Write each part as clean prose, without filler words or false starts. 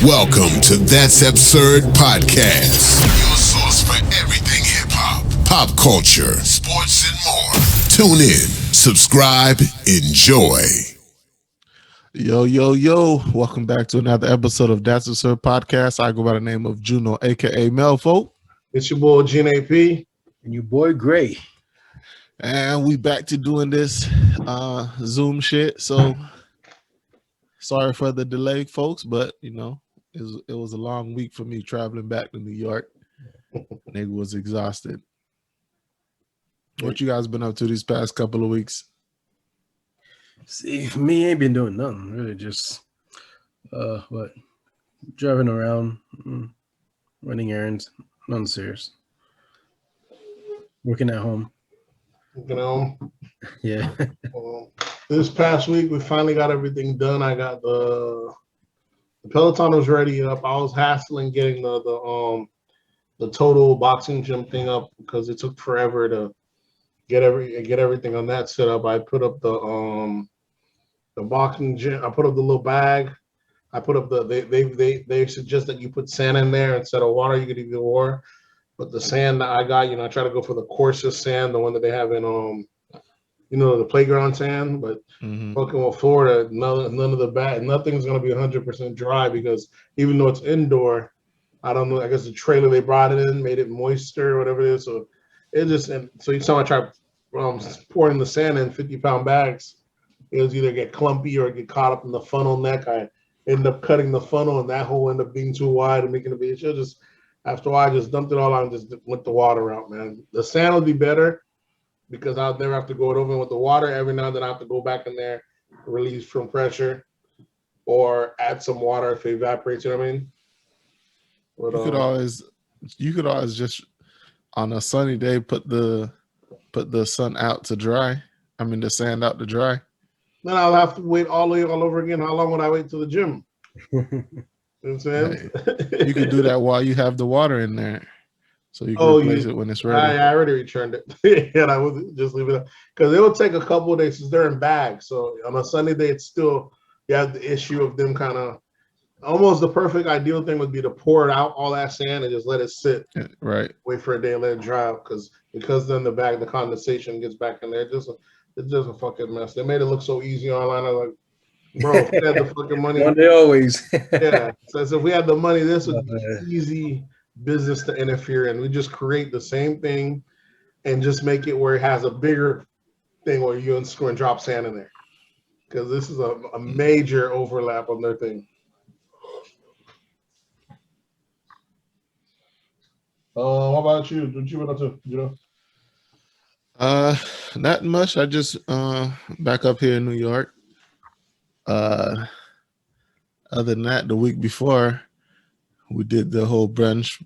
Welcome to That's Absurd Podcast, your source for everything hip-hop, pop culture, sports, and more. Tune in, subscribe, enjoy. Yo. Welcome back to another episode of That's Absurd Podcast. I go by the name of Juno, a.k.a. Melfo. It's your boy, GNAP. And your boy, Gray. And we back to doing this Zoom shit. So, sorry for the delay, folks, but, you know, it was a long week for me traveling back to New York. Nigga was exhausted. What you guys been up to these past couple of weeks? See, me ain't been doing nothing, really. Just, driving around, running errands, nothing serious. Working at home. Yeah. This past week, we finally got everything done. I got the Peloton was ready up. I was hassling getting the total boxing gym thing up because it took forever to get everything on that set up. I put up the boxing gym. I put up the little bag. I put up they suggest that you put sand in there instead of water. You could use water, but the sand that I got, I try to go for the coarsest sand, the one that they have in the playground sand. But fucking with Florida, none of the bad, nothing's gonna be 100% dry because even though it's indoor, I don't know. I guess the trailer they brought it in made it moister or whatever it is. So it just so each time I try pouring the sand in 50-pound bags, it was either get clumpy or get caught up in the funnel neck. I end up cutting the funnel, and that hole ended up being too wide and making a big issue. Just after a while, I just dumped it all out and just went the water out, man. The sand would be better because I'll never have to go it over with the water. Every now and then I have to go back in there, release from pressure, or add some water if it evaporates. You know what I mean? But, you could always just on a sunny day put the sun out to dry. I mean the sand out to dry. Then I'll have to wait all over again. How long would I wait to the gym? You know what I'm saying? Hey, you could do that while you have the water in there. So you can replace it when it's ready. I already returned it. And I would just leave it up. Because it will take a couple of days since they're in bags. So on a sunny day, it's still, you have the issue of them kind of, almost the perfect ideal thing would be to pour it out, all that sand, and just let it sit. Right. Wait for a day and let it dry out. Because then the condensation gets back in there. It's just a fucking mess. They made it look so easy online. I was like, bro, if we had the fucking money. One day always. Yeah. So if we had the money, this would be easy business to interfere in. We just create the same thing and just make it where it has a bigger thing where you unscrew and drop sand in there. Because this is a major overlap on their thing. What about you? What you been up to? Not much. I just back up here in New York. Other than that, the week before we did the whole brunch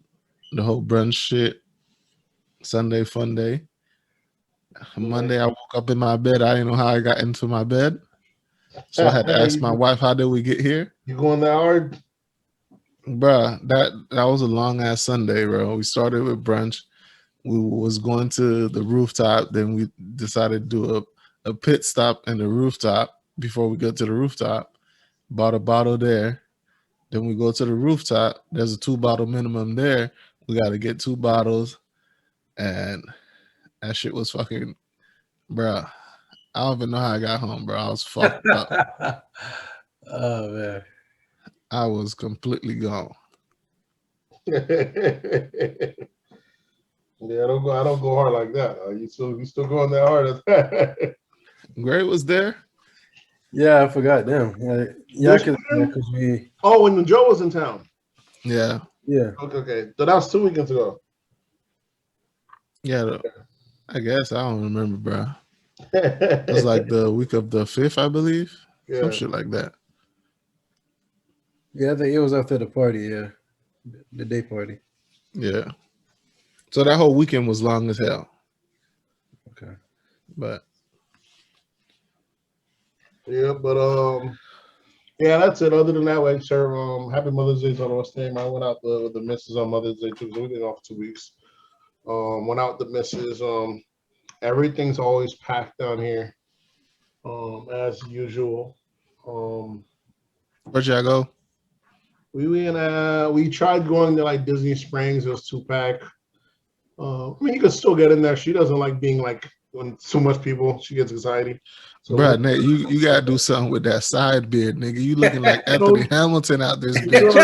shit. Sunday fun day. Monday I woke up in my bed. I didn't know how I got into my bed. So I had to ask my wife, how did we get here? You going that hard? Bruh, that was a long ass Sunday, bro. We started with brunch. We was going to the rooftop. Then we decided to do a pit stop in the rooftop before we got to the rooftop. Bought a bottle there. Then we go to the rooftop. There's a 2-bottle minimum there. We got to get 2 bottles. And that shit was fucking, bruh. I don't even know how I got home, bro. I was fucked up. Oh, man. I was completely gone. Yeah, I don't go hard like that. You still going that hard? Gray was there. Yeah, I forgot them. Yeah, because we. Oh, when Joe was in town. Yeah. Yeah. Okay. So that was 2 weekends ago. Yeah, I guess I don't remember, bro. It was like the week of the 5th, I believe. Yeah. Some shit like that. Yeah, I think it was after the party. Yeah, the day party. Yeah. So that whole weekend was long as hell. Okay. But yeah, yeah, that's it. Other than that, like, sir, Happy Mother's Day on West Ham. I went out with the missus on Mother's Day too. So we been off 2 weeks. Went out with the missus. Everything's always packed down here, as usual. where'd y'all go? We tried going to like Disney Springs. It was 2-pack. I mean, you can still get in there. She doesn't like being like when too much people. She gets anxiety. So Bro, Nate, you gotta do something with that side beard, nigga. You looking like Anthony Hamilton out this bitch.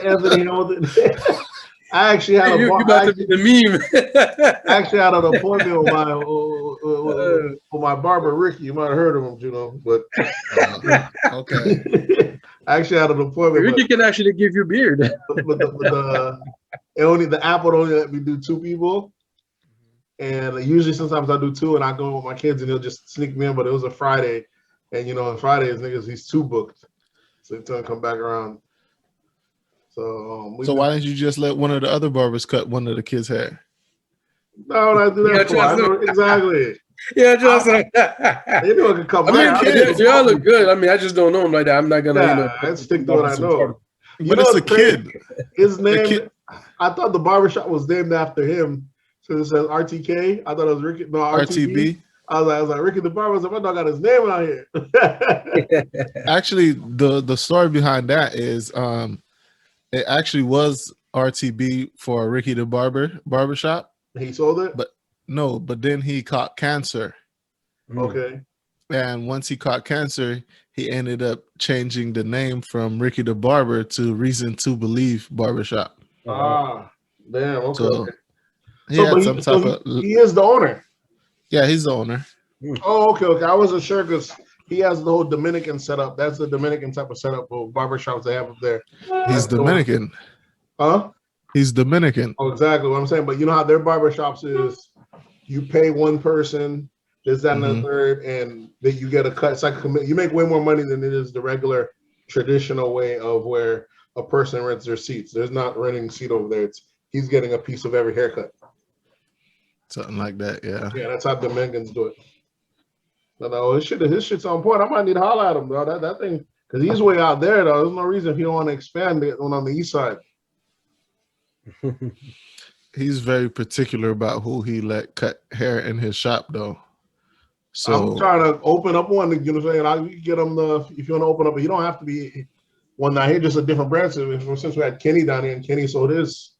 Anthony Hamilton. I actually had you about to be the meme. I actually had an appointment with my barber Ricky. You might have heard of him, but okay. I actually had an appointment. Ricky can actually give you a beard. But the app would only let me do 2 people. And usually sometimes I do 2 and I go with my kids and they'll just sneak me in, but it was a Friday. And on Fridays, niggas, he's 2 booked. So he's gonna come back around. So why didn't you just let one of the other barbers cut one of the kids' hair? No, I do that for. I know exactly. Yeah, just they know it can come back. They all look good. I mean, I just don't know him like that. I'm not gonna I stick to what I know. But it's a kid. His name, I thought the barbershop was named after him. So it says RTK. I thought it was Ricky. No, RTB. I was like Ricky the barber. I was like, my dog got his name out here. Actually, the story behind that is it actually was RTB for Ricky the barbershop. He sold it? But then he caught cancer. Okay. And once he caught cancer, he ended up changing the name from Ricky the Barber to Reason to Believe Barbershop. Ah, damn. Okay. So he is the owner. Yeah, he's the owner. Oh, okay. I wasn't sure because he has the whole Dominican setup. That's the Dominican type of setup of barbershops they have up there. He's Dominican. Huh? He's Dominican. Oh, exactly what I'm saying. But you know how their barbershops is, you pay one person, this, that, and the third, and then you get a cut. It's like you make way more money than it is the regular traditional way of where a person rents their seats. There's not renting a seat over there. He's getting a piece of every haircut. Something like that, yeah. Yeah, that's how Dominicans do it. No, his shit's on point. I might need to holler at him, bro. That thing, because he's way out there, though. There's no reason if you don't want to expand it on the east side. He's very particular about who he let cut hair in his shop, though. So I'm trying to open up one. You know what I'm saying? You can get them if you want to open up. But you don't have to be one down here, just a different branch. Since we had Kenny down here, and Kenny sold his.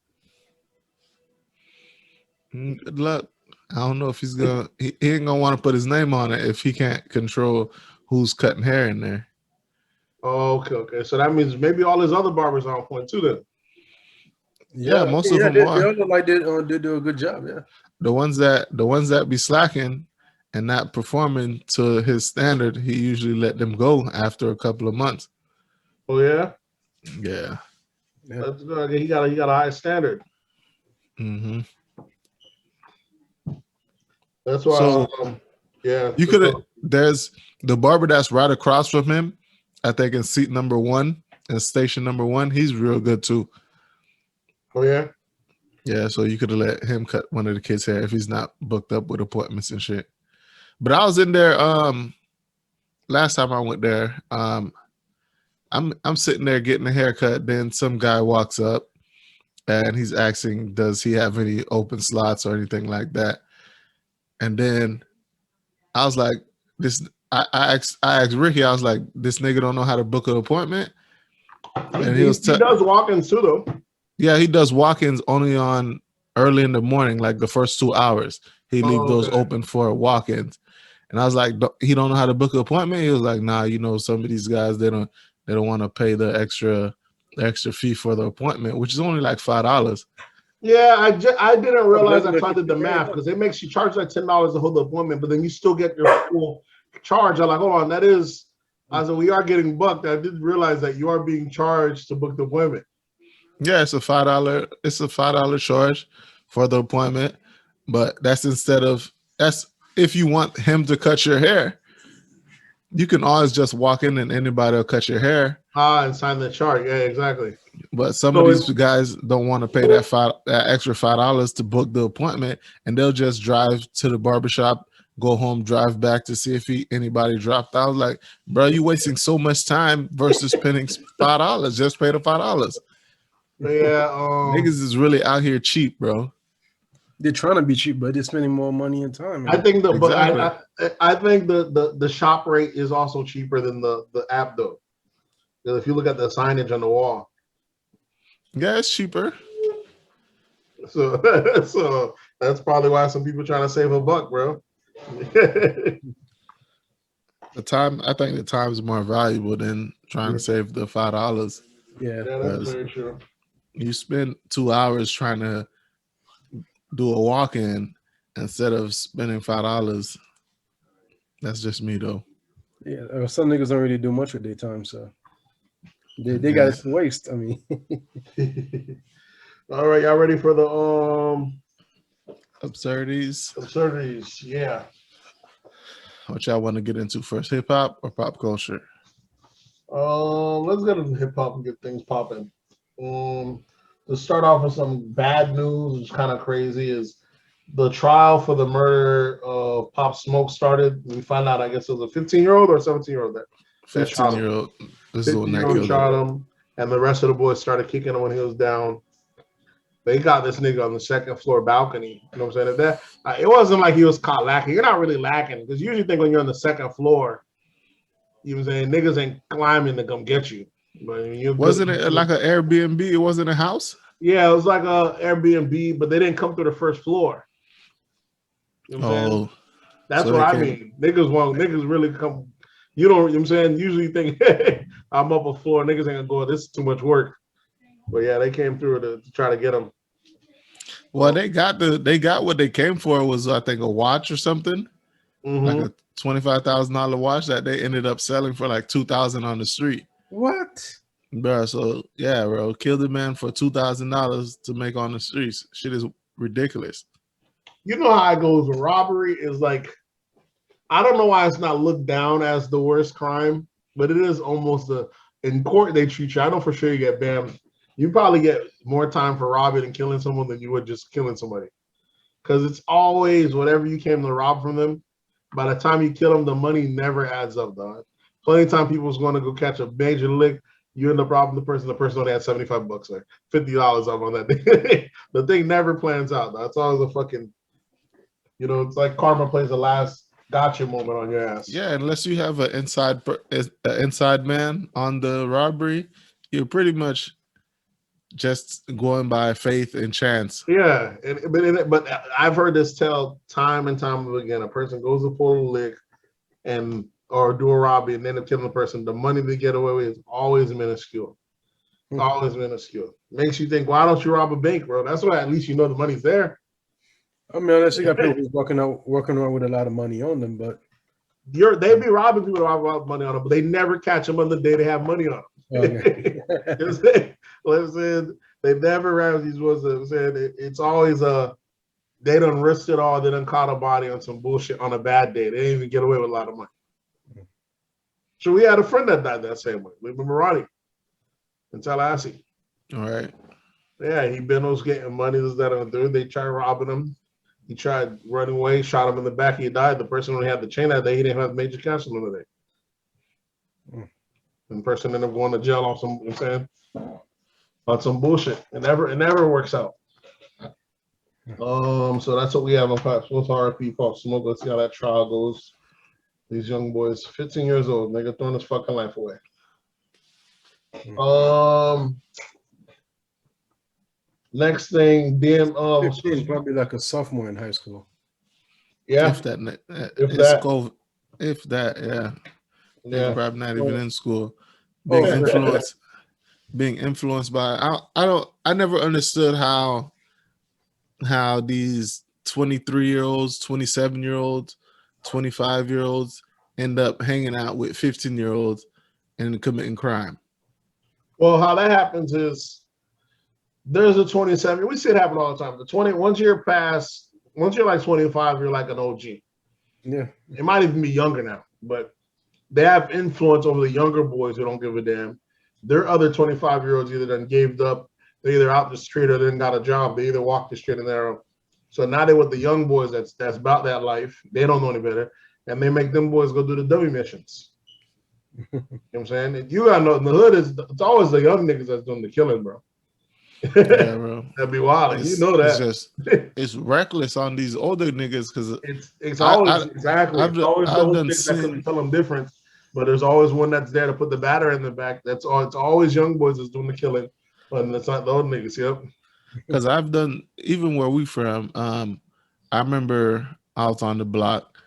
Good luck. I don't know if he's gonna. He ain't gonna want to put his name on it if he can't control who's cutting hair in there. Oh, okay. So that means maybe all his other barbers are on point too, then. Yeah, most of them are. They all look like they do a good job. Yeah. The ones that be slacking and not performing to his standard, he usually let them go after a couple of months. Oh yeah. Yeah. That's good. He got a high standard. Mm-hmm. That's why. So, yeah. You could have. There's the barber that's right across from him. I think in seat number 1 and station number 1. He's real good too. Oh yeah. Yeah. So you could have let him cut one of the kids' hair if he's not booked up with appointments and shit. But I was in there. Last time I went there. I'm sitting there getting a haircut. Then some guy walks up, and he's asking, "Does he have any open slots or anything like that?" And then I was like, "This." I asked Ricky. I was like, "This nigga don't know how to book an appointment." And he does walk-ins too, though. Yeah, he does walk-ins only on early in the morning, like the first 2 hours. He leave those open for walk-ins. And I was like, he don't know how to book an appointment. He was like, nah, some of these guys they don't want to pay the extra fee for the appointment, which is only like $5. Yeah, I didn't realize I tried to do the math because it makes you charge like $10 to hold the appointment, but then you still get your full charge. I'm like, hold on, that is. I said we are getting bucked. I didn't realize that you are being charged to book the appointment. Yeah, it's a $5. It's a $5 charge for the appointment, but that's if you want him to cut your hair. You can always just walk in and anybody will cut your hair. And sign the chart. Yeah, exactly. But some of these guys don't want to pay that extra $5 to book the appointment, and they'll just drive to the barbershop, go home, drive back to see if anybody dropped out. I was like, bro, you wasting so much time versus spending $5. Just pay the $5. Yeah, niggas is really out here cheap, bro. They're trying to be cheap, but they're spending more money and time. I think I think the shop rate is also cheaper than the app though. If you look at the signage on the wall. Yeah, it's cheaper. So, so that's probably why some people trying to save a buck, bro. I think the time is more valuable than trying to save the $5. Yeah. Yeah, that's very true. You spend 2 hours trying to do a walk-in instead of spending $5. That's just me though. Yeah. Some niggas don't really do much with their time, so they got it to waste. I mean, all right, y'all ready for the absurdities? Absurdities, yeah. What y'all want to get into first, hip hop or pop culture? Let's get into hip hop and get things popping. To start off with some bad news, which is kind of crazy, is the trial for the murder of Pop Smoke started. We found out, I guess it was a 15-year-old or 17-year-old that 15-year-old. This is the one that 15-year-old killed shot him. him, and the rest of the boys started kicking him when he was down. They got this nigga on the second floor balcony. You know what I'm saying? It wasn't like he was caught lacking. You're not really lacking because you usually think when you're on the second floor, you know what I'm saying, niggas ain't climbing to come get you. But wasn't it like an Airbnb? It wasn't a house? Yeah, it was like a Airbnb, but they didn't come through the first floor. You know what I'm saying? That's what I mean. Niggas really come. You know what I'm saying? Usually you think, hey, I'm up a floor, niggas ain't gonna go, this is too much work. But yeah, they came through to try to get him. Well, they got what they came for was, I think, a watch or something. Like a $25,000 watch that they ended up selling for like $2,000 on the street. what? Bro, so yeah, bro, killed a man for $2,000 to make on the streets. Shit is ridiculous. You know how it goes. Robbery is like, I don't know why it's not looked down as the worst crime, but it is almost in court they treat you. I know for sure you get banned. You probably get more time for robbing and killing someone than you would just killing somebody. Because it's always whatever you came to rob from them. By the time you kill them, the money never adds up, dog. Plenty of time people's going to go catch a major lick. You end up robbing the person only had $75 or $50 up on that thing. The thing never plans out, dog. It's always a fucking, it's like karma plays the last gotcha moment on your ass. Yeah, unless you have an inside man on the robbery, you're pretty much just going by faith and chance. Yeah, but I've heard this tell time and time again. A person goes to pull a lick or do a robbery and end up killing the person. The money they get away with is always minuscule. Always minuscule. Makes you think, why don't you rob a bank, bro? That's why at least you know the money's there. I mean, unless you got people who's working around with a lot of money on them, but they be robbing people that have money on them, but they never catch them on the day they have money on them. okay. They never round these ones. It's always they done risked it all. They done caught a body on some bullshit on a bad day. They didn't even get away with a lot of money. So we had a friend that died that same way. Live in Marani in Tallahassee. All right. Yeah, was getting money. This, that, and the third. They tried robbing him. He tried running away, shot him in the back. He died. The person only had the chain that day. He didn't have major cash on the day. And the person ended up going to jail on on some bullshit. It never works out. So that's what we have on Pop Smoke's RP Pop Smoke. Let's see how that trial goes. These young boys, 15 years old, nigga, throwing his fucking life away. Next thing, probably like a sophomore in high school. Yeah, if that, yeah. Yeah, probably not even in school. Being influenced by. I never understood how these 23-year-olds, 27-year-olds, 25-year-olds end up hanging out with 15-year-olds and committing crime. Well, how that happens is there's a 27. We see it happen all the time. Once you're like 25, you're like an OG. Yeah, it might even be younger now, but they have influence over the younger boys who don't give a damn. Their other 25-year-olds either done gave up, they're either out the street or they didn't got a job. They either walk the street and narrow. So now they're with the young boys that's about that life. They don't know any better. And they make them boys go do the dummy missions. You know what I'm saying? You gotta know in the hood it's always the young niggas that's doing the killing, bro. Yeah, bro. That'd be wild. You know that. It's reckless on these older niggas because it's always exactly. It's always the old chicks that couldn't tell them difference. but there's always one that's there to put the batter in the back. That's all. It's always young boys that's doing the killing, but it's not the old niggas. Yep. Because I've done even where we from. I remember out on the block,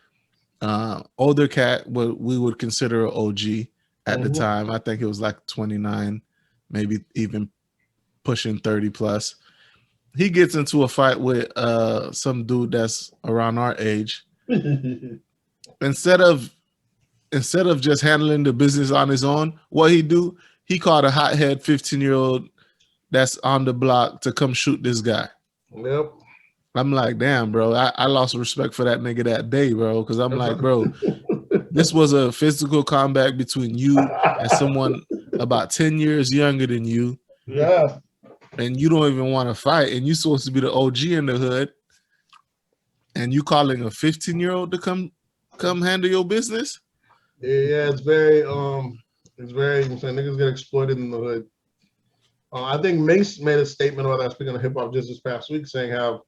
older cat what we would consider an OG at the time. I think it was like 29, maybe even pushing 30 plus. He gets into a fight with some dude that's around our age. Instead of just handling the business on his own, what he do? He called a hothead 15-year-old that's on the block to come shoot this guy. Yep. I'm like, damn, bro. I lost respect for that nigga that day, bro. Because I'm like, bro, this was a physical combat between you and someone about 10 years younger than you. Yeah. And you don't even want to fight. And you're supposed to be the OG in the hood. And you calling a 15-year-old to come handle your business? Yeah, it's very niggas get exploited in the hood. I think Mace made a statement about that, speaking of hip hop, just this past week, saying how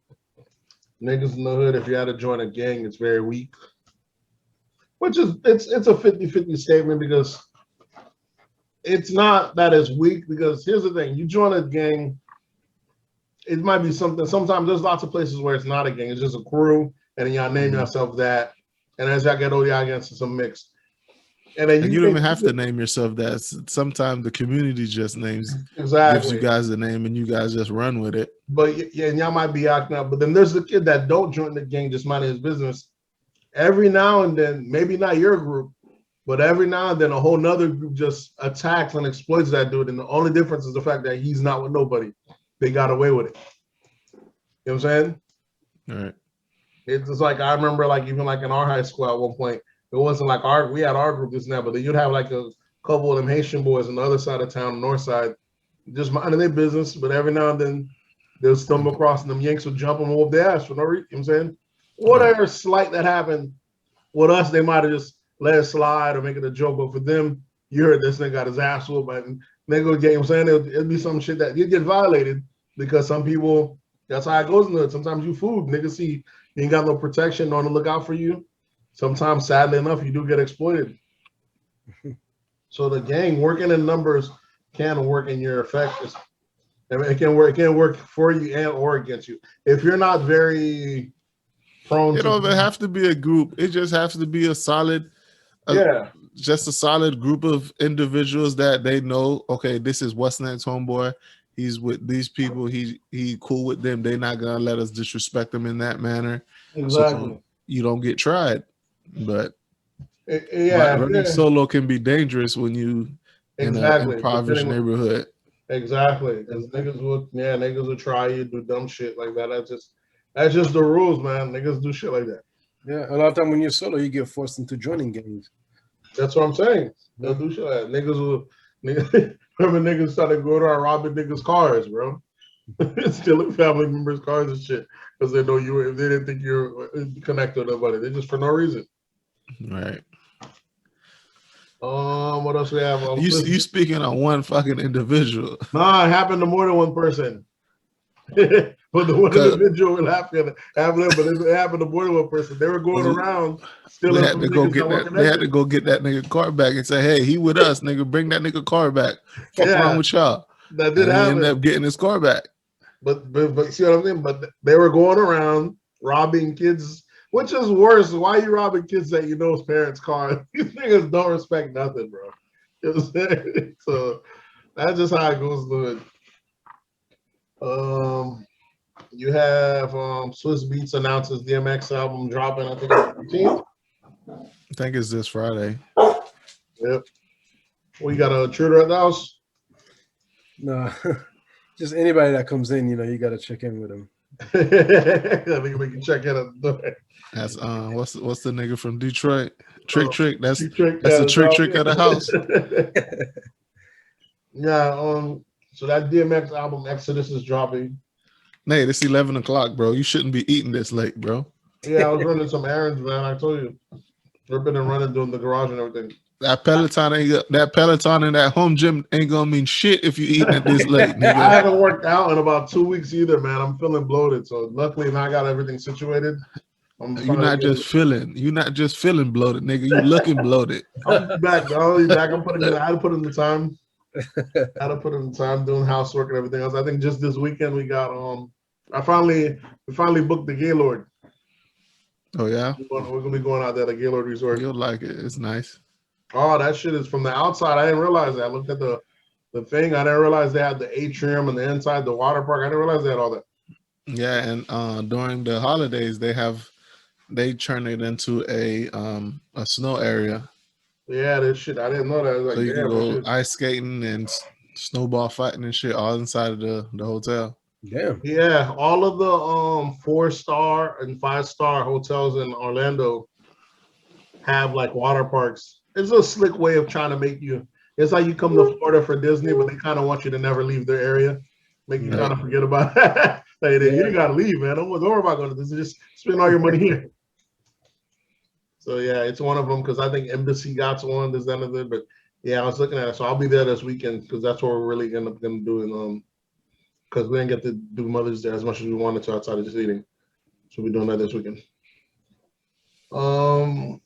niggas in the hood, if you had to join a gang, it's very weak. Which is it's a 50-50 statement, because it's not that it's weak, because here's the thing, you join a gang, it might be something. Sometimes there's lots of places where it's not a gang, it's just a crew, and then y'all name yourself that, and as y'all get older, y'all get some mix. And then you don't even have to name yourself that. Sometimes the community just gives you guys the name, and you guys just run with it. But yeah, and y'all might be acting out. But then there's the kid that don't join the gang, just minding his business. Every now and then, maybe not your group, but every now and then a whole nother group just attacks and exploits that dude. And the only difference is the fact that he's not with nobody. They got away with it. You know what I'm saying? All right. It's just like, I remember, like, even like in our high school at one point, it wasn't like we had our group this and that, but then you'd have like a couple of them Haitian boys on the other side of town, north side, just minding their business. But every now and then they'll stumble across, and them Yanks will jump them over their ass for no reason. You know what I'm saying? Whatever slight that happened with us, they might have just let it slide or make it a joke. But for them, you heard this nigga got his ass whooped, and they go get, you know what I'm saying? It'll be some shit that you get violated, because some people, that's how it goes in the hood. Sometimes you food, niggas see you ain't got no protection on the lookout for you. Sometimes, sadly enough, you do get exploited. So the gang working in numbers can work in your effect. I mean, it can work for you and or against you. If you're not very prone it don't even have to be a group. It just has to be a solid, just a solid group of individuals that they know, okay, this is what's next homeboy. He's with these people. He cool with them. They're not gonna let us disrespect them in that manner. Exactly. So you don't get tried. But running solo can be dangerous when you in an impoverished neighborhood. Exactly, because niggas will try you, do dumb shit like that. That's just the rules, man. Niggas do shit like that. Yeah, a lot of time when you're solo, you get forced into joining gangs. That's what I'm saying. They'll do shit like that. Remember niggas started going around robbing niggas' cars, bro. Stealing family members' cars and shit, because they know they didn't think you're connected to nobody. They just for no reason. Right. What else we have? You speaking on one fucking individual? Nah, it happened to more than one person. But the one individual will happen, but it happened to more than one person. They were going around stealing. They had to go get that nigga car back and say, "Hey, he with us, nigga. Bring that nigga car back. Fuck wrong with y'all." That did happen. He ended up getting his car back. But see what I'm saying? But they were going around robbing kids. Which is worse? Why are you robbing kids that you know his parents' car? These niggas don't respect nothing, bro. You know what I'm saying? So that's just how it goes, dude. You have Swiss Beats announces DMX album dropping, I think, on the 15th. I think it's this Friday. Yep. We got a intruder at the house? No. Just anybody that comes in, you got to check in with them. I think we can check in at the door. That's what's the nigga from Detroit? Trick. That's a trick at the house. Yeah. So that DMX album Exodus is dropping. Nate, it's 11 o'clock, bro. You shouldn't be eating this late, bro. Yeah, I was running some errands, man. I told you, ripping and running, doing the garage and everything. That Peloton and that home gym ain't gonna mean shit if you eating it this late, nigga. I haven't worked out in about 2 weeks either, man. I'm feeling bloated, so luckily now I got everything situated. You're not just feeling bloated, nigga. You looking bloated. I'll be back. I'll be back. I had to put in the time. I had to put in the time doing housework and everything else. I think just this weekend we got we finally booked the Gaylord. Oh yeah, we're gonna be going out there, the Gaylord Resort. You'll like it. It's nice. Oh, that shit is from the outside. I didn't realize that. I looked at the thing. I didn't realize they had the atrium and the inside, the water park. I didn't realize they had all that. Yeah, and during the holidays they turn it into a snow area. Yeah, this shit. I didn't know that. Like, so you can go ice skating and snowball fighting and shit all inside of the hotel. Damn. Yeah, all of the 4-star and 5-star hotels in Orlando have like water parks. It's a slick way of trying to make you. It's like you come to Florida for Disney, but they kind of want you to never leave their area, make you kind of forget about it. Like, you ain't gotta leave, man. Don't worry about going to this. Just spend all your money here. So yeah, it's one of them because I think Embassy got one. There's none of it, but yeah, I was looking at it. So I'll be there this weekend because that's what we're really gonna do. Because we didn't get to do Mother's Day as much as we wanted to outside of just eating. So we're doing that this weekend. I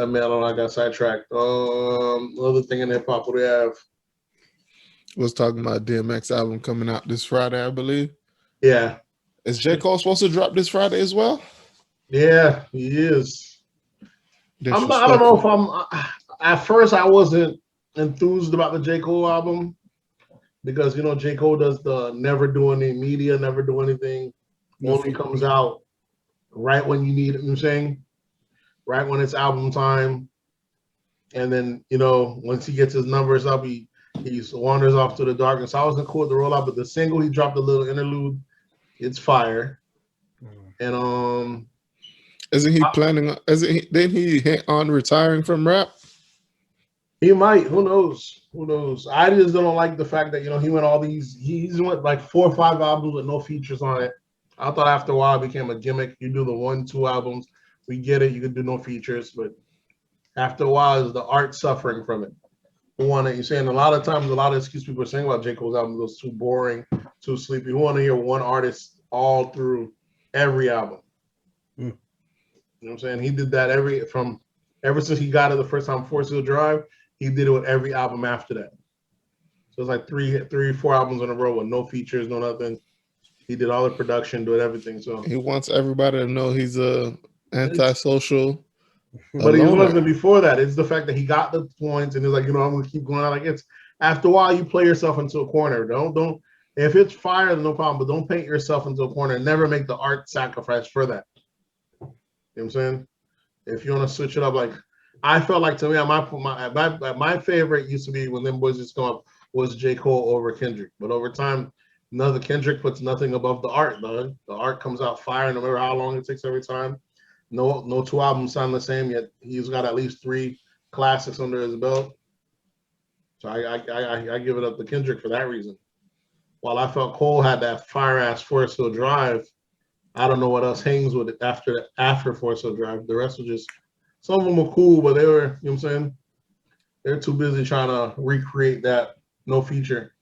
mean, I don't know, I got sidetracked. Another thing in hip hop, what do we have? Was talking about DMX album coming out this Friday, I believe. Yeah. Is J. Cole supposed to drop this Friday as well? Yeah, he is. I don't know if I'm. At first, I wasn't enthused about the J. Cole album because J. Cole does the never do any media, never do anything. Only comes out right when you need it. You know what I'm saying? Right when it's album time, and then once he gets his numbers up, he wanders off to the darkness. I wasn't cool with the rollout, but the single he dropped a little interlude, it's fire. And isn't he planning? Didn't he hit on retiring from rap? He might. Who knows? Who knows? I just don't like the fact that he went all these. He's went like 4 or 5 albums with no features on it. I thought after a while it became a gimmick. You do the 1, 2 albums. We get it. You could do no features, but after a while, is the art suffering from it? Who want to? You're saying a lot of times, a lot of excuse people are saying about J. Cole's album goes too boring, too sleepy. Who want to hear one artist all through every album? You know what I'm saying? He did that ever since he got it the first time, Force Hill Drive. He did it with every album after that. So it's like 3, 4 albums in a row with no features, no nothing. He did all the production, did everything. So he wants everybody to know he's a antisocial. But he wasn't before that. It's the fact that he got the points and he's like, I'm gonna keep going on. Like, it's after a while you play yourself into a corner. Don't if it's fire, then no problem, but don't paint yourself into a corner and never make the art sacrifice for that. You know what I'm saying? If you want to switch it up, like I felt like to me, my favorite used to be when them boys just come up was J. Cole over Kendrick. But over time, Kendrick puts nothing above the art, though. The art comes out fire no matter how long it takes every time. No 2 albums sound the same yet. He's got at least 3 classics under his belt. So I give it up to Kendrick for that reason. While I felt Cole had that fire ass Forest Hill Drive, I don't know what else hangs with it after Forest Hill Drive. The rest were just, some of them were cool, but they were, you know what I'm saying? They're too busy trying to recreate that no feature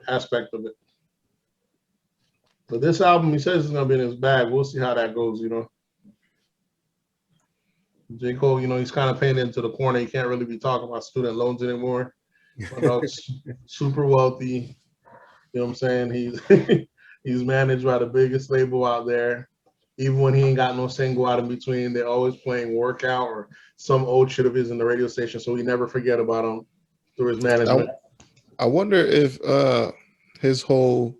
aspect of it. But this album, he says it's gonna be in his bag. We'll see how that goes, J. Cole, he's kind of painted into the corner. He can't really be talking about student loans anymore. Super wealthy. You know what I'm saying? He's managed by the biggest label out there. Even when he ain't got no single out in between, they're always playing Workout or some old shit of his in the radio station, so we never forget about him through his management. I wonder if his whole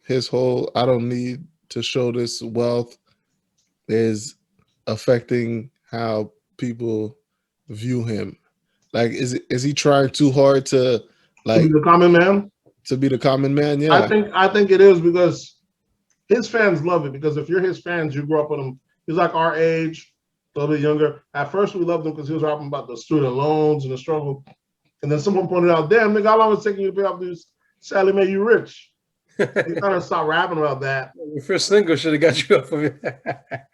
I don't need to show this wealth is affecting how people view him. Like, is he trying too hard to be the common man? To be the common man, yeah. I think it is because his fans love it. Because if you're his fans, you grew up with him. He's like our age, a little bit younger. At first, we loved him because he was rapping about the student loans and the struggle. And then someone pointed out, "Damn, nigga, how long it's taking you to pay off these? Sally made you rich." He kind of stopped rapping about that. Your first single should have got you off of it.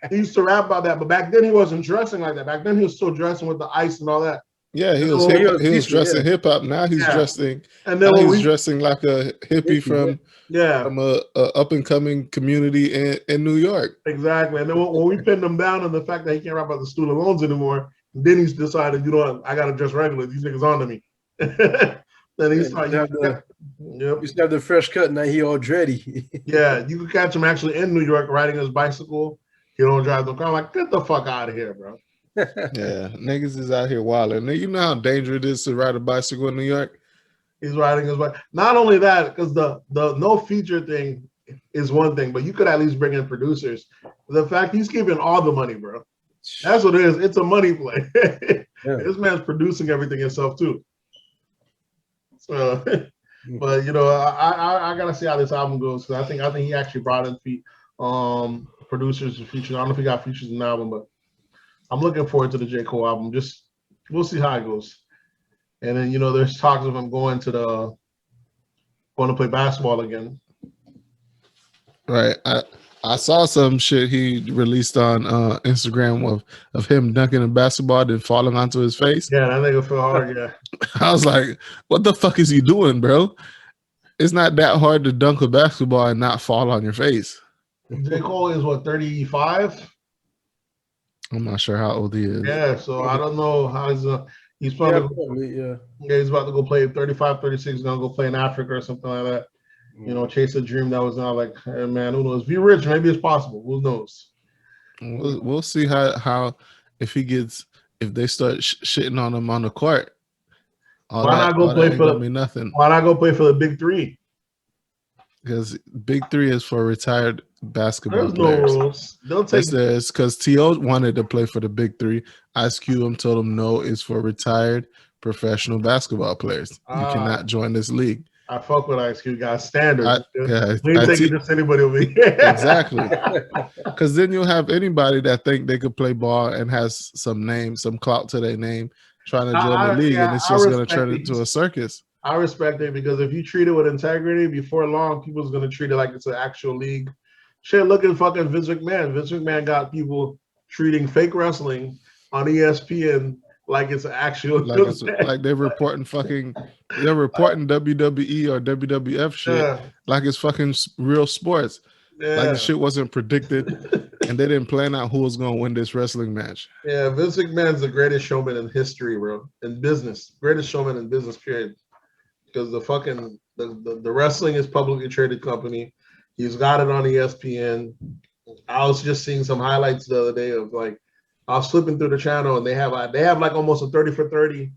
He used to rap about that, but back then he wasn't dressing like that. Back then he was still dressing with the ice and all that. Yeah, he was dressing hip hop. Now he's dressing. And then he's dressing like a hippie from a up and coming community in New York. Exactly. And then when we pinned him down on the fact that he can't rap about the student loans anymore, then he's decided, you know what, I gotta dress regular. These niggas on to me. Then he's like, you used to have the fresh cut. Now he all dready. Yeah, you could catch him actually in New York riding his bicycle. He don't drive the car. I'm like, get the fuck out of here, bro. Yeah, niggas is out here wilding. You know how dangerous it is to ride a bicycle in New York? He's riding his bike. Not only that, because the no feature thing is one thing, but you could at least bring in producers. The fact he's keeping all the money, bro. That's what it is. It's a money play. This man's producing everything himself too. So, but you know, I gotta see how this album goes, because I think he actually brought in producers and features. I don't know if he got features in the album, but I'm looking forward to the J. Cole album. Just we'll see how it goes. And then, you know, there's talks of him going to play basketball again. Right. I saw some shit he released on Instagram of him dunking a basketball then falling onto his face. Yeah, that nigga fell hard, yeah. I was like, what the fuck is he doing, bro? It's not that hard to dunk a basketball and not fall on your face. J. Cole is what, 35? I'm not sure how old he is. Yeah, so I don't know how he's probably he's about to go play 35, 36, he's gonna go play in Africa or something like that. You know, chase a dream that was not like, hey, man, who knows? Be rich, maybe it's possible. Who knows? We'll see how if they start shitting on him on the court. Why not go play for the Big Three? Because Big Three is for retired basketball There's players. No rules. They'll take it. Because T.O. wanted to play for the Big Three. Ice Cube told him no, it's for retired professional basketball players. You cannot join this league. I fuck with Ice Cube. Got standards. We ain't taking just anybody over here. Exactly. Because then you'll have anybody that think they could play ball and has some name, some clout to their name, trying to join the league, and it's just going to turn into a circus. I respect it, because if you treat it with integrity, before long, people's going to treat it like it's an actual league. Shit, look at fucking Vince McMahon. Vince McMahon got people treating fake wrestling on ESPN like it's an actual like they're reporting WWE or WWF shit like it's fucking real sports. Like the shit wasn't predicted and they didn't plan out who was going to win this wrestling match. Yeah, Vince McMahon's the greatest showman in history, bro. In business. Greatest showman in business, period. Because the wrestling is publicly traded company. He's got it on ESPN. I was just seeing some highlights the other day of like, I was flipping through the channel and they have like almost a 30 for 30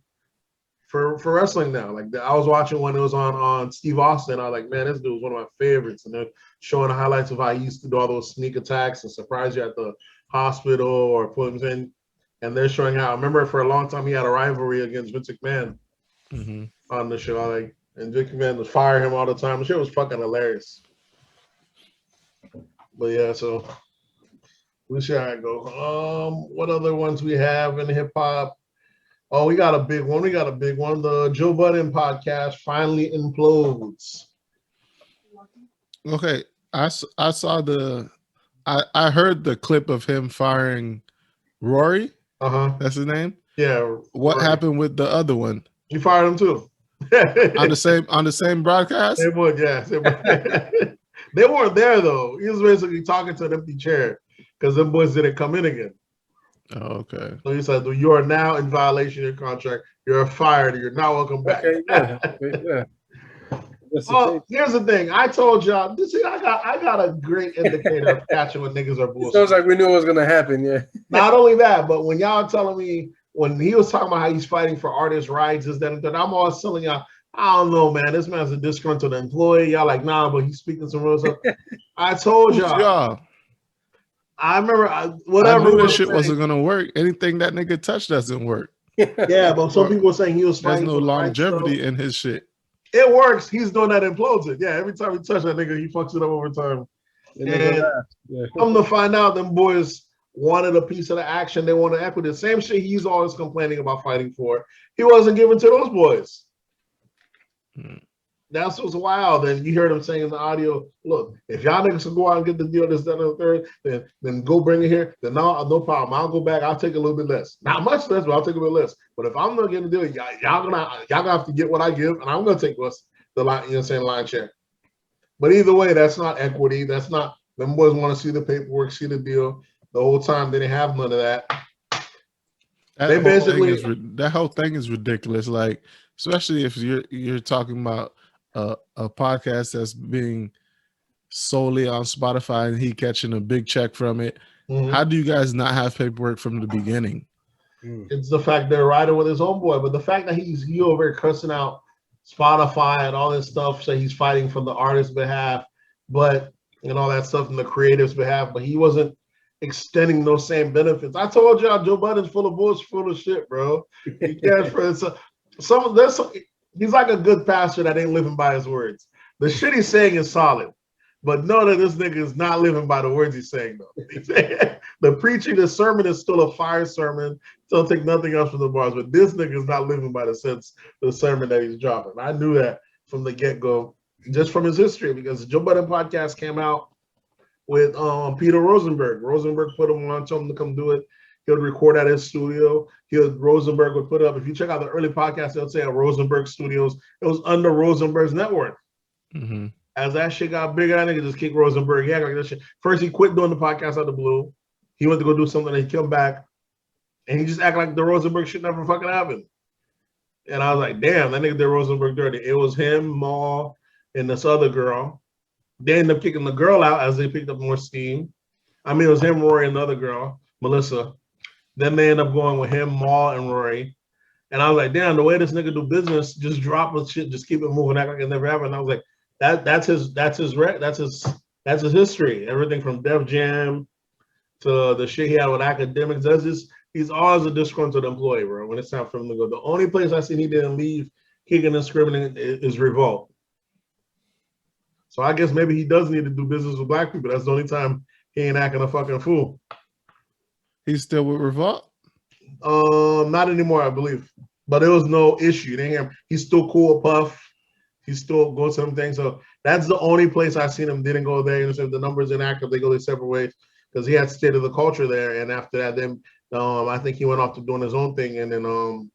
for wrestling now. Like I was watching when it was on Steve Austin. I was like, man, this dude was one of my favorites. And they're showing the highlights of how he used to do all those sneak attacks and surprise you at the hospital or put him in. And they're showing how, I remember for a long time he had a rivalry against Vince McMahon on the show. And Vince McMahon was firing him all the time. The shit was fucking hilarious. But yeah, so we'll see how it go. What other ones we have in hip hop? Oh, we got a big one. The Joe Budden podcast finally implodes. Okay, I saw I heard the clip of him firing Rory. That's his name. Yeah. What happened with the other one? You fired him too. on the same broadcast? They would, yeah. They weren't there though. He was basically talking to an empty chair because them boys didn't come in again. Oh, okay. So he said, "You are now in violation of your contract. You're fired. You're not welcome back." Okay, yeah. Well, here's the thing. I told y'all. See, I got a great indicator of catching when niggas are bullshit. Sounds like we knew it was gonna happen. Yeah. Not only that, but when y'all telling me when he was talking about how he's fighting for artist rights, this, that, and that, I'm always telling y'all, I don't know, man. This man's a disgruntled employee. Y'all like, nah, but he's speaking some real stuff. I told y'all. I remember whatever. I knew that shit wasn't gonna work. Anything that nigga touched doesn't work. Yeah, but some people were saying he was fighting. There's no longevity in his shit. It works. He's doing that, implodes it. Yeah, every time he touches that nigga, he fucks it up over time. And come to find out, them boys wanted a piece of the action. They wanted equity. The same shit he's always complaining about fighting for. He wasn't given to those boys. That's what's wild. And you heard him saying in the audio, look, if y'all niggas can go out and get the deal this, that, and the third, then go bring it here. Then no problem. I'll go back. I'll take a little bit less. Not much less, but I'll take a bit less. But if I'm not getting the deal, y'all gonna have to get what I give, and I'm gonna take what's the line, line share. But either way, that's not equity. That's not, them boys want to see the paperwork, see the deal. The whole time they didn't have none of that. That whole thing is ridiculous. Like, especially if you're talking about a podcast that's being solely on Spotify and he catching a big check from it. Mm-hmm. How do you guys not have paperwork from the beginning? It's the fact they're riding with his homeboy, but the fact that he's over here cussing out Spotify and all this stuff, so he's fighting from the artist's behalf, but and all that stuff from the creative's behalf, but he wasn't extending those same benefits. I told y'all Joe Budden's full of bullshit, full of shit, bro. He cares for it. He's like a good pastor that ain't living by his words. The shit he's saying is solid, but know that this nigga is not living by the words he's saying, though. The preaching, the sermon is still a fire sermon. Don't take nothing else from the bars, but this nigga is not living by the sermon that he's dropping. I knew that from the get-go, just from his history, because the Joe Budden podcast came out with Peter Rosenberg. Rosenberg put him on, told him to come do it. He would record at his studio. Rosenberg would put up. If you check out the early podcast, they'll say at Rosenberg Studios. It was under Rosenberg's network. Mm-hmm. As that shit got bigger, that nigga just kicked Rosenberg. Yeah, like that shit. First, he quit doing the podcast out of the blue. He went to go do something, and he came back, and he just act like the Rosenberg shit never fucking happened. And I was like, damn, that nigga did Rosenberg dirty. It was him, Maul, and this other girl. They ended up kicking the girl out as they picked up more steam. I mean, it was him, Rory, and the other girl, Melissa. Then they ended up going with him, Maul, and Rory. And I was like, damn, the way this nigga do business, just drop the shit, just keep it moving, act like it never happened. And I was like, that's his history. Everything from Def Jam to the shit he had with academics. He's always a disgruntled employee, bro. When it's time for him to go, the only place I seen he didn't leave kicking and screaming is Revolt. So I guess maybe he does need to do business with black people. That's the only time he ain't acting a fucking fool. He's still with Revolt? Not anymore, I believe. But it was no issue. They hear him. He's still cool with Puff. He still goes to them things. So that's the only place I seen him didn't go there. You know, so if the numbers inactive, they go their separate ways because he had State of the Culture there. And after that, then I think he went off to doing his own thing. And then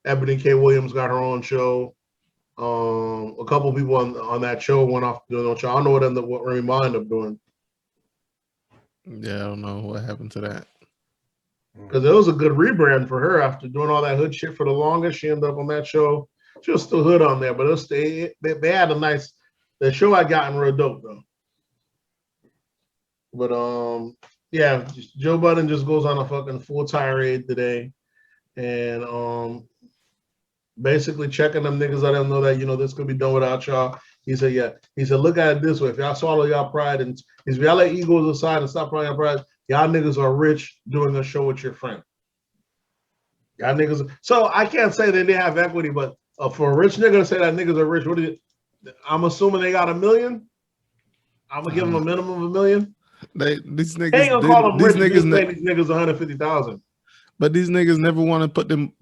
Ebony K. Williams got her own show. A couple people on that show went off doing their own show. I don't know what Remy Ma ended up doing. Yeah, I don't know what happened to that. Because it was a good rebrand for her after doing all that hood shit for the longest. She ended up on that show. She was still hood on there, but they had a nice. The show had gotten real dope though. But yeah, Joe Budden just goes on a fucking full tirade today, and basically checking them niggas. Let them know that this could be done without y'all. He said, yeah. He said, look at it this way: if y'all swallow y'all pride and if y'all let egos aside and stop playing pride, y'all niggas are rich doing a show with your friend. Y'all niggas. So I can't say they didn't have equity, but for a rich nigga to say that niggas are rich, I'm assuming they got $1 million. I'm gonna give them a minimum of $1 million. These niggas ain't gonna call them rich. These niggas 150,000. But these niggas never want to put them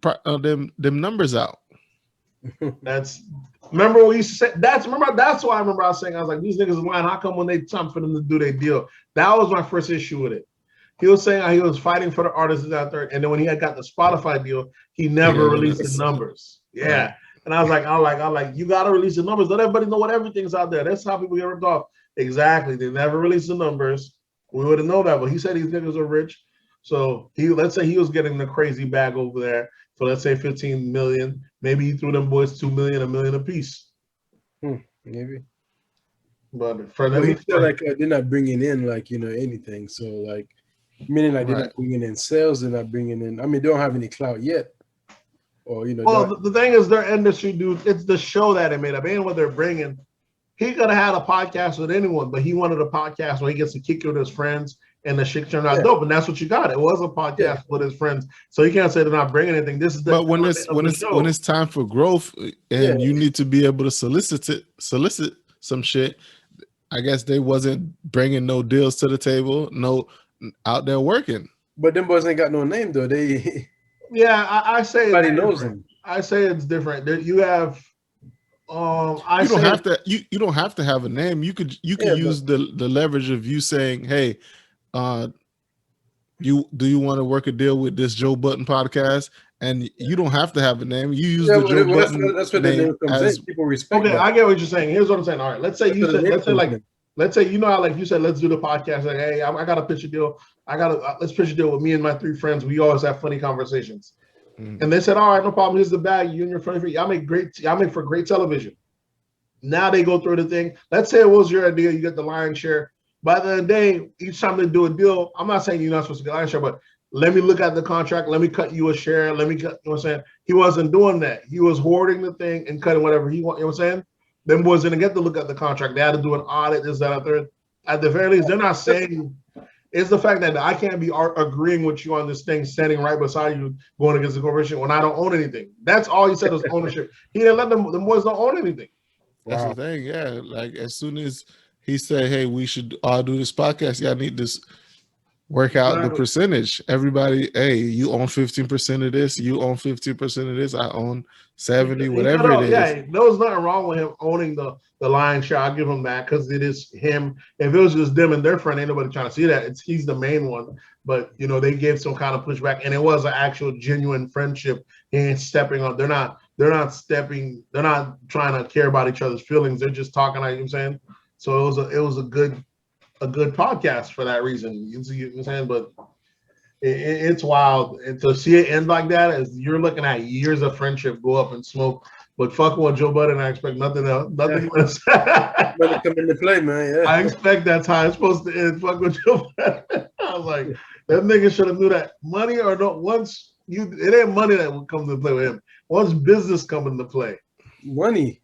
numbers out. Remember what you said. That's why I remember I was saying, I was like, these niggas is lying. How come when they time for them to do their deal? That was my first issue with it. He was saying how he was fighting for the artists out there, and then when he had got the Spotify deal, he never released the numbers. Yeah. Right. And I was like, you gotta release the numbers. Let everybody know what everything's out there. That's how people get ripped off. Exactly. They never released the numbers. We wouldn't know that, but he said these niggas are rich. So let's say he was getting the crazy bag over there. So let's say 15 million. Maybe he threw them boys 2 million, $1 million a piece. Maybe. But for them, he feel like they're not bringing in anything. So like, meaning like they're not bringing in sales. They're not bringing in. I mean, they don't have any clout yet. Or Well, the thing is, their industry dude. It's the show that they made up. Ain't what they're bringing. He could have had a podcast with anyone, but he wanted a podcast where he gets to kick it with his friends. And the shit turned out dope, and that's what you got. It was a podcast with his friends, so you can't say they're not bringing anything. This is but when it's time for growth, and you need to be able to solicit some shit. I guess they wasn't bringing no deals to the table, no out there working. But them boys ain't got no name though. They I say everybody knows them. I say it's different. You have You don't have to. You don't have to have a name. You could use the leverage of you saying, "Hey, you want to work a deal with this Joe Button podcast?" And you don't have to have a name. You use the Joe Button. That's what the name comes in. People respect. Okay, that. I get what you're saying. Here's what I'm saying. All right, let's say you said, let's say you know how like you said, let's do the podcast. Like, hey, I got a pitch a deal. Let's pitch a deal with me and my 3 friends. We always have funny conversations. And they said, all right, no problem. Here's the bag. You and your friend, y'all make for great television. Now they go through the thing. Let's say it was your idea. You get the lion's share. By the end of the day, each time they do a deal, I'm not saying you're not supposed to get lion's share, but let me look at the contract. Let me cut you a share. Let me cut, you know what I'm saying? He wasn't doing that. He was hoarding the thing and cutting whatever he want. You know what I'm saying? Them boys didn't get to look at the contract. They had to do an audit, this, that, and third. At the very least, they're not saying it's the fact that I can't be agreeing with you on this thing, standing right beside you, going against the corporation when I don't own anything. That's all he said was ownership. He didn't let them boys don't own anything. That's the thing, yeah. Like as soon as he said, "Hey, we should all do this podcast," y'all need to work out the percentage. Everybody, hey, you own 15% of this. You own 15% of this. I own 70, whatever it is. Yeah, there was nothing wrong with him owning the lion's share. I'll give him that because it is him. If it was just them and their friend, ain't nobody trying to see that. He's the main one. But you know, they gave some kind of pushback, and it was an actual genuine friendship. He ain't stepping on. They're not trying to care about each other's feelings. They're just talking, like, you know what I'm saying. So it was a good podcast for that reason. You know what I'm saying? But it's wild. And to see it end like that, as you're looking at years of friendship go up in smoke. But fuck with Joe Budden, I expect nothing else. Nothing else. Better come into play, man. Yeah. I expect that's how it's supposed to end. Fuck with Joe Budden. I was like, that nigga should have knew that. Money or no, it ain't money that would come to play with him. Once business come into play. Money.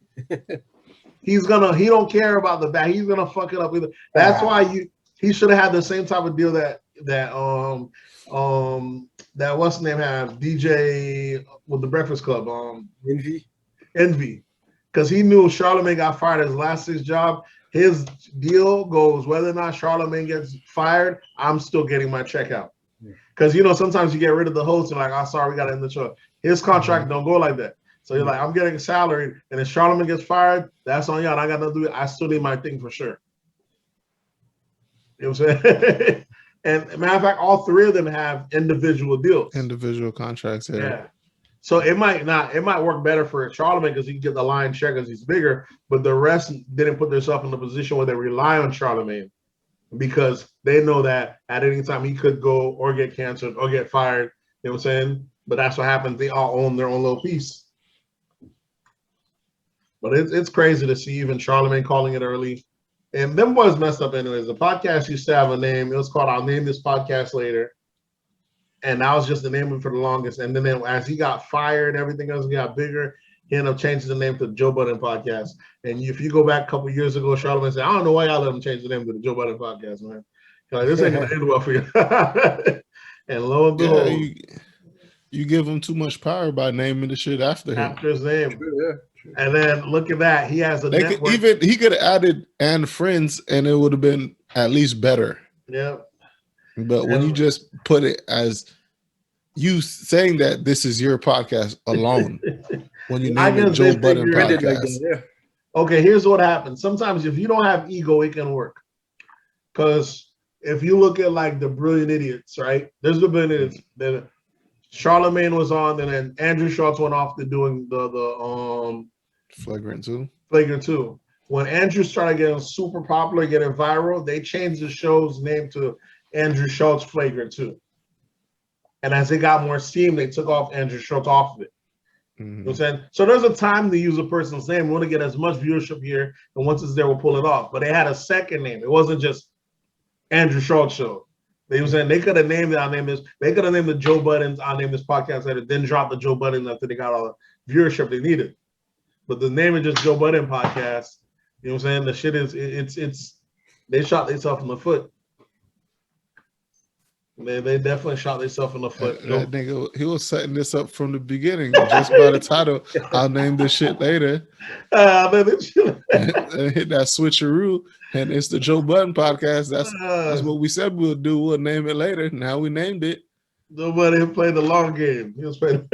He don't care about the back. He's gonna fuck it up either. That's why he should have had the same type of deal that what's the name had DJ with the Breakfast Club. Envy. Because he knew Charlamagne got fired at his last 6 job. His deal goes whether or not Charlamagne gets fired, I'm still getting my check out. Because you know, sometimes you get rid of the host and like, oh sorry, we gotta end the show. His contract don't go like that. So you're like, I'm getting a salary, and if Charlamagne gets fired, that's on y'all. I got nothing to do. I still need my thing for sure. You know what I'm saying? And matter of fact, all 3 of them have individual deals. Individual contracts, yeah. So it might work better for Charlamagne because he can get the lion's share because he's bigger, but the rest didn't put themselves in a position where they rely on Charlamagne because they know that at any time he could go or get canceled or get fired. You know what I'm saying? But that's what happens. They all own their own little piece. But it's crazy to see even Charlamagne calling it early. And them boys messed up anyways. The podcast used to have a name. It was called I'll Name This Podcast Later. And that was just the name for the longest. And then as he got fired, everything else got bigger. He ended up changing the name to the Joe Budden Podcast. And if you go back a couple of years ago, Charlamagne said, I don't know why y'all let him change the name to the Joe Budden Podcast, man. Like, this ain't going to end well for you. And lo and behold. You give him too much power by naming the shit after him. After his name. Yeah. And then look at that. He has a network. He could have added and friends and it would have been at least better. Yeah. But when you just put it as you saying that this is your podcast alone, when you name it Joe Budden Podcast. Okay, here's what happens. Sometimes if you don't have ego, it can work. Because if you look at like the Brilliant Idiots, right? There's the Brilliant Idiots. Then Charlamagne was on, and then Andrew Schultz went off to doing the Flagrant 2. Flagrant 2. When Andrew started getting super popular, getting viral, they changed the show's name to Andrew Schultz Flagrant 2. And as they got more steam, they took off Andrew Schultz off of it. Mm-hmm. You know what I'm saying? So there's a time to use a person's name. We want to get as much viewership here, and once it's there, we'll pull it off. But they had a second name. It wasn't just Andrew Schultz Show. They were saying they could have named it. I'll name this. They could have named the Joe Buddens. I'll name this podcast later. Then drop the Joe Budden after they got all the viewership they needed. But the name is just Joe Budden Podcast. You know what I'm saying? The shit is it's they shot themselves in the foot. They definitely shot themselves in the foot. That nigga, he was setting this up from the beginning. Just by the title, I'll name this shit later. And hit that switcheroo, and it's the Joe Budden Podcast. That's what we said we'll do. We'll name it later. Now we named it. Nobody played the long game. He was playing.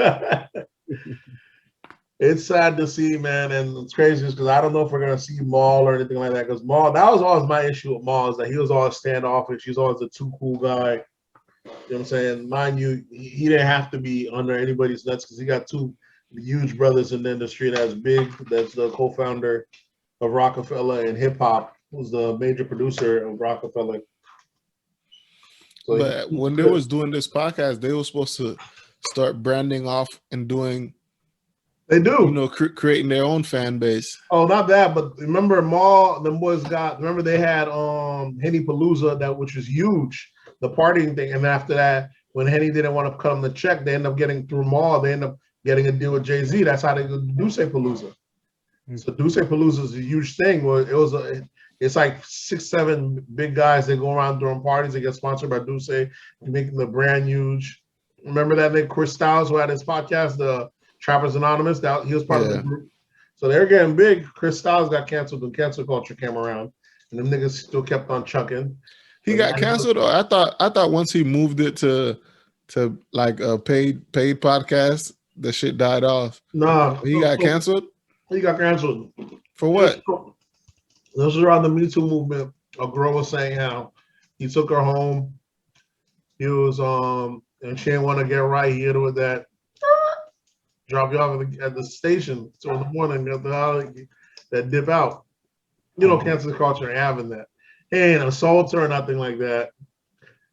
It's sad to see, man, and it's crazy because I don't know if we're gonna see Maul or anything like that. Because Maul, that was always my issue with Maul, is that he was always standoffish. He's always a too cool guy. You know what I'm saying? Mind you, he didn't have to be under anybody's nuts because he got two huge brothers in the industry. That's Big, that's the co-founder of Rockefeller and hip hop, who's the major producer of Rockefeller. So But when they was doing this podcast, they were supposed to start branding off and doing, they do, you know, creating their own fan base. Oh, not that, but remember Maul, them boys got, remember they had Henny Palooza, that which was huge, the partying thing. And after that, when Henny didn't want to cut him the check, they ended up getting through Maul, they ended up getting a deal with Jay-Z. That's how they did Duce Palooza. So Duce Palooza is a huge thing where it's like 6-7 big guys that go around during parties. They get sponsored by Duce, making the brand huge. Remember that nigga Chris Styles, who had his podcast, the Trappers Anonymous, that he was part of the group. So they're getting big. Chris Styles got canceled when cancel culture came around, and them niggas still kept on chucking. He got canceled, or I thought once he moved it to like a paid podcast, the shit died off. Nah, he got canceled. He got canceled for what? This was around the Me Too movement. A girl was saying how he took her home. He was and she didn't want to get right. He hit her with that. Drop you off at the station. So in the morning, that dip out. You know, cancel culture ain't having that. He ain't assault her or nothing like that.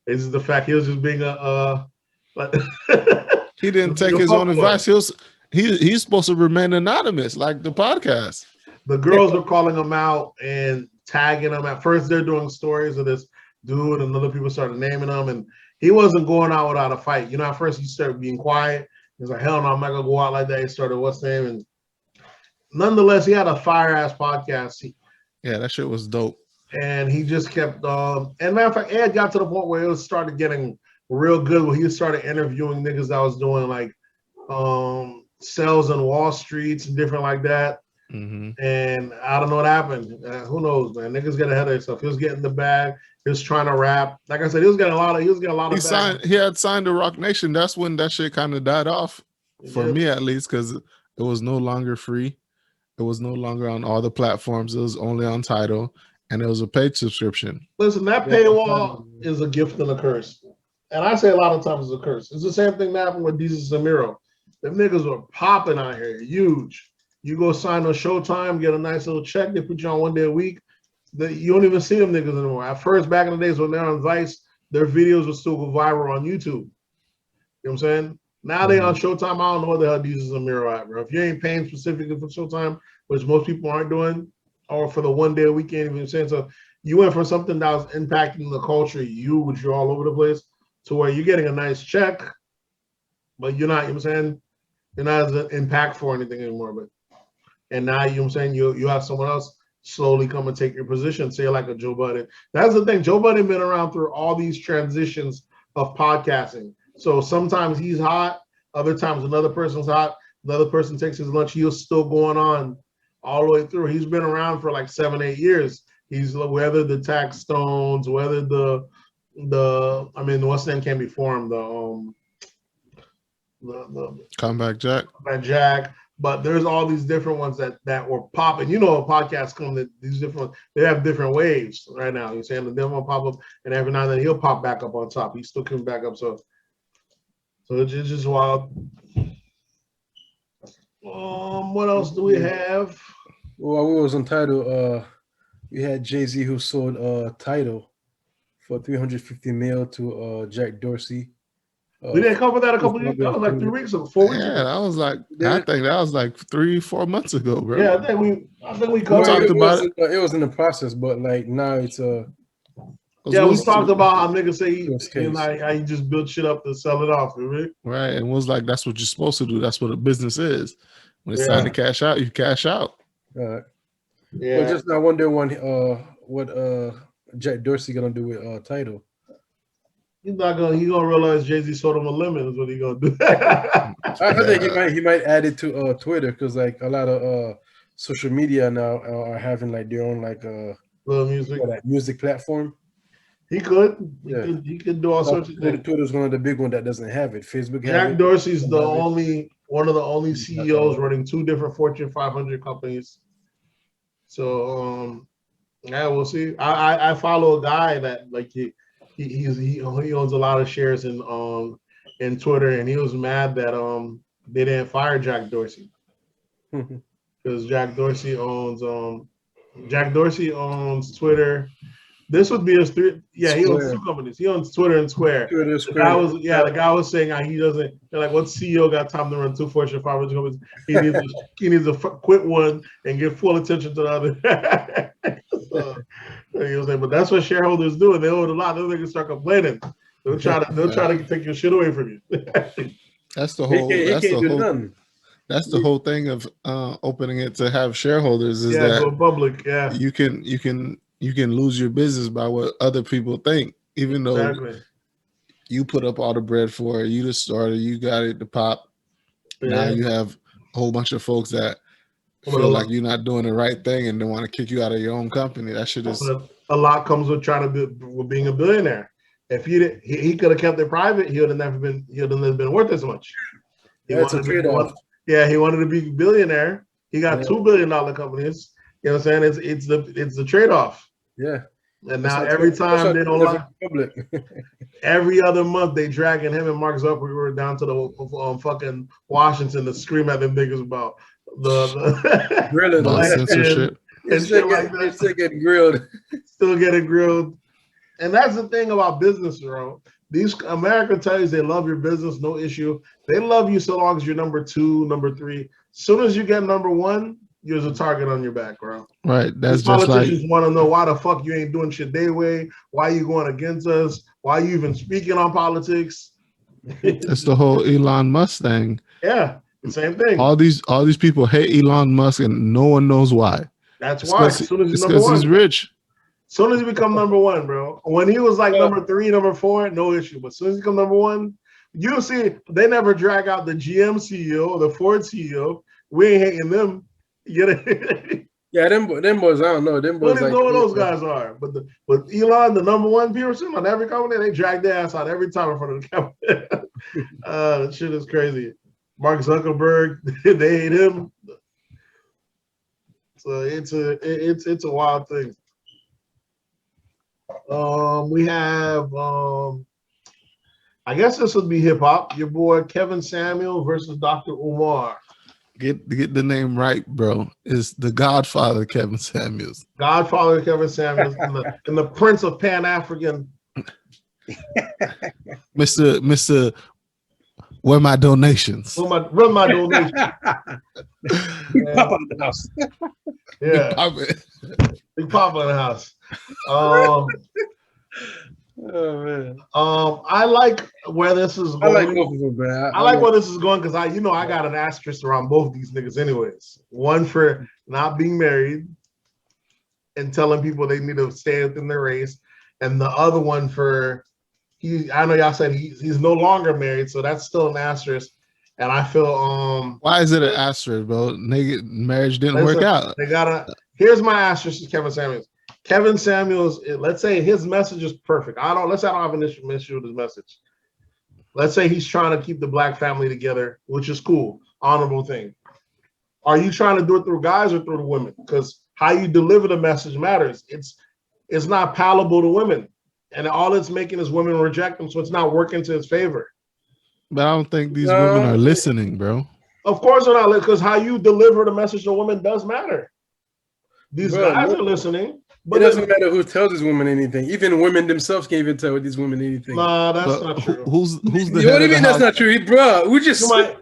It's just the fact he was just being he didn't take his own advice. He's supposed to remain anonymous, like the podcast. The girls were calling him out and tagging him. At first, they're doing stories of this dude, and other people started naming him, and he wasn't going out without a fight. You know, at first he started being quiet. He's like, hell no, I'm not gonna go out like that. He started what's name, and nonetheless, he had a fire ass podcast. Yeah, that shit was dope. And he just kept and matter of fact, Ed got to the point where it started getting real good, where he started interviewing niggas that was doing like sales on Wall Streets and different like that. Mm-hmm. And I don't know what happened. Who knows, man? Niggas get ahead of himself. He was getting the bag. He was trying to rap. Like I said, he was getting a lot of. He had signed to Rock Nation. That's when that shit kind of died off for me, at least, because it was no longer free. It was no longer on all the platforms. It was only on Tidal, and it was a paid subscription. Listen, that paywall is a gift and a curse. And I say a lot of times it's a curse. It's the same thing that happened with Jesus Zamiro. Them niggas were popping out here, huge. You go sign on Showtime, get a nice little check. They put you on 1 day a week. You don't even see them niggas anymore. At first, back in the days when they're on Vice, their videos would still go viral on YouTube. You know what I'm saying? Now they on Showtime. I don't know what the hell Jesus Zamiro at, bro. If you ain't paying specifically for Showtime, which most people aren't doing, or for the 1 day a week, you know saying. So you went from something that was impacting the culture, which you're all over the place, to where you're getting a nice check, but you're not, you know what I'm saying? You're not as impactful or anything anymore. And now, you know what I'm saying, you have someone else slowly come and take your position, say like a Joe Budden. That's the thing. Joe Budden been around through all these transitions of podcasting. So sometimes he's hot, other times another person's hot, the other person takes his lunch, he's still going on all the way through. He's been around for like 7-8 years. He's weathered the tax stones, weathered the what's name came before him, the Comeback Jack. But there's all these different ones that were popping. You know, a podcast come that these different, they have different waves right now. You're saying the different one pop up, and every now and then he'll pop back up on top. He's still coming back up. So it's just wild. What else do we have? Well, we was on Tidal. We had Jay-Z who sold Tidal for $350 million to Jack Dorsey. We didn't cover that a couple of weeks ago. That was like 3 weeks ago, 4 weeks ago. Yeah, that was like, I think that was like 3-4 months ago, bro. Yeah, I think we covered it. It was in the process, but like now it's yeah, we talked about how niggas say how you just build shit up to sell it off, right? Right, and it was like that's what you're supposed to do. That's what a business is. When it's time to cash out, you cash out. Yeah. Well, just I wonder what Jack Dorsey gonna do with Tidal. He's gonna realize Jay-Z sold him a lemon is what he gonna do. I think he might add it to Twitter, because like a lot of social media now are having like their own like little music platform. He could do all sorts of things. Twitter's one of the big ones that doesn't have it. Facebook. Jack Dorsey's the only one of the only CEOs running 2 different Fortune 500 companies. So yeah, we'll see. I follow a guy that like he owns a lot of shares in Twitter, and he was mad that they didn't fire Jack Dorsey because Jack Dorsey owns Twitter. This would be his three. Yeah, he owns 2 companies. He owns Twitter and Square. The guy was saying how he doesn't. They're like, what CEO got time to run 2 Fortune 500 companies? He needs to quit one and give full attention to the other. So, he was like, but that's what shareholders do, and they own a lot. They're gonna start complaining. They'll try to take your shit away from you. That's the whole. That's the whole thing of opening it to have shareholders is that go public. Yeah, you can lose your business by what other people think, even though you put up all the bread for it. You the starter. You got it to pop. Yeah. Now you have a whole bunch of folks that feel like you're not doing the right thing and they want to kick you out of your own company. That shit is a lot comes with with being a billionaire. If he could have kept it private, he would have never been worth as much. That's a trade-off. Yeah, he wanted to be a billionaire. He got $2 billion companies. You know what I'm saying? It's the trade-off. Yeah. And now every time they don't like every other month they dragging him and Mark Zuckerberg down to the fucking Washington to scream at them niggas about the grilling censorship. Still getting grilled. Still getting grilled. And that's the thing about business, bro. America tells you they love your business, no issue. They love you so long as you're number 2, number 3. As soon as you get number 1, there's a target on your back, bro. Right. That's just politicians want to know why the fuck you ain't doing shit their way. Why you going against us? Why you even speaking on politics? That's the whole Elon Musk thing. Yeah, the same thing. All these people hate Elon Musk and no one knows why. That's why. As soon as it's because he's rich. As soon as he become number 1, bro. When he was like number 3, number 4, no issue. But as soon as he become number 1, you see they never drag out the GM CEO or the Ford CEO. We ain't hating them. You get it? Yeah, them boys, I don't know. Them boys don't even know what those guys are. But Elon, the number 1 person on every company, they drag their ass out every time in front of the camera. That shit is crazy. Mark Zuckerberg, they hate him. So it's a wild thing. We have I guess this would be hip hop. Your boy Kevin Samuel versus Dr. Umar. Get the name right, bro. It's the Godfather Kevin Samuels. Godfather Kevin Samuels and the Prince of Pan-African. Mr. Where my donations? Where my donations? Big Papa in the house. Yeah. Big Papa in the house. Oh man. I like where this is going. I like both of them, man. I like where this is going because I got an asterisk around both these niggas anyways. One for not being married and telling people they need to stay within their race, and the other one for I know y'all said he's no longer married, so that's still an asterisk. And I feel why is it an asterisk, bro? Marriage didn't work out. Here's my asterisk to Kevin Samuels. Kevin Samuels, let's say his message is perfect. Let's say I don't have an issue with his message. Let's say he's trying to keep the black family together, which is cool, honorable thing. Are you trying to do it through guys or through the women? Because how you deliver the message matters. It's not palatable to women, and all it's making is women reject him, so it's not working to his favor. But I don't think these women are listening, bro. Of course they're not, because how you deliver the message to women does matter. These guys are listening. But it doesn't matter who tells these women anything. Even women themselves can't even tell these women anything. Nah, that's not true. Who's the What do you mean that's not true, bro?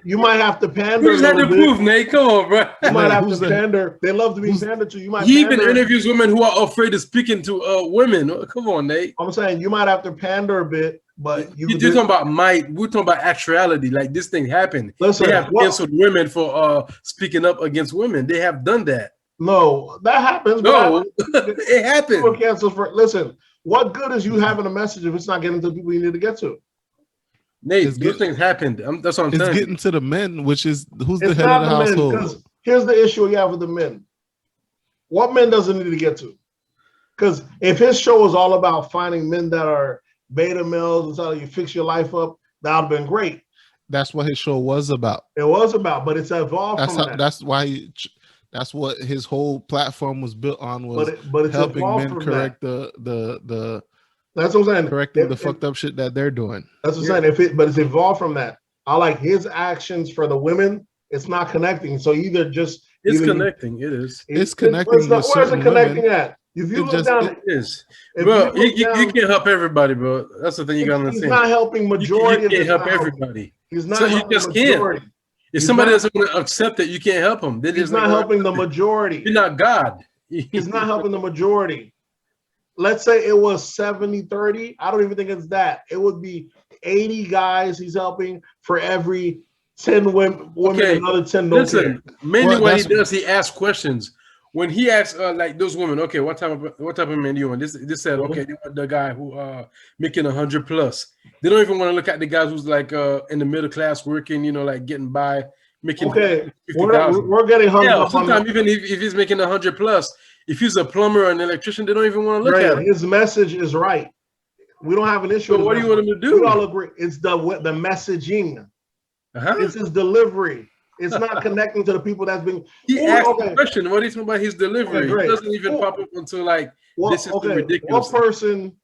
You might have to pander. We just had to prove, Nate. Come on, bro. You might have to pander. They love to be pandered to. He even interviews women who are afraid of speaking to women. Come on, Nate. I'm saying you might have to pander a bit, but you're talking about might. We're talking about actuality. Like this thing happened. Listen, they have canceled women for speaking up against women. They have done that. No, that happens. No, it happens. People cancel listen, what good is you having a message if it's not getting to the people you need to get to? Nate, those things happened. That's what I'm saying. It's getting to the men, which is who's the head of the household. Here's the issue you have with the men. What men does it need to get to? Because if his show is all about finding men that are beta males and telling you fix your life up, that would have been great. That's what his show was about. It was about, but it's evolved That's from how. that. That's why. That's what his whole platform was built on. Was But it's helping evolved men from correct that. the That's what I'm saying. correcting the fucked up shit that they're doing. That's what I'm saying. But it's evolved from that. I like his actions for the women. It's not connecting. So it's connecting. It is. It's connecting with where's it certain connecting women. at? If you It look just- down, it is. if Bro, you look you down, can't help everybody, bro. That's the thing you gotta he's understand. not helping majority You of can't it's help not helping. everybody. He's not So you helping just majority. can't. If He's somebody not- doesn't want to accept it, you can't help them. He's not helping the majority. You're not God. He's not helping the majority. Let's say it was 70-30. I don't even think it's that. It would be 80 guys he's helping for every 10 women Okay. and another 10 don't Listen, care. mainly Well, what he that's- does, he asks questions. When he asks like those women, okay, what type of man do you want? This said, okay, they want the guy who making 100 plus. They don't even want to look at the guys who's like in the middle class working, like getting by, making Okay, 50,000. we're getting hung Yeah, up on sometimes even if he's making 100 plus, if he's a plumber or an electrician, they don't even want to look at him. His message is right. We don't have an issue. So what do you want him to do? We all agree. It's the messaging. Uh-huh. It's his delivery. It's not connecting to the people that's being. He asked the question. What is about his delivery? Okay, It doesn't even pop up until like this is ridiculous. What person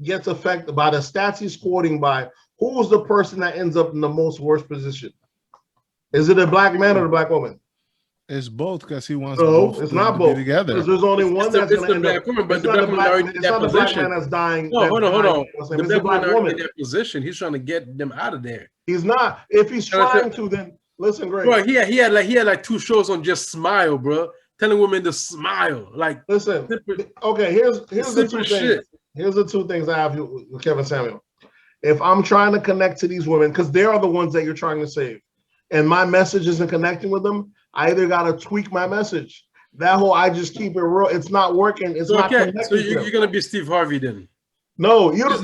gets affected by the stats he's quoting by? Who is the person that ends up in the most worst position? Is it a black man or a black woman? It's both because he wants No, both it's to not be both. together. Because there's only one that's going to end up. Woman, but It's the not black woman already in it's that not the black position. man that's dying. No, hold on. It's The the black woman woman. in that position. He's trying to get them out of there. He's not. If he's trying to, then listen, Greg. Bro, he had like 2 shows on just smile, bro. Telling women to smile. Like listen. Okay, here's the two shit. things. Here's the two things I have with Kevin Samuel. If I'm trying to connect to these women, because they are the ones that you're trying to save, and my message isn't connecting with them, I either got to tweak my message. That whole I just keep it real. It's not working. It's not connecting. So you're gonna be Steve Harvey then? No, you can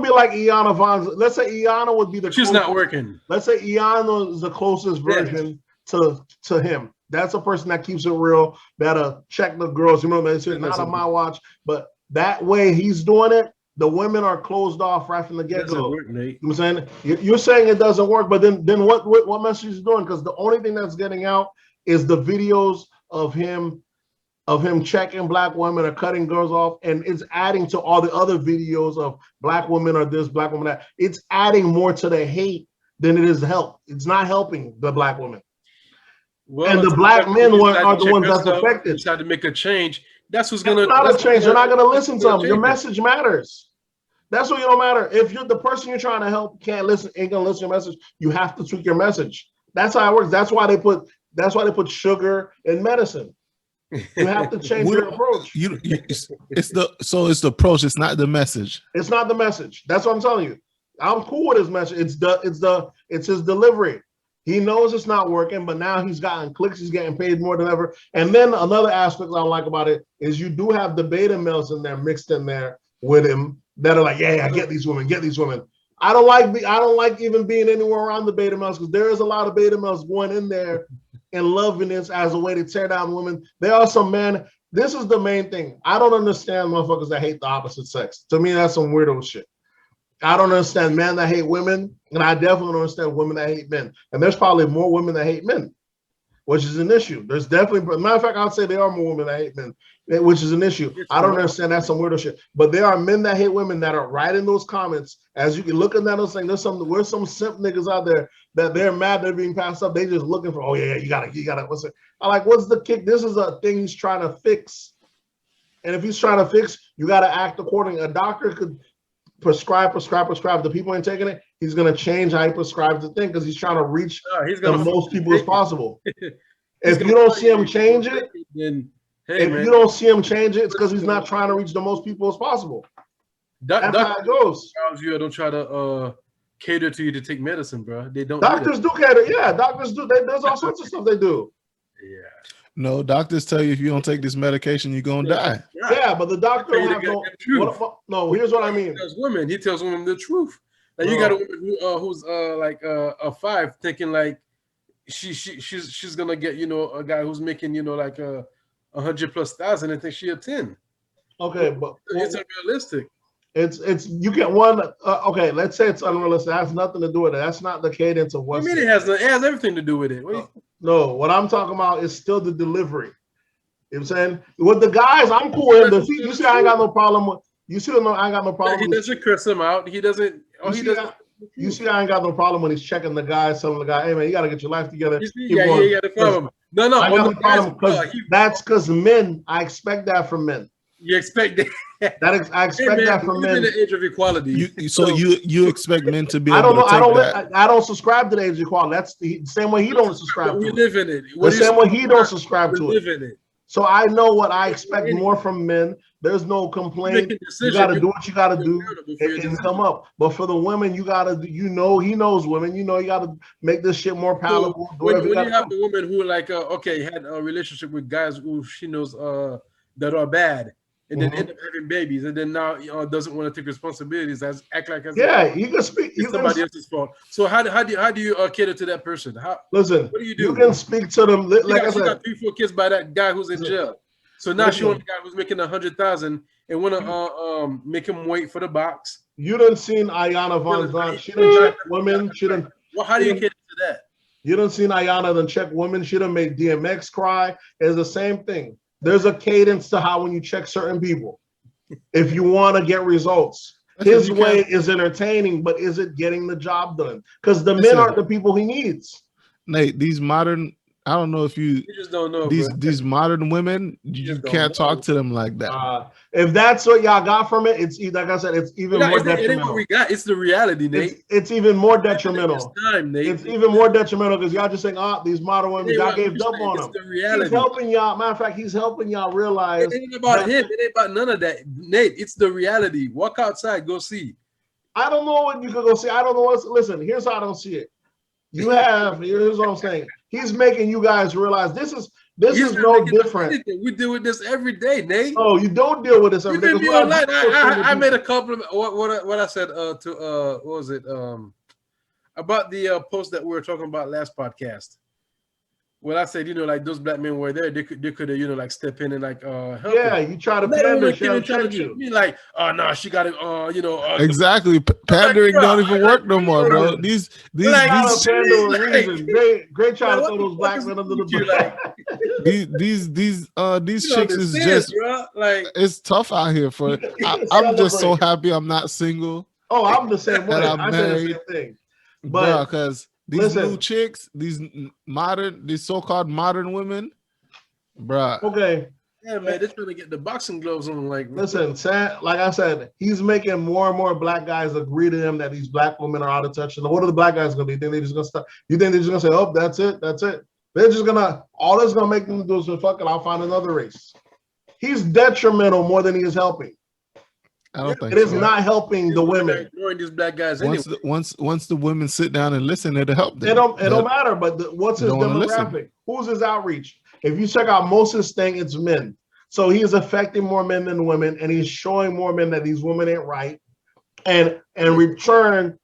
be like Iana Vaughn. Let's say Iana would be the. She's not working. Let's say Iana is the closest version to him. That's a person that keeps it real. That'll check the girls. You know, it's not on my watch, but that way he's doing it. The women are closed off right from the get-go. You know what I'm saying? You're saying it doesn't work, but then what message is doing? Because the only thing that's getting out is the videos of him checking black women or cutting girls off, and it's adding to all the other videos of black women or this, black woman that. It's adding more to the hate than it is help. It's not helping the black women. Well, and the black men are the ones that's affected. Decide to make a change. That's what's gonna. Not a change. You're not gonna listen to them. Your message matters. That's what you don't matter. If you're the person you're trying to help can't listen, ain't gonna listen to your message, you have to tweak your message. That's how it works. That's why they put sugar in medicine. You have to change your approach. It's the approach. It's not the message. It's not the message. That's what I'm telling you. I'm cool with his message. It's his delivery. He knows it's not working, but now he's gotten clicks. He's getting paid more than ever. And then another aspect I don't like about it is you do have the beta males in there mixed in there with him that are like, yeah, get these women. I don't like even being anywhere around the beta males because there is a lot of beta males going in there and loving this as a way to tear down women. There are some men. This is the main thing. I don't understand motherfuckers that hate the opposite sex. To me, that's some weirdo shit. I don't understand men that hate women, and I definitely don't understand women that hate men. And there's probably more women that hate men, which is an issue. There's definitely, matter of fact, I'd say there are more women that hate men, which is an issue. I don't understand. That's some weirdo shit. But there are men that hate women that are right in those comments. As you can look at that and saying, there's some simp niggas out there that they're mad they're being passed up. They just looking for, oh yeah, you gotta. What's it? I like, what's the kick? This is a thing he's trying to fix. And if he's trying to fix, you gotta act accordingly. A doctor could prescribe. The people ain't taking it. He's gonna change how he prescribes the thing because he's trying to reach the most people as possible. If you don't see him change it, then you don't see him change it, it's because he's not trying to reach the most people as possible. That's how it goes. You don't try to cater to you to take medicine, bro. They don't. Doctors do cater. Yeah, doctors do. There's all sorts of stuff they do. Yeah. No, doctors tell you if you don't take this medication, you're gonna die. Yeah, but the doctor don't have no. Here's what I mean. He tells women the truth. Like you got a woman who's like a 5 thinking like she's gonna get a guy who's making like 100,000+ and think she a 10. Okay, but it's unrealistic. It's you get one. Okay, let's say it's unrealistic. It has nothing to do with it. That's not the cadence of What what's. do you mean it has everything to do with it? No, what I'm talking about is still the delivery. You know what I'm saying? With the guys, I'm cool with him. You see, I ain't got no problem with. You see, I ain't got no problem. He doesn't curse him out. He doesn't. Oh, he doesn't. You see, I ain't got no problem when he's checking the guys, telling the guy, "Hey man, you got to get your life together." Yeah, the problem. No, I got no problem because that's because men. I expect that from men. You expect that. I expect that from men. In the age of equality. You expect men to be. I don't know. I don't subscribe to the age of equality. That's the same way he don't subscribe to it. We live in it. The same way he don't subscribe to it. We live in it. So I know what I expect more from men. There's no complaint. You got to do what you got to do and come up. But for the women, you got to, he knows women. You got to make this shit more palatable. So when you have the woman who had a relationship with guys who she knows that are bad, and then end up having babies, and then now doesn't want to take responsibilities, act like you can speak. It's somebody else's fault. So how do you cater to that person? Listen, what do you do? You can speak to them. Like I said, she got 3-4 kids by that guy who's in jail. So now she wants a guy who's making 100,000 and want to make him wait for the box. You done seen Ayana Von Zant? She done check women. She done. Well, how do you cater to that? You done seen Ayana done check women. She done made DMX cry. It's the same thing. There's a cadence to how when you check certain people. If you want to get results, his way is entertaining, but is it getting the job done? Because the men aren't the people he needs. Nate, these modern, I don't know if you just don't know these modern women, you can't talk to them like that. If that's what y'all got from it, it's like I said, it's even more detrimental. It ain't what we got. It's the reality, Nate. It's even more detrimental. Nate. It's even more detrimental because y'all just saying, these modern women, y'all gave up on them. The reality. He's helping y'all. Matter of fact, he's helping y'all realize. It ain't about him. It ain't about none of that, Nate. It's the reality. Walk outside, go see. I don't know what you can go see. I don't know what's. Listen, here's how I don't see it. Here's what I'm saying. He's making you guys realize this is no different. We deal with this every day, Nate. Oh, you don't deal with this every day. I made a compliment. What I said to what was it? About the post that we were talking about last podcast. Well, I said, like those black men were there, they could step in and help. Yeah, you try to pander, she'll check you. Be like, oh no, she got it. Exactly, pandering don't even work no more, bro. These great try to throw those black men under the bus. These chicks is just it's tough out here for. I'm just so happy I'm not single. Oh, I'm the same way. I said the same thing, but because. These new chicks, these so-called modern women, bruh. Okay. Yeah, man, they're trying to get the boxing gloves on. Listen, like I said, he's making more and more black guys agree to him that these black women are out of touch. And what are the black guys gonna be? You think they're just gonna stop? You think they're just gonna say, "Oh, that's it"? They're just gonna. All that's gonna make them do is fuck it. I'll find another race. He's detrimental more than he is helping. I don't think it is not helping the women. Ignoring these black guys. Once the women sit down and listen, it'll help them. It don't matter. But what's his demographic? Who's his outreach? If you check out most of his thing, it's men. So he is affecting more men than women, and he's showing more men that these women ain't right. And in return,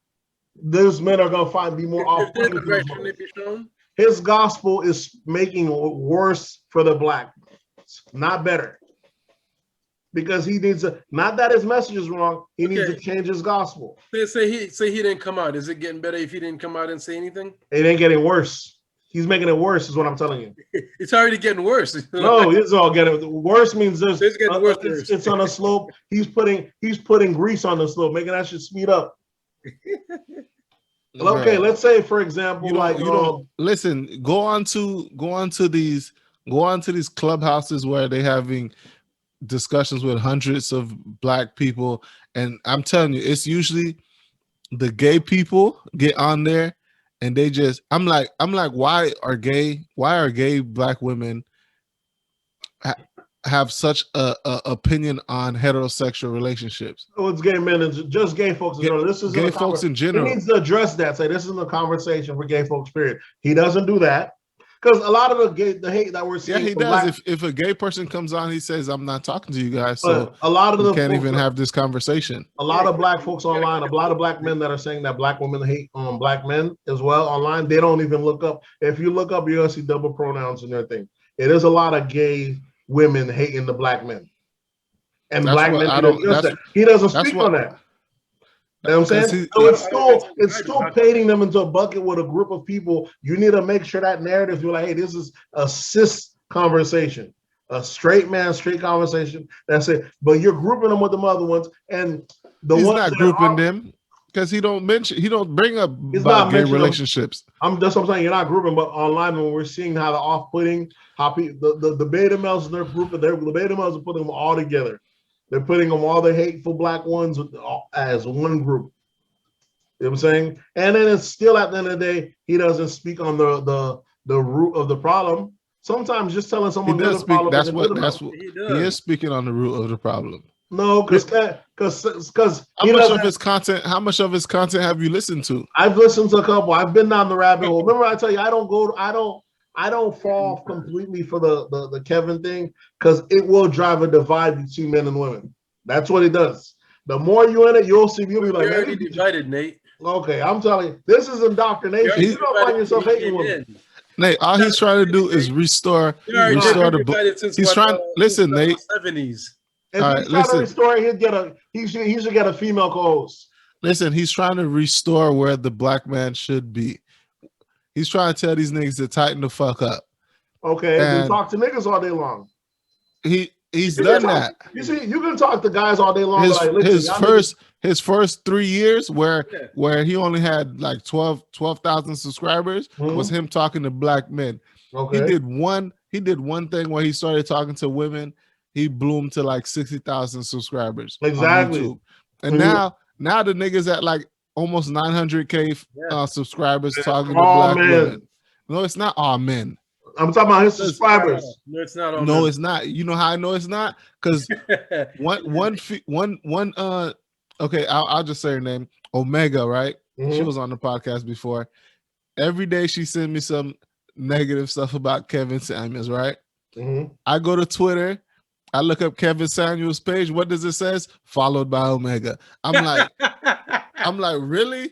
those men are gonna be more off. His gospel is making it worse for the black, not better. Because he needs to, not that his message is wrong, he needs to change his gospel. Say he didn't come out. Is it getting better if he didn't come out and say anything? It ain't getting worse. He's making it worse, is what I'm telling you. It's already getting worse. No, it's all getting worse. Means it's getting worse. It's on a slope. He's putting grease on the slope, making that shit speed up. Okay, let's say for example, listen. Go on to these clubhouses where they're having discussions with hundreds of black people, and I'm telling you, it's usually the gay people get on there and they just I'm like why are gay black women have such a opinion on heterosexual relationships? Oh, it's gay men and just gay folks in general. This is gay folks in general. He needs to address that. Say this is a conversation for gay folks, period. He doesn't do that. Because a lot of the hate that we're seeing. Yeah, he does. If a gay person comes on, he says, "I'm not talking to you guys," so a lot of them can't even have this conversation. A lot of black folks online, a lot of black men that are saying that black women hate black men as well online. They don't even look up. If you look up, you're gonna see double pronouns in their thing. It is a lot of gay women hating the black men. and That's black what men I need don't. to adjust That's that. He doesn't that's speak what. on that. You know what I'm saying? So it's still painting them into a bucket with a group of people. You need to make sure that narrative, you're like, hey, this is a cis conversation, a straight man, straight conversation. That's it. But you're grouping them with the other ones, and He's ones not that grouping them because he don't bring up about gay relationships. That's what I'm saying. You're not grouping, but online when we're seeing how the off-putting, how the beta males in their group, the beta males are putting them all together. They're putting them all the hateful black ones as one group. You know what I'm saying? And then it's still at the end of the day, he doesn't speak on the root of the problem. Sometimes just telling someone he does speak. That's what he is speaking on the root of the problem. No, because how much of his content have you listened to? I've listened to a couple. I've been down the rabbit hole. Remember, I tell you, I don't fall completely for the Kevin thing because it will drive a divide between men and women. That's what it does. The more you're in it, you'll be like, you're already divided, Nate. Okay, I'm telling you, this is indoctrination. You don't find yourself hating women. Nate, all he's trying to do is restore the. He's trying. Listen, Nate. 70s. If he's trying to restore, he should get a female co-host. Listen, he's trying to restore where the black man should be. He's trying to tell these niggas to tighten the fuck up. Okay, then talk to niggas all day long. He's done that. You see, you can talk to guys all day long. His first 3 years where he only had like 12,000 subscribers was him talking to black men. Okay. He did one thing where he started talking to women. He bloomed to like 60,000 subscribers. Exactly. On YouTube. And now the niggas at like almost 900K subscribers talking to black women. No, it's not all men. I'm talking about his subscribers. No, it's not all men. No, it's not. You know how I know it's not? Because okay, I'll just say her name, Omega, right? She was on the podcast before. Every day she sent me some negative stuff about Kevin Samuels, right? I go to Twitter, I look up Kevin Samuels' page. What does it says? Followed by Omega. I'm like, really?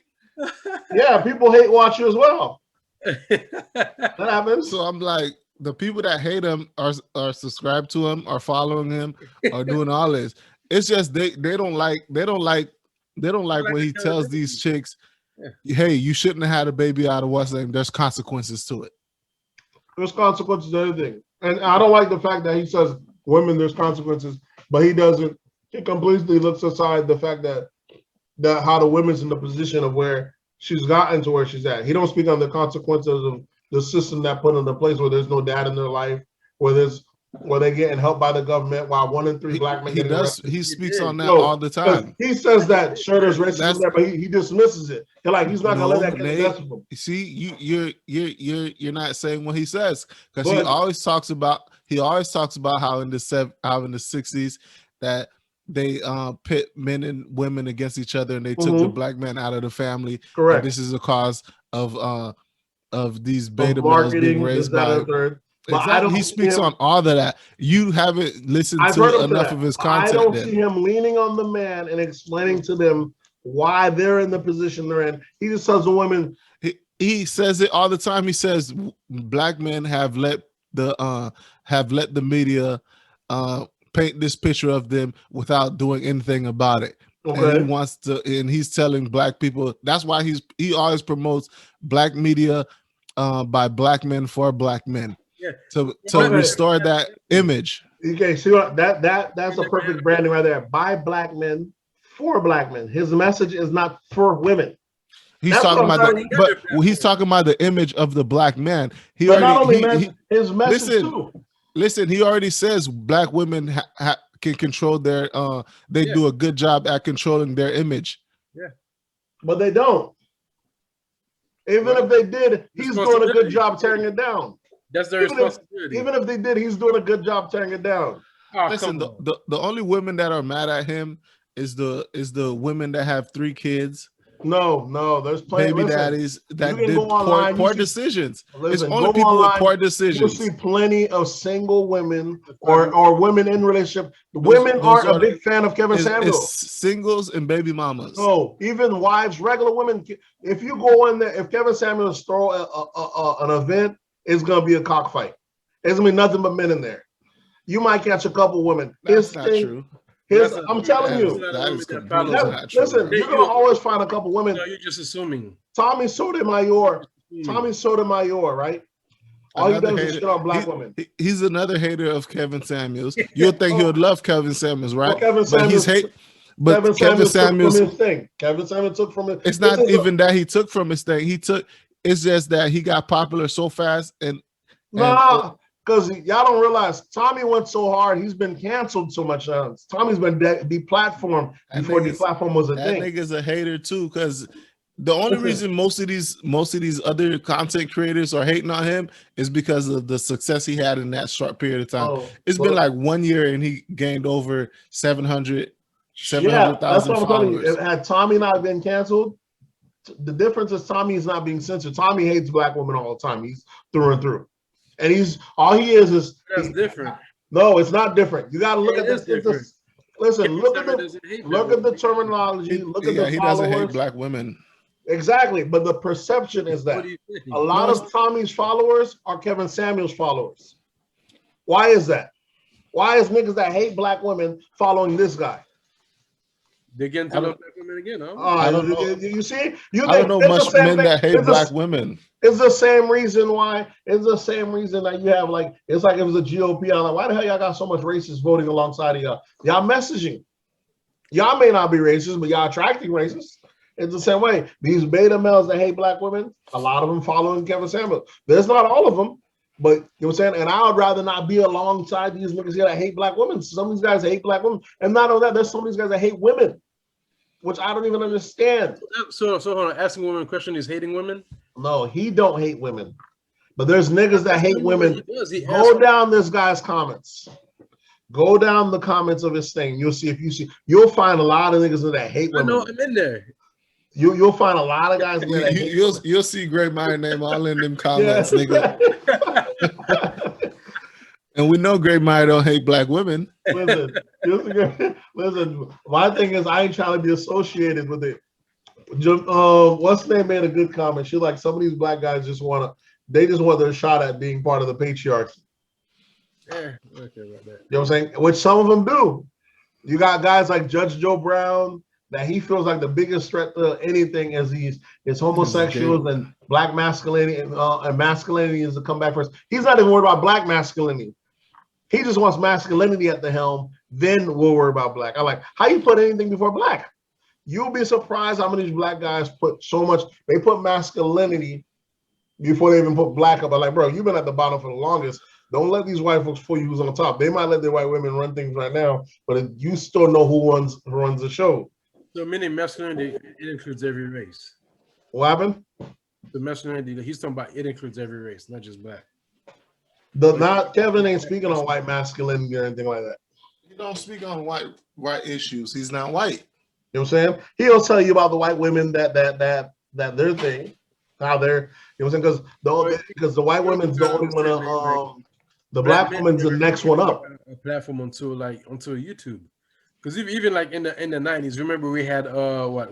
Yeah, people hate watch you as well. That happens. So I'm like, the people that hate him are subscribed to him, are following him, are doing all this. It's just they don't like when he tells these chicks, hey, you shouldn't have had a baby out of what's name. There's consequences to it. There's consequences to everything. And I don't like the fact that he says women, there's consequences, but he doesn't. He completely looks aside the fact that how the women's in the position of where she's gotten to where she's at. He don't speak on the consequences of the system that put into place where there's no dad in their life, where they're getting helped by the government, while 1 in 3 black men. He speaks on that all the time. He says that there's racism, but he dismisses it. He's not gonna let that get mess with him. You see, you're not saying what he says, because he always talks about how in the 60s that they pit men and women against each other, and they took the black man out of the family. Correct. This is a cause of these beta males being raised by. Exactly. He speaks on all of that. You haven't listened to enough of his content. I don't see him leaning on the man and explaining to them why they're in the position they're in. He just tells the women. He says it all the time. He says black men have let the media paint this picture of them without doing anything about it. Okay. And he's telling black people, that's why he always promotes black media by black men for black men. To restore that image. Okay, see what that's a perfect branding right there. By black men for black men. His message is not for women. He's talking about he's talking about the image of the black man. His message too. Listen, he already says black women can control their do a good job at controlling their image. Yeah. But they don't. Even if they did, he's doing a good job tearing it down. That's their responsibility. Even if they did, he's doing a good job tearing it down. Listen, the only women that are mad at him is the women that have 3 kids. No, there's plenty baby daddies that did poor decisions. It's only people with poor decisions. You see plenty of single women or women in relationship. Women aren't a big fan of Kevin Samuels. Singles and baby mamas. No, even wives, regular women. If you go in there, if Kevin Samuels throw an event, it's gonna be a cockfight. There's gonna be nothing but men in there. You might catch a couple women. That's not true. I'm telling you. That is completely not true. Listen, you're gonna always find a couple women. No, you're just assuming. Tommy Sotomayor, right? All he does is shit on black women. He's another hater of Kevin Samuels. You'll think he would love Kevin Samuels, right? Well, Kevin Samuels took from his thing. Kevin Samuels took from it. It's not even that he took from his thing. It's just that he got popular so fast because y'all don't realize Tommy went so hard. He's been canceled so much. Tommy's been deplatformed before deplatform was a thing. That nigga's a hater too, because the only reason most of these other content creators are hating on him is because of the success he had in that short period of time. It's been like 1 year and he gained over 700,000 that's what I'm telling you. followers. Had Tommy not been canceled, the difference is Tommy is not being censored. Tommy hates black women all the time. He's through and through. And that's different. No, it's not different. You got to look at this. Listen, look at the terminology. Look at the he followers. doesn't hate black women. Exactly, but the perception is that a lot of Tommy's followers are Kevin Samuels followers. Why is that? Why is niggas that hate black women following this guy? They're getting to love black women again, huh? I don't know. You see? I don't know much men that hate black women. It's the same reason why. It's the same reason that you have it's like it was a GOP. I'm like, why the hell y'all got so much racists voting alongside of y'all? Y'all messaging. Y'all may not be racist, but y'all attracting racists. It's the same way. These beta males that hate black women, a lot of them following Kevin Samuels. There's not all of them, but you know what I'm saying? And I would rather not be alongside these niggas here that hate black women. Some of these guys hate black women. And not only that, there's some of these guys that hate women, which I don't even understand. So hold on. Asking women a question is hating women? No, he don't hate women. But there's niggas that hate women. Go down this guy's comments. Go down the comments of his thing. You'll see you'll find a lot of niggas that hate women. I know, I'm in there. You'll find a lot of guys that hate you'll see Great Mind name all in them comments, nigga. And we know Great Mind don't hate black women. Listen. My thing is, I ain't trying to be associated with it. What's name made a good comment. She like, some of these black guys just want their shot at being part of the patriarchy. Yeah, okay, right there. You know what I'm saying? Which some of them do. You got guys like Judge Joe Brown that he feels like the biggest threat to anything is homosexuals and black masculinity and masculinity is to come back first. He's not even worried about black masculinity. He just wants masculinity at the helm. Then we'll worry about black. I like how you put anything before black. You'll be surprised how many black guys put so much. They put masculinity before they even put black up. I'm like, bro, you've been at the bottom for the longest. Don't let these white folks fool you who's on top. They might let their white women run things right now, but you still know who runs the show. So meaning masculinity, it includes every race. What happened? The masculinity that he's talking about, it includes every race, not just black. Kevin ain't speaking on white masculinity or anything like that. He don't speak on white issues. He's not white. You know what I'm saying? He'll tell you about the white women that their thing, how they're, you know what I'm saying? Because the white women's the only one the black woman's the next one up. A platform onto YouTube. Because even like in the 90s, remember we had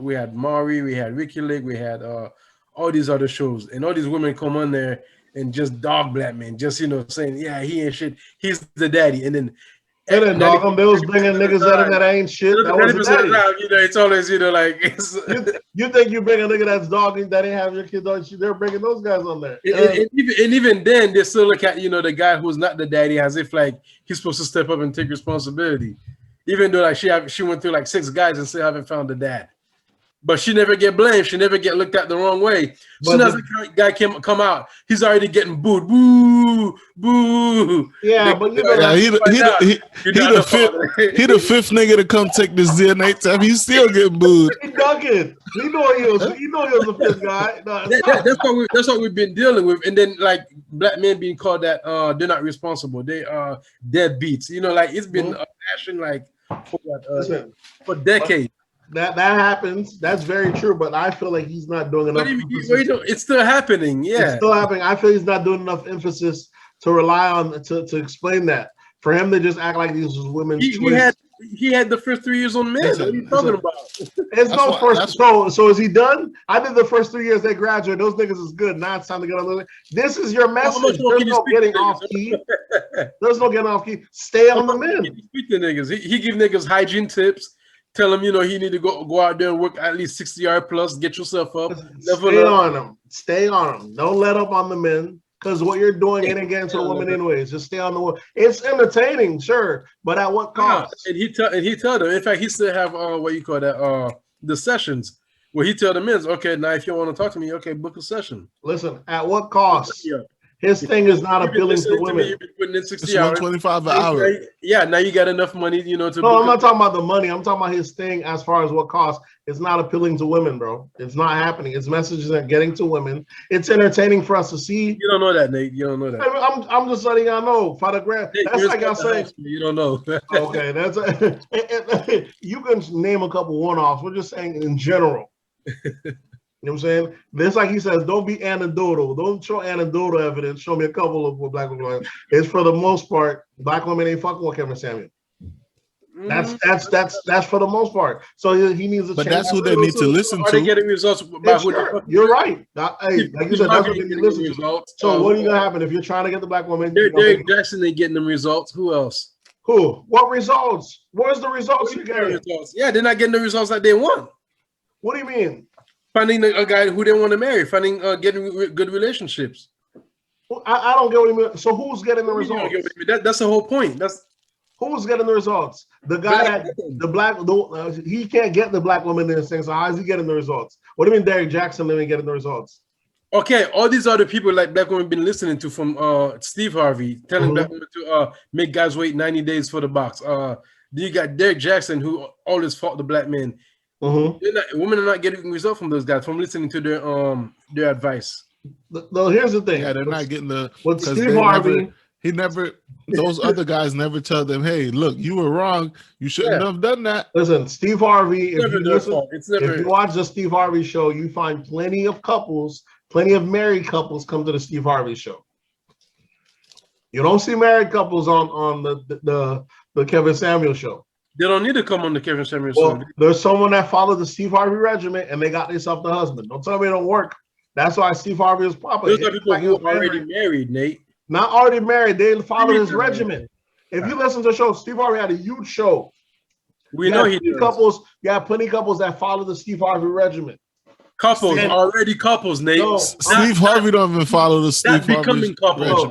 we had Maury, we had Ricky Lake, we had all these other shows, and all these women come on there and just dog black men, just saying, yeah, he ain't shit, he's the daddy, and then dog them, they was bringing niggas out that ain't shit. That was the daddy. It's always like you think you bring a nigga that's dogging that ain't have your kid dog, they're bringing those guys on there. And even then they still look at the guy who's not the daddy as if like he's supposed to step up and take responsibility. Even though like she went through like 6 guys and still haven't found the dad, but she never get blamed. She never get looked at the wrong way. Soon as the guy come out, he's already getting booed. Boo, boo. Yeah, but he the fifth nigga to come take this DNA test. He's still getting booed. He dug it. He know he was a fifth guy. No, that's what we've been dealing with. And then like black men being called that they're not responsible. They are deadbeats. Like it's been a passion like for decades. That happens. That's very true. But I feel like he's not doing enough. It's still happening. Yeah, it's still happening. I feel he's not doing enough emphasis to rely on to explain that. For him to just act like these women's choice He had the first 3 years on men. What are you talking about? It's no first. So is he done? I did the first 3 years they graduate. Those niggas is good. Now it's time to get on. This is your message. There's no getting off key. There's no getting off key. Stay on the men. Speak to niggas. He give niggas hygiene tips. Tell them, he need to go out there and work at least 60 yard plus. Get yourself up. Stay on them. Stay on them. Don't let up on the men. Because what you're doing ain't getting to the woman anyways. Just stay on the woman. It's entertaining, sure, but at what cost? Yeah, and he tell them. In fact, he still have what you call that the sessions where he tell the men, okay, now if you want to talk to me, okay, book a session. Listen, at what cost? Yeah. His thing is not appealing to women. It's $125 an hour. Yeah, now you got enough money, to. No, I'm not talking about the money. I'm talking about his thing as far as what cost. It's not appealing to women, bro. It's not happening. His messages are getting to women. It's entertaining for us to see. You don't know that, Nate. You don't know that. I'm just letting y'all know. Photograph. That's like I say. You don't know. Okay, that's you can name a couple one-offs. We're just saying in general. You know what I'm saying? This, like he says, don't be anecdotal. Don't show anecdotal evidence. Show me a couple of what black women. It's for the most part, black women ain't fucking with Kevin Samuel. That's for the most part. So he needs to. But that's who they need to listen to. Are they getting results? You're right. Hey, like you said, that's what they need to listen to. So what are you gonna happen if you're trying to get the black woman? Derek Jackson ain't getting them results. Who else? Who? What results? Where's the results you getting? Yeah, they're not getting the results that they want. What do you mean? Finding a guy who they want to marry, finding getting good relationships. Well, I don't get what you mean. So who's getting the results? That's the whole point. That's who's getting the results. The guy he can't get the black woman in this thing. So how is he getting the results? What do you mean Derek Jackson ain't getting the results? Okay, all these other people like black women been listening to from Steve Harvey telling black women to make guys wait 90 days for the box. You got Derek Jackson who always fought the black men. Women are not getting results from those guys from listening to their advice. No, here's the thing. Yeah, they're not getting the. With Steve Harvey, those other guys never tell them, hey, look, you were wrong. You shouldn't have done that. Listen, Steve Harvey, if you watch the Steve Harvey show, you find plenty of married couples come to the Steve Harvey show. You don't see married couples on the Kevin Samuel show. They don't need to come on the Kevin Samuel show. There's someone that followed the Steve Harvey regimen and they got themselves the husband. Don't tell me it don't work. That's why Steve Harvey is popular. Those are people who are already married, Nate. Not already married. They followed his regimen. If you listen to the show, Steve Harvey had a huge show. We know he does. You have plenty of couples that follow the Steve Harvey regimen. Already couples, Nate. No, Steve Harvey don't even follow the Steve Harvey regimen.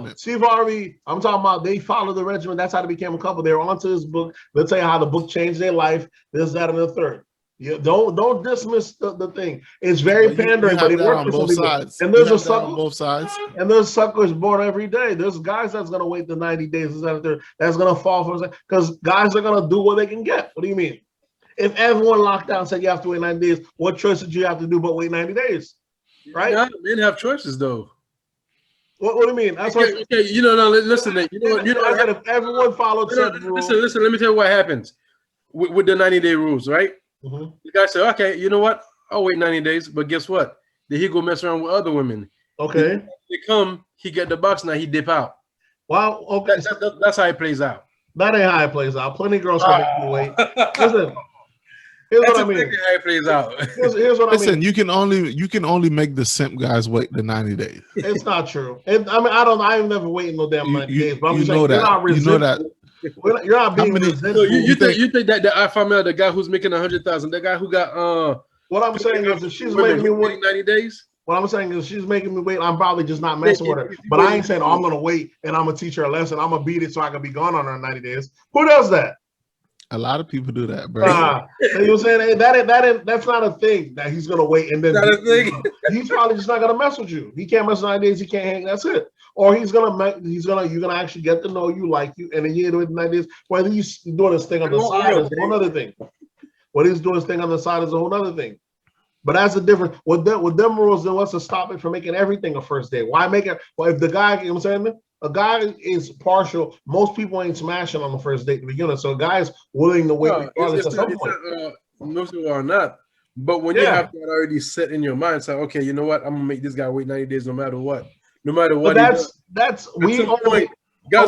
No, Steve Harvey, I'm talking about they follow the regimen. That's how they became a couple. They were onto his book. They'll tell you how the book changed their life. This, that, and the third. You don't dismiss the thing. It's very pandering, but it works for both sides. And there's a sucker on both sides. And there's suckers born every day. There's guys that's gonna wait the 90 days that's gonna fall for because guys are gonna do what they can get. What do you mean? If everyone locked down and said you have to wait 90 days, what choice did you have to do but wait 90 days? Right? Yeah, men have choices though. What do you mean? That's okay, listen, Nate. If everyone followed certain rules. Listen, let me tell you what happens with the 90-day rules, right? The guy said, okay, you know what? I'll wait 90 days, but guess what? Then he go mess around with other women. Okay. They come, he get the box, now he dip out. Well, okay. That's how it plays out. That ain't how it plays out. Plenty of girls can make you wait. Listen. Here's what I mean. How it plays out. Here's what I mean. Listen, you can only make the simp guys wait the 90 days. It's not true. I ain't never waiting no damn 90 days. But I'm just saying, you know that. You're not being resentful. So you think that the alpha male, the guy who's making 100,000, the guy who got what I'm saying is if she's making me wait 90 days. What I'm saying is she's making me wait. I'm probably just not messing with her. But I ain't saying, I'm gonna wait and I'm gonna teach her a lesson. I'm gonna beat it so I can be gone on her in 90 days. Who does that? A lot of people do that, bro. You know what I'm saying? That's not a thing that he's gonna wait and then not a thing. He's probably just not gonna mess with you. He can't mess with 90 days, he can't hang, that's it. Or you're gonna actually get to know you, like you, and then you do it in 90 days. Whether he's doing this thing on the side is a whole other thing. What he's doing this thing on the side is a whole other thing. But that's the difference. With them rules, then what's to stop it from making everything a first date? Why make it? Well, if the guy, you know what I'm saying? A guy is partial. Most people ain't smashing on the first date to begin with. So a guy is willing to wait regardless at some point. Most people are not. But when you have that already set in your mind, so okay, you know what? I'm gonna make this guy wait 90 days no matter what. No matter what. But guys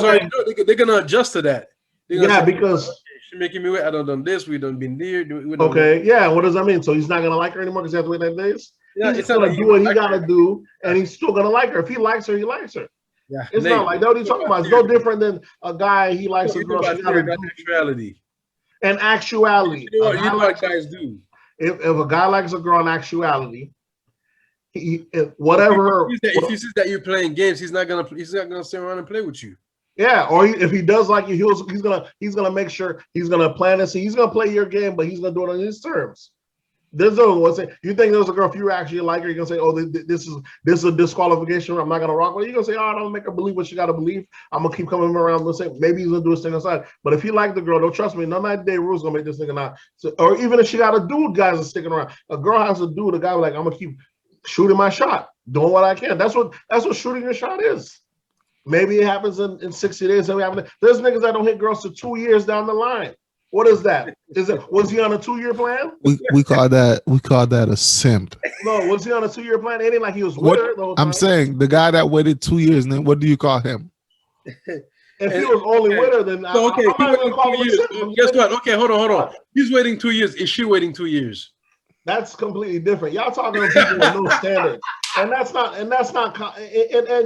already know they're gonna adjust to that. Because She making me wait. I done this. We done been there. Okay, yeah. What does that mean? So he's not gonna like her anymore because he has to wait 90 days. Yeah, He's gonna do what he gotta do, and he's still gonna like her. If he likes her, he likes her. Yeah, it's not like that. What are you talking about? It's no different than a guy. He likes a girl. She gotta do. Actuality. And actuality. You know what guys do. If a guy likes a girl in actuality, whatever. If he sees that you're playing games, he's not gonna sit around and play with you. Yeah, or if he does like you, he's gonna make sure he's gonna plan this. He's gonna play your game, but he's gonna do it on his terms. There's no one say you think there's a girl if you actually like her, you're gonna say, oh, this is a disqualification. I'm not gonna rock with her. You're gonna say, oh, I don't make her believe what she gotta believe. I'm gonna keep coming around and say maybe he's gonna do his thing aside. But if he like the girl, don't trust me. No 90-day rules gonna make this nigga not. So, or even if she got a dude, guys are sticking around. A girl has a dude. A guy like I'm gonna keep shooting my shot, doing what I can. That's what shooting your shot is. Maybe it happens in 60 days. There's niggas that don't hit girls to 2 years down the line. What is that? Was he on a 2-year plan? We call that a simp. No, was he on a 2-year plan? It ain't like he was with her the whole time. I'm saying the guy that waited 2 years, then what do you call him? If he was only with her, then okay. Guess what? Okay, hold on. He's waiting 2 years. Is she waiting 2 years? That's completely different. Y'all talking to people with no standard, and that's not, and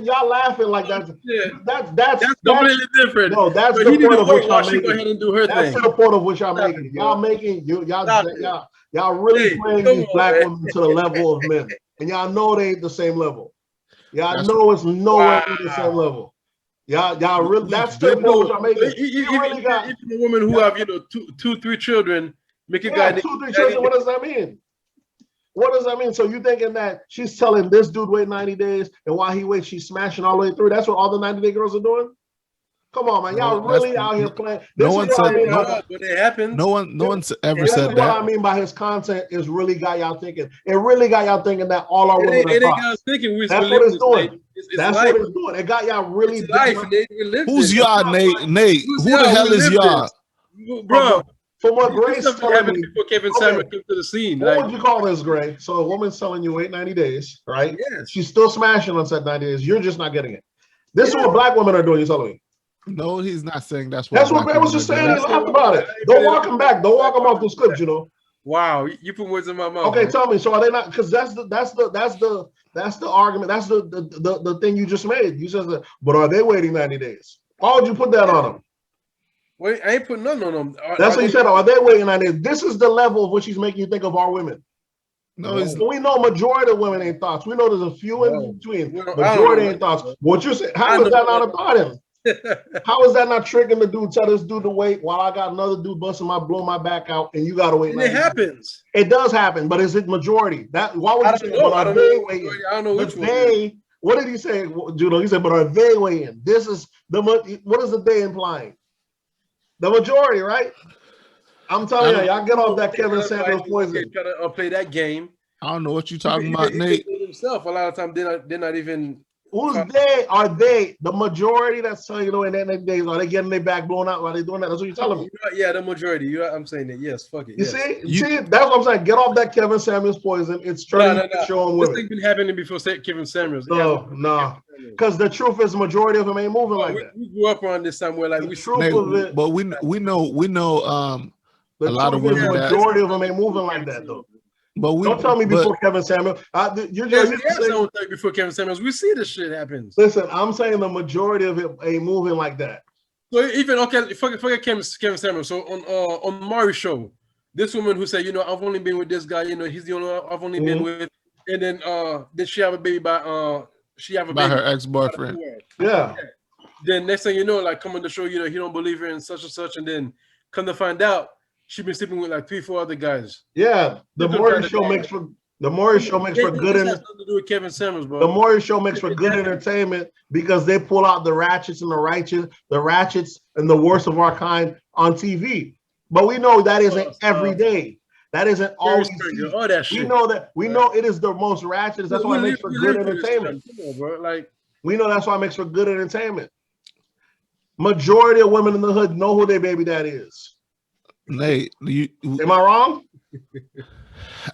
y'all laughing like that's completely different. No, that's the point of which y'all making. Go ahead and do her that's thing. the point of which y'all making. Y'all really playing these black women to the level of men, and y'all know they ain't the same level. Y'all know it's nowhere near the same level. Y'all really. That's the point of y'all making. Even a woman who have 2, 3 children, make a guy 2, 3 children. What does that mean? What does that mean? So you thinking that she's telling this dude wait 90 days, and while he waits, she's smashing all the way through? That's what all the 90-day girls are doing? Come on, man. Y'all really out here playing. No one said but it happens. No one's ever said that. What I mean by his content is really got y'all thinking. It really got y'all thinking that all our women are That's what it's doing. That's what it's doing. It got y'all really. Who's y'all, Nate? Nate, who the hell is y'all? Bro. From what Gray's telling me, before Kevin Samuel came to the scene. What would you call this, Gray? So a woman's telling you wait 90 days, right? Yes. She's still smashing on said 90 days. You're just not getting it. This is what black women are doing, you're telling me. No, he's not saying that's what. That's what Gray was just saying. He laughed about it. Don't walk him back. Don't walk him off the script, Wow, you put words in my mouth. Okay, tell me. So are they not? Because that's the argument. That's the thing you just made. You said, but are they waiting 90 days? Why would you put that on them? Wait, I ain't putting none on them. That's what you said. Are they waiting 90 days? This is the level of which he's making you think of our women. No, we know majority of women ain't thoughts. We know there's a few in between. Majority ain't thoughts. What you say? How is that not a thought in? How is that not tricking the dude? Tell this dude to wait while I got another dude blowing my back out, and you gotta wait. It happens. It does happen, but is it majority? Why would you say? But are they waiting? I don't know which one. What did he say, Judo? He said, but are they waiting? This is what is the they implying? The majority, right? I'm telling you, y'all get off that Kevin Samuels poison. Try to play that game. I don't know what you're talking about, Nate. Himself, a lot of times they're not even. Who's they? Are they the majority? That's in that days. Are they getting their back blown out while they doing that? That's what you're telling me. Yeah, the majority. I'm saying that. Yes, fuck it. You see, that's what I'm saying. Get off that Kevin Samuels poison. It's trying to show them women. This thing been happening before Kevin Samuels. No. Because the truth is, the majority of them ain't moving like that. We grew up around this somewhere like we. Truth of it, but we know a lot of women. The majority of them ain't moving like that though. But don't tell me before Kevin Samuels. You're just don't think before Kevin Samuels. We see this shit happens. Listen, I'm saying the majority of it ain't moving like that. So even forget Kevin Samuels. So on Mari's show, this woman who said, I've only been with this guy. He's the only one I've only been with. And then did she have a baby by her ex-boyfriend? Yeah. Then next thing you know, like come on the show, he don't believe her and such and such, and then come to find out. She's been sleeping with like 3, 4 other guys. Yeah, the Maury show makes for good. It has nothing to do with Kevin Samuels, bro. The Maury show makes for good entertainment because they pull out the ratchets and the ratchets and the worst of our kind on TV. But we know that isn't every day. That isn't always. All that shit. We know that. We know it is the most ratchet. That's why it makes for good entertainment. Bro. Like we know that's why it makes for good entertainment. Majority of women in the hood know who their baby daddy is. Nate, am I wrong?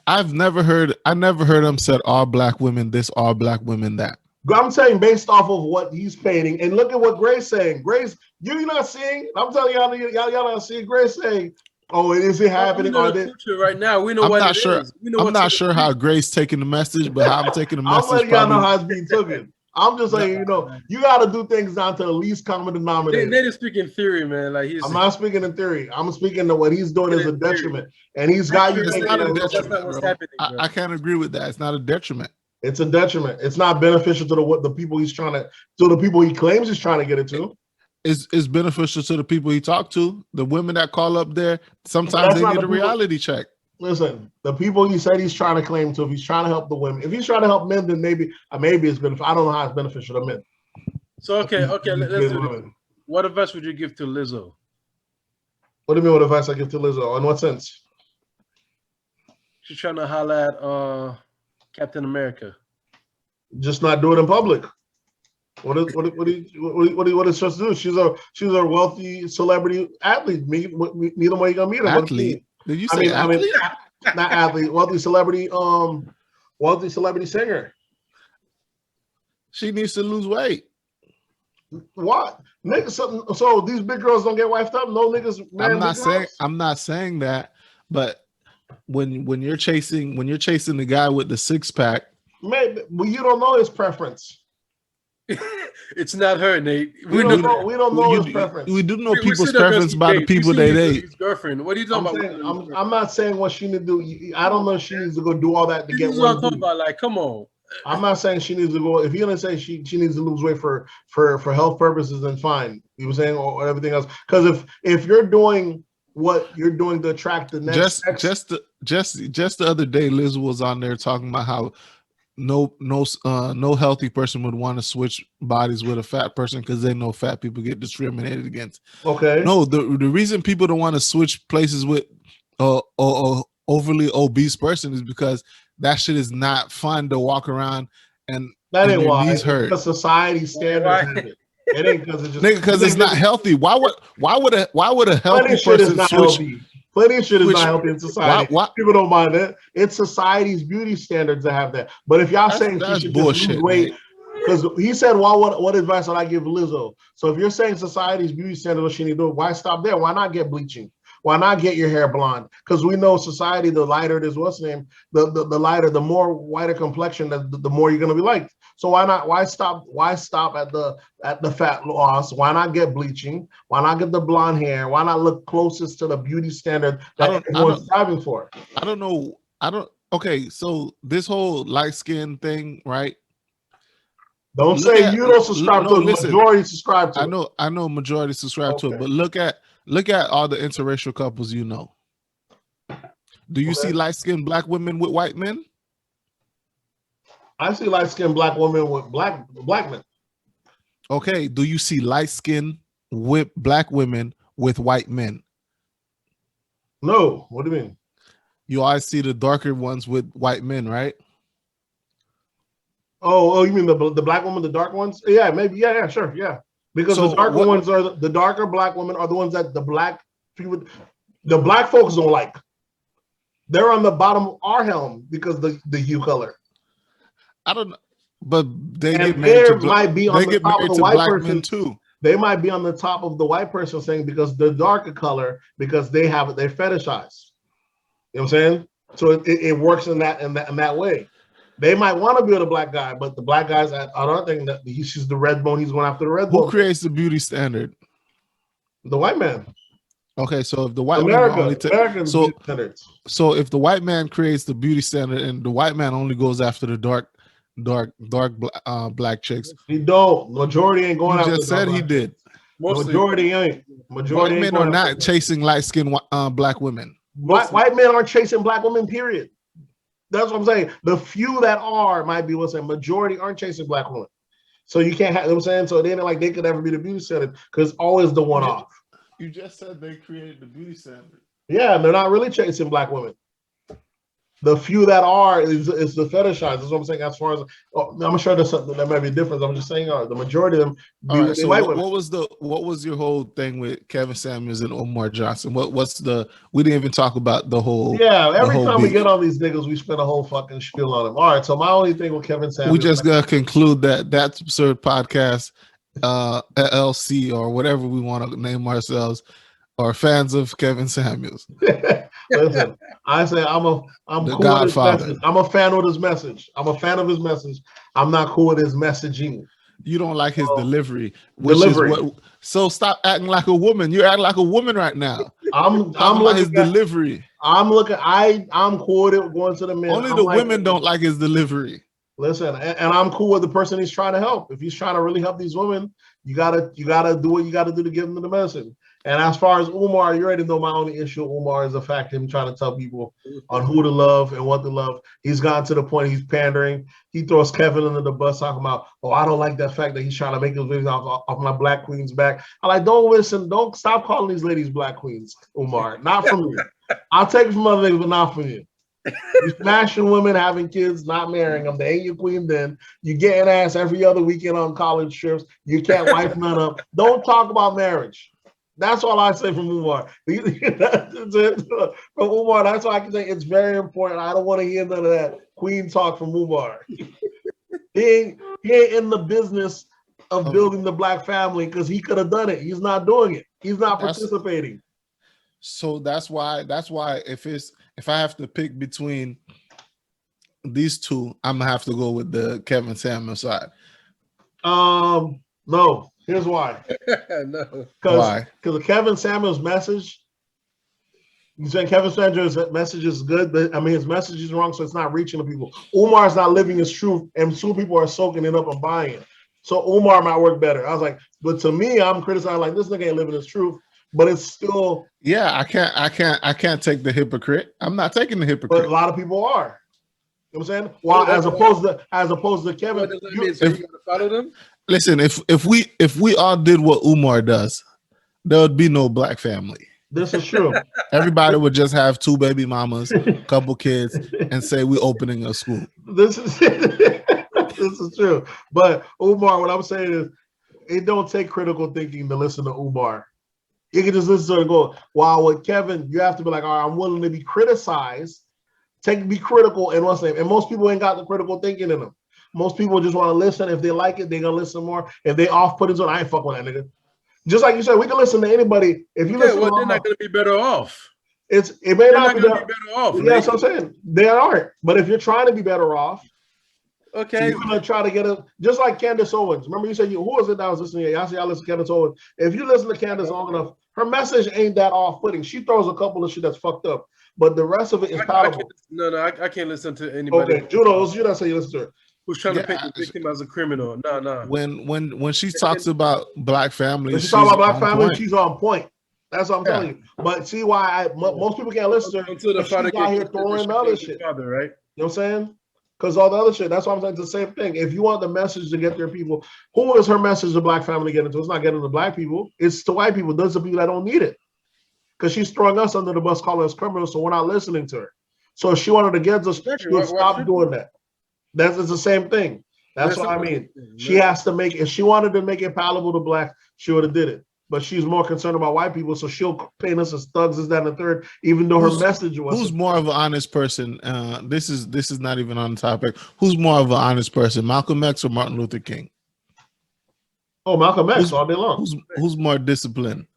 I never heard them said all black women this, all black women that. I'm saying based off of what he's painting, and look at what Gray's saying. Grace, you're not seeing. I'm telling y'all not seeing Grace saying, "Oh, is it happening?" We know the future right now. We know I'm what not it sure. is. We know I'm what's not sure how Grace taking the message, but how I'm taking the I'm message letting y'all know probably. how it's being taken. I'm just saying, you got to do things down to the least common denominator. They just speak in theory, man. Like I'm not speaking in theory. I'm speaking to what he's doing is a detriment, and he's got you. It's not a detriment. That's not what's happening. I can't agree with that. It's not a detriment. It's a detriment. It's not beneficial to the people he's trying to the people he claims he's trying to get it to. It's beneficial to the people he talked to. The women that call up there, sometimes they need a reality check. Listen, the people he said he's trying to claim to, if he's trying to help the women, if he's trying to help men, then maybe it's beneficial. I don't know how it's beneficial to men. So okay, let's do this. What advice would you give to Lizzo? What do you mean? What advice I give to Lizzo? In what sense? She's trying to holler at Captain America. Just not do it in public. What is she supposed to do? She's a wealthy celebrity athlete. Meet him where you gonna meet him. Athlete? Did you say athlete? Not athlete. Wealthy celebrity singer. She needs to lose weight. What? Niggas, so these big girls don't get wifed up? No niggas. I'm not saying that, but when you're chasing the guy with the six pack, maybe, well, you don't know his preference. It's not her, Nate. We don't know his preference. We do know people's preference by the people they date. His girlfriend. What are you talking about? I'm not saying what she need to do. I don't know if she needs to go do all that to get. This is what I'm talking about. Like, come on. I'm not saying she needs to go. If you're gonna say she needs to lose weight for health purposes, then fine. You were saying or everything else. Because if you're doing what you're doing to attract the next, just the other day, Liz was on there talking about how no healthy person would want to switch bodies with a fat person because they know fat people get discriminated against. Okay. No, the reason people don't want to switch places with a overly obese person is because that shit is not fun to walk around and that ain't why. Knees hurt. Because society standards. It ain't because it's just because it's not healthy. Why would a healthy person switch? Healthy. Plenty of shit is not healthy in society. People don't mind that. It's society's beauty standards that have that. But if y'all saying she should just lose weight, because he said, "Well, what advice would I give Lizzo?" So if you're saying society's beauty standards, what she need to do? Why stop there? Why not get bleaching? Why not get your hair blonde? Because we know society, the lighter it is, the lighter, the more whiter complexion, the more you're gonna be liked. So why not? Why stop at the fat loss? Why not get bleaching? Why not get the blonde hair? Why not look closest to the beauty standard that everyone's striving for? I don't know. Okay, so this whole light skin thing, right? Don't say you don't subscribe to it. Majority subscribe to it. I know majority subscribe to it, but look at all the interracial couples you know. Do you see light-skinned black women with white men? I see light-skinned black women with black men. Okay, do you see light-skinned black women with white men? No. What do you mean? You always see the darker ones with white men, right? Oh, you mean the black woman, the dark ones? Yeah, maybe. Yeah, sure, yeah. Because the darker ones are the darker black women are the ones that the black folks don't like. They're on the bottom of our helm because the hue color. I don't know, but they get married to might be on the top of the white person too. They might be on the top of the white person saying because the darker color because they fetishize. You know what I'm saying? So it works in that way. They might want to be with a black guy, but the black guys, I don't think that she's the red bone. He's going after the red bone. Who creates the beauty standard? The white man. Okay, so if the white so if the white man creates the beauty standard and the white man only goes after the dark black chicks, he don't. Majority ain't going. You just said he did. Majority ain't. White men are not chasing light-skinned black women. White men aren't chasing black women. Period. That's what I'm saying. The few that are might be what's saying. Majority aren't chasing black women. So you can't have, you know what I'm saying? So they ain't like they could ever be the beauty standard because always the one off. You just said they created the beauty standard. Yeah, they're not really chasing black women. The few that are is the fetishized. That's what I'm saying. As far as I'm sure there's something that might be different. I'm just saying the majority of them be All right. with So white women. what was your whole thing with Kevin Samuels and Omar Johnson? We didn't even talk about the whole. Yeah, every whole time we beef. get on these niggas, we spend a whole fucking spiel on them. All right, so my only thing with Kevin Samuels, We just gotta conclude that's absurd podcast, LLC or whatever we want to name ourselves, are fans of Kevin Samuels. Listen, I say I'm The cool Godfather. with his message. I'm a fan of his message. I'm a fan of his message. I'm not cool with his messaging. You don't like his delivery, is what. So stop acting like a woman. You're acting like a woman right now. I'm looking his delivery. I'm cool with it going to the men. Only the women don't like his delivery. Listen, and I'm cool with the person he's trying to help. If he's trying to really help these women, you gotta do what you gotta do to give them the medicine. And as far as Umar, you already know my only issue with Umar is the fact him trying to tell people on who to love and what to love. He's gotten to the point he's pandering. He throws Kevin under the bus talking about, I don't like that fact that he's trying to make his videos off my black queen's back. I'm like, don't stop calling these ladies black queens, Umar. Not from you. I'll take it from other things, but not from you. You're smashing women, having kids, not marrying them. They ain't your queen then. You getting ass every other weekend on college trips. You can't wife none up. Don't talk about marriage. That's all I say from Umar. That's it. From Umar, that's why I can say it's very important. I don't want to hear none of that queen talk from Umar. He ain't in the business of building the black family because he could have done it. He's not doing it. He's not participating. So that's why if I have to pick between these two, I'm gonna have to go with the Kevin Samuels side. No. Here's why. No. Why? Because the Kevin Samuels message, you saying Kevin Samuels' message is good, but I mean his message is wrong, so it's not reaching the people. Umar's not living his truth, and some people are soaking it up and buying it. So Umar might work better. I was like, but to me, I'm criticizing like this nigga ain't living his truth, but it's still. Yeah, I can't take the hypocrite. I'm not taking the hypocrite. But a lot of people are. You know what I'm saying? Well, as opposed to Kevin, What does that mean? So you gotta follow them? Listen, if we all did what Umar does, there would be no black family. This is true. Everybody would just have 2 baby mamas, couple kids, and say we're opening a school. This is true. But Umar, what I'm saying is, it don't take critical thinking to listen to Umar. You can just listen to it and go. While with Kevin, you have to be like, all right, I'm willing to be criticized, be critical, and what's name. And most people ain't got the critical thinking in them. Most people just want to listen. If they like it, they're gonna listen more. If they off-put it, I ain't fuck with that nigga. Just like you said, we can listen to anybody. If you listen, well, they're not gonna be better off. It may not be better off. Yeah, that's what I'm saying. They aren't. But if you're trying to be better off, okay, so you're gonna try to get it. Just like Candace Owens. Remember you said who was it that was listening? Y'all see, y'all listen to Candace Owens. If you listen to Candace long enough, her message ain't that off-putting. She throws a couple of shit that's fucked up, but the rest of it is palatable. I can't listen to anybody. Okay, Juno, you don't say you listen to her. Who's trying to paint the victim as a criminal? No. When she talks about black families, when she talks about black families, she's on point. That's what I'm telling you. But see why most people can't listen to her until the father out here throwing the other shit. Father, right? You know what I'm saying? Because all the other shit. That's why I'm saying it's the same thing. If you want the message to get their people, who is her message to black family getting to? It's not getting to black people. It's to white people. Those are people that don't need it. Because she's throwing us under the bus, calling us criminals, so we're not listening to her. So if she wanted to get us, she would stop doing that. That's the same thing. That's what I mean. She has to make, if she wanted to make it palatable to black, she would have did it. But she's more concerned about white people, so she'll paint us as thugs, as that, and the third, even though her message was. Who's more of an honest person? This is not even on the topic. Who's more of an honest person, Malcolm X or Martin Luther King? Oh, Malcolm X all day long. Who's more disciplined?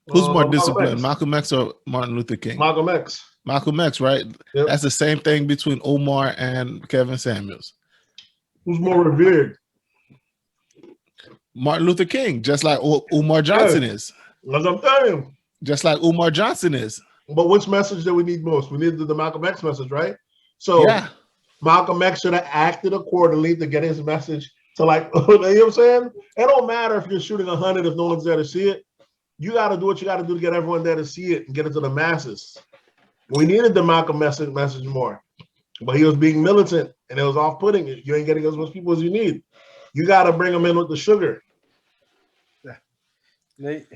Who's more disciplined, Malcolm X or Martin Luther King? Malcolm X. Malcolm X, right? Yep. That's the same thing between Omar and Kevin Samuels. Who's more revered? Martin Luther King, just like Umar Johnson is. That's what I'm telling you. Just like Umar Johnson is. But which message do we need most? We need the Malcolm X message, right? So yeah. Malcolm X should have acted accordingly to get his message to, like, you know what I'm saying? It don't matter if you're shooting 100 if no one's there to see it. You got to do what you got to do to get everyone there to see it and get it to the masses. We needed the Malcolm message more, but he was being militant and it was off-putting. You ain't getting as much people as you need. You got to bring them in with the sugar. Nate.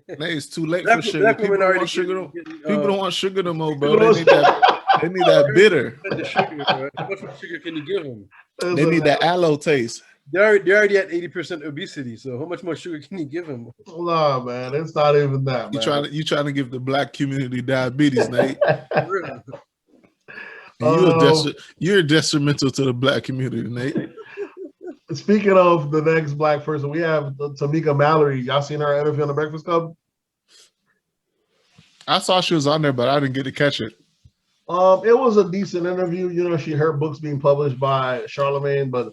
It's too late Black, for sugar. black People women don't already want sugar. getting, People don't want sugar no more, bro. You know They need that. They need that bitter. the sugar, bro. How much more sugar can you give them? They need that aloe taste. They're already at 80% obesity. So how much more sugar can you give them? Nah, man, it's not even that, man. You trying to give the black community diabetes, Nate? Um, You're detrimental to the black community, Nate. Speaking of the next black person, we have Tamika Mallory. Y'all seen her interview on the Breakfast Club? I saw she was on there, but I didn't get to catch it. It was a decent interview. You know, her books being published by Charlemagne, but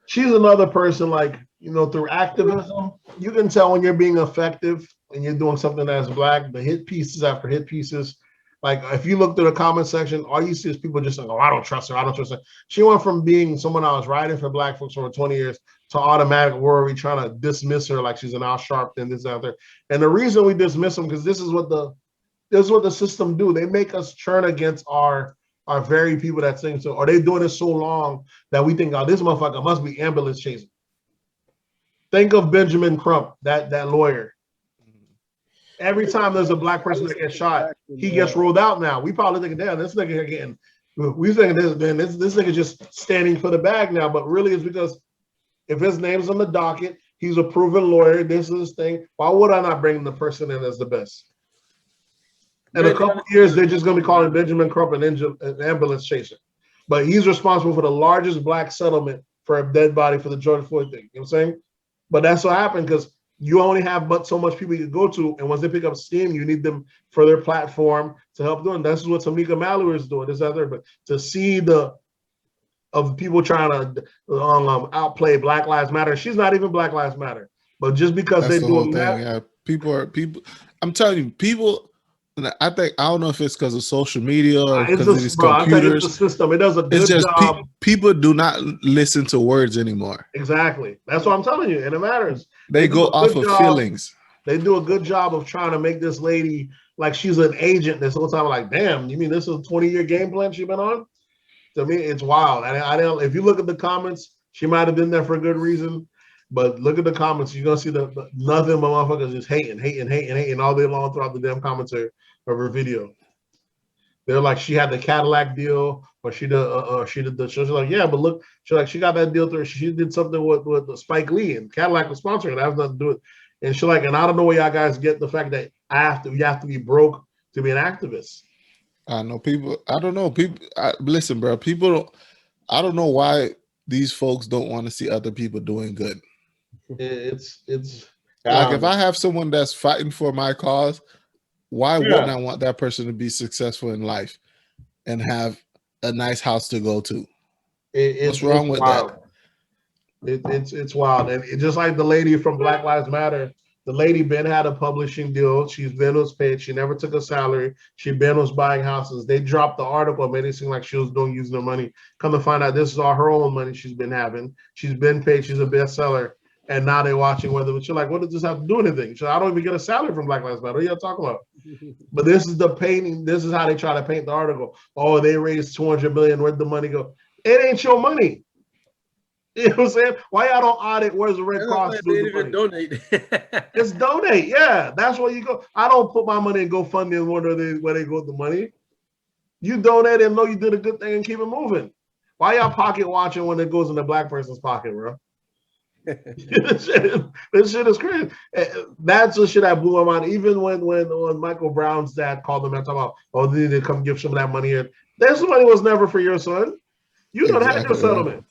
she's another person, like, you know, through activism, you can tell when you're being effective and you're doing something that's black. The hit pieces after hit pieces. Like, if you look through the comment section, all you see is people just saying, oh, I don't trust her. I don't trust her. She went from being someone I was writing for black folks for 20 years to automatic worry, trying to dismiss her like she's an Al Sharpton, this out there. And the reason we dismiss them, because this is what the system do. They make us turn against our very people that sing. So are they doing it so long that we think, oh, this motherfucker must be ambulance chasing? Think of Benjamin Crump, that lawyer. Every time there's a black person that gets shot, he gets rolled out now. We probably thinking, damn, this nigga getting, we thinking this nigga just standing for the bag now. But really it's because if his name's on the docket, he's a proven lawyer, this is his thing. Why would I not bring the person in as the best? In a couple of years, they're just going to be calling Benjamin Crump an ambulance chaser. But he's responsible for the largest black settlement for a dead body for the George Floyd thing. You know what I'm saying? But that's what happened because you only have but so much people you can go to. And once they pick up steam, you need them for their platform to help doing. That's what Tamika Mallory is doing. This other, but to see of people trying to outplay Black Lives Matter. She's not even Black Lives Matter. But just because That's they the do whole it, thing. Yeah, people. I'm telling you, people. I don't know if it's because of social media or because of these computers. It's the system. It does a good It's just job. People do not listen to words anymore. Exactly. That's what I'm telling you, and it matters. They go off of feelings. They do a good job of trying to make this lady like she's an agent this whole time. Like, damn, you mean this is a 20-year game plan she's been on? To me, it's wild. I don't. If you look at the comments, she might have been there for a good reason. But look at the comments. You're gonna see the nothing but motherfuckers just hating all day long throughout the damn commentary of her video. They're like, she had the Cadillac deal, or she did the. She's like, yeah, but look, she got that deal through. She did something with Spike Lee, and Cadillac was sponsoring it. That has nothing to do with. And she's like, and I don't know where y'all guys get the fact that you have to be broke to be an activist. I know people. I don't know people. Listen, bro. People don't. I don't know why these folks don't want to see other people doing good. It's like if I have someone that's fighting for my cause, why wouldn't I want that person to be successful in life and have a nice house to go to? What's wrong with that? It's wild. And just like the lady from Black Lives Matter, the lady Ben had a publishing deal. Ben was paid. She never took a salary. Ben was buying houses. They dropped the article, made it seem like she was using her money. Come to find out, this is all her own money she's been having. She's been paid. She's a bestseller. And now they're watching whether she's like, what does this have to do with anything? She's like, I don't even get a salary from Black Lives Matter. What are you talking about? But this is the painting. This is how they try to paint the article. Oh, they raised $200 million. Where'd the money go? It ain't your money. You know what I'm saying? Why y'all don't audit where's the Red Cross? They even donate. It's donate. Yeah, that's where you go. I don't put my money in GoFundMe and wonder where they go with the money. You donate and know you did a good thing and keep it moving. Why y'all pocket watching when it goes in the black person's pocket, bro? This shit is crazy. That's the shit that blew my mind. Even when Michael Brown's dad called him and talking about, oh, they need to come give some of that money in. That money was never for your son. You don't have your settlement.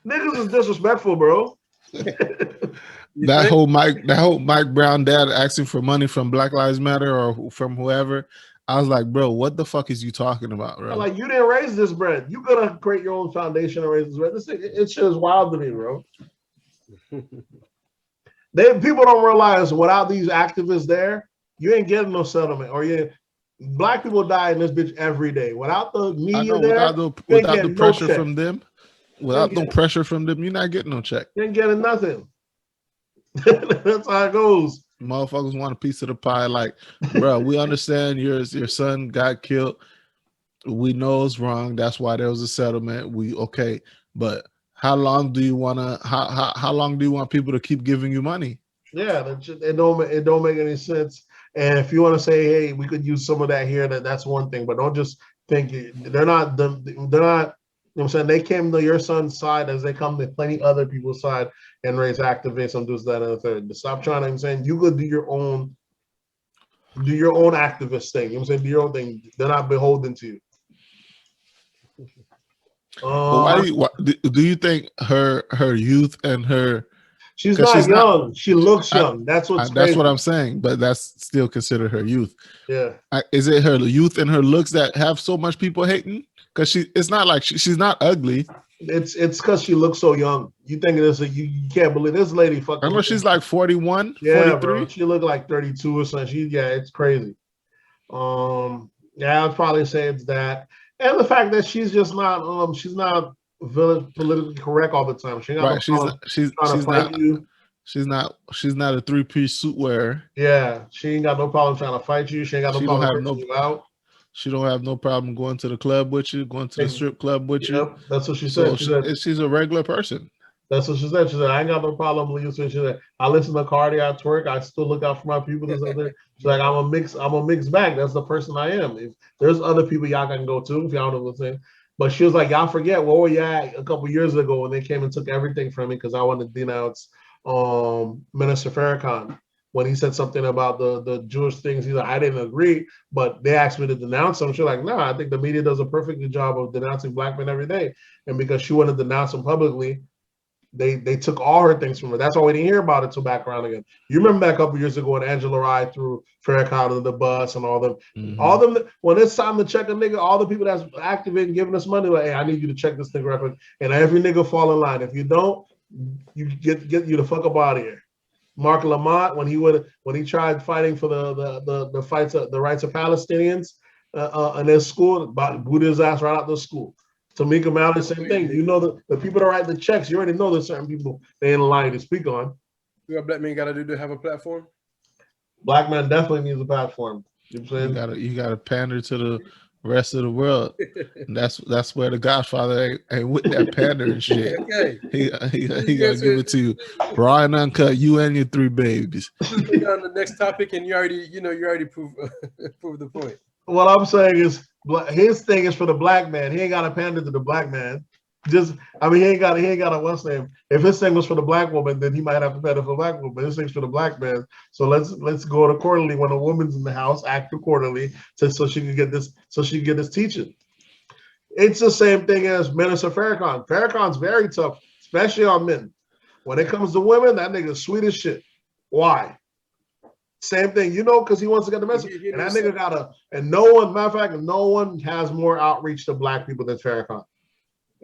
Niggas is disrespectful, bro. that whole Mike Brown dad asking for money from Black Lives Matter or from whoever. I was like, bro, what the fuck is you talking about, bro? Like, you didn't raise this bread. You gotta create your own foundation and raise this bread. It shit is wild to me, bro. People don't realize without these activists there, you ain't getting no settlement. Black people die in this bitch every day. Without the media without the pressure from them, no pressure from them, you're not getting no check. You ain't getting nothing. That's how it goes. Motherfuckers want a piece of the pie. Like, bro, we understand your son got killed. We know it's wrong. That's why there was a settlement. But how long do you want people to keep giving you money? Yeah, it don't make any sense. And if you want to say, hey, we could use some of that here, that's one thing. But don't just think they're not. They're not. You know what I'm saying? They came to your son's side as they come to plenty other people's side and raise activists and do that and the third. Stop trying to. I'm saying you could do your own activist thing. You know what I'm saying? Do your own thing. They're not beholden to you. But do you think her youth and her she's not young. She looks young. That's what's crazy. That's what I'm saying. But that's still considered her youth. Yeah. Is it her youth and her looks that have so much people hating? Because it's not like she's not ugly. It's because she looks so young. You think this? You can't believe this lady. Fucking. I know she's like 41, yeah, 43. Bro. She looked like 32 or something. It's crazy. Yeah, I'd probably say it's that, and the fact that she's just not she's not politically correct all the time. She's not. She's not a three-piece suit wearer. Yeah, she ain't got no problem trying to fight you. She ain't got no problem taking you out. She don't have no problem going to the club with you, going to the strip club with you. That's what she said. She's a regular person. That's what she said. She said, I ain't got no problem with you. She said, I listen to Cardi, I twerk, I still look out for my people. She's like, I'm a mixed bag. That's the person I am. If there's other people y'all can go to, if y'all know what I'm saying. But she was like, y'all forget where were you at a couple years ago when they came and took everything from me because I wanted to denounce Minister Farrakhan. When he said something about the Jewish things, he's like, I didn't agree, but they asked me to denounce him. She's like, no, I think the media does a perfect job of denouncing black men every day. And because she wanted to denounce him publicly, they took all her things from her. That's why we didn't hear about it till back around again. You remember that a couple years ago when Angela Rye threw Farrakhan under the bus and all them. Mm-hmm. All them, when it's time to check a nigga, all the people that's activating, giving us money, like, hey, I need you to check this nigga record. And every nigga fall in line. If you don't, you get you the fuck up out of here. Mark Lamont, when he tried fighting for the fights the rights of Palestinians in his school, booted his ass right out the school. Tamika Mallory, same thing. You know the people that write the checks, you already know there's certain people they ain't lying to speak on. What black men gotta do to have a platform? Black man definitely needs a platform. You know what I'm saying? You gotta pander to the rest of the world. And that's where the Godfather ain't with that pandering shit. Okay. He gotta give it to you. Raw and uncut, you and your three babies. On the next topic, and you already proved the point. What I'm saying is his thing is for the black man. He ain't got to pander to the black man. He ain't got a what's name. If his thing was for the black woman, then he might have to pander for the black woman. But his thing's for the black man. So let's go accordingly when a woman's in the house, act accordingly so she can get this teaching. It's the same thing as Minister Farrakhan. Farrakhan's very tough, especially on men. When it comes to women, that nigga's sweet as shit. Why? Same thing, because he wants to get the message. And that nigga no one has more outreach to black people than Farrakhan.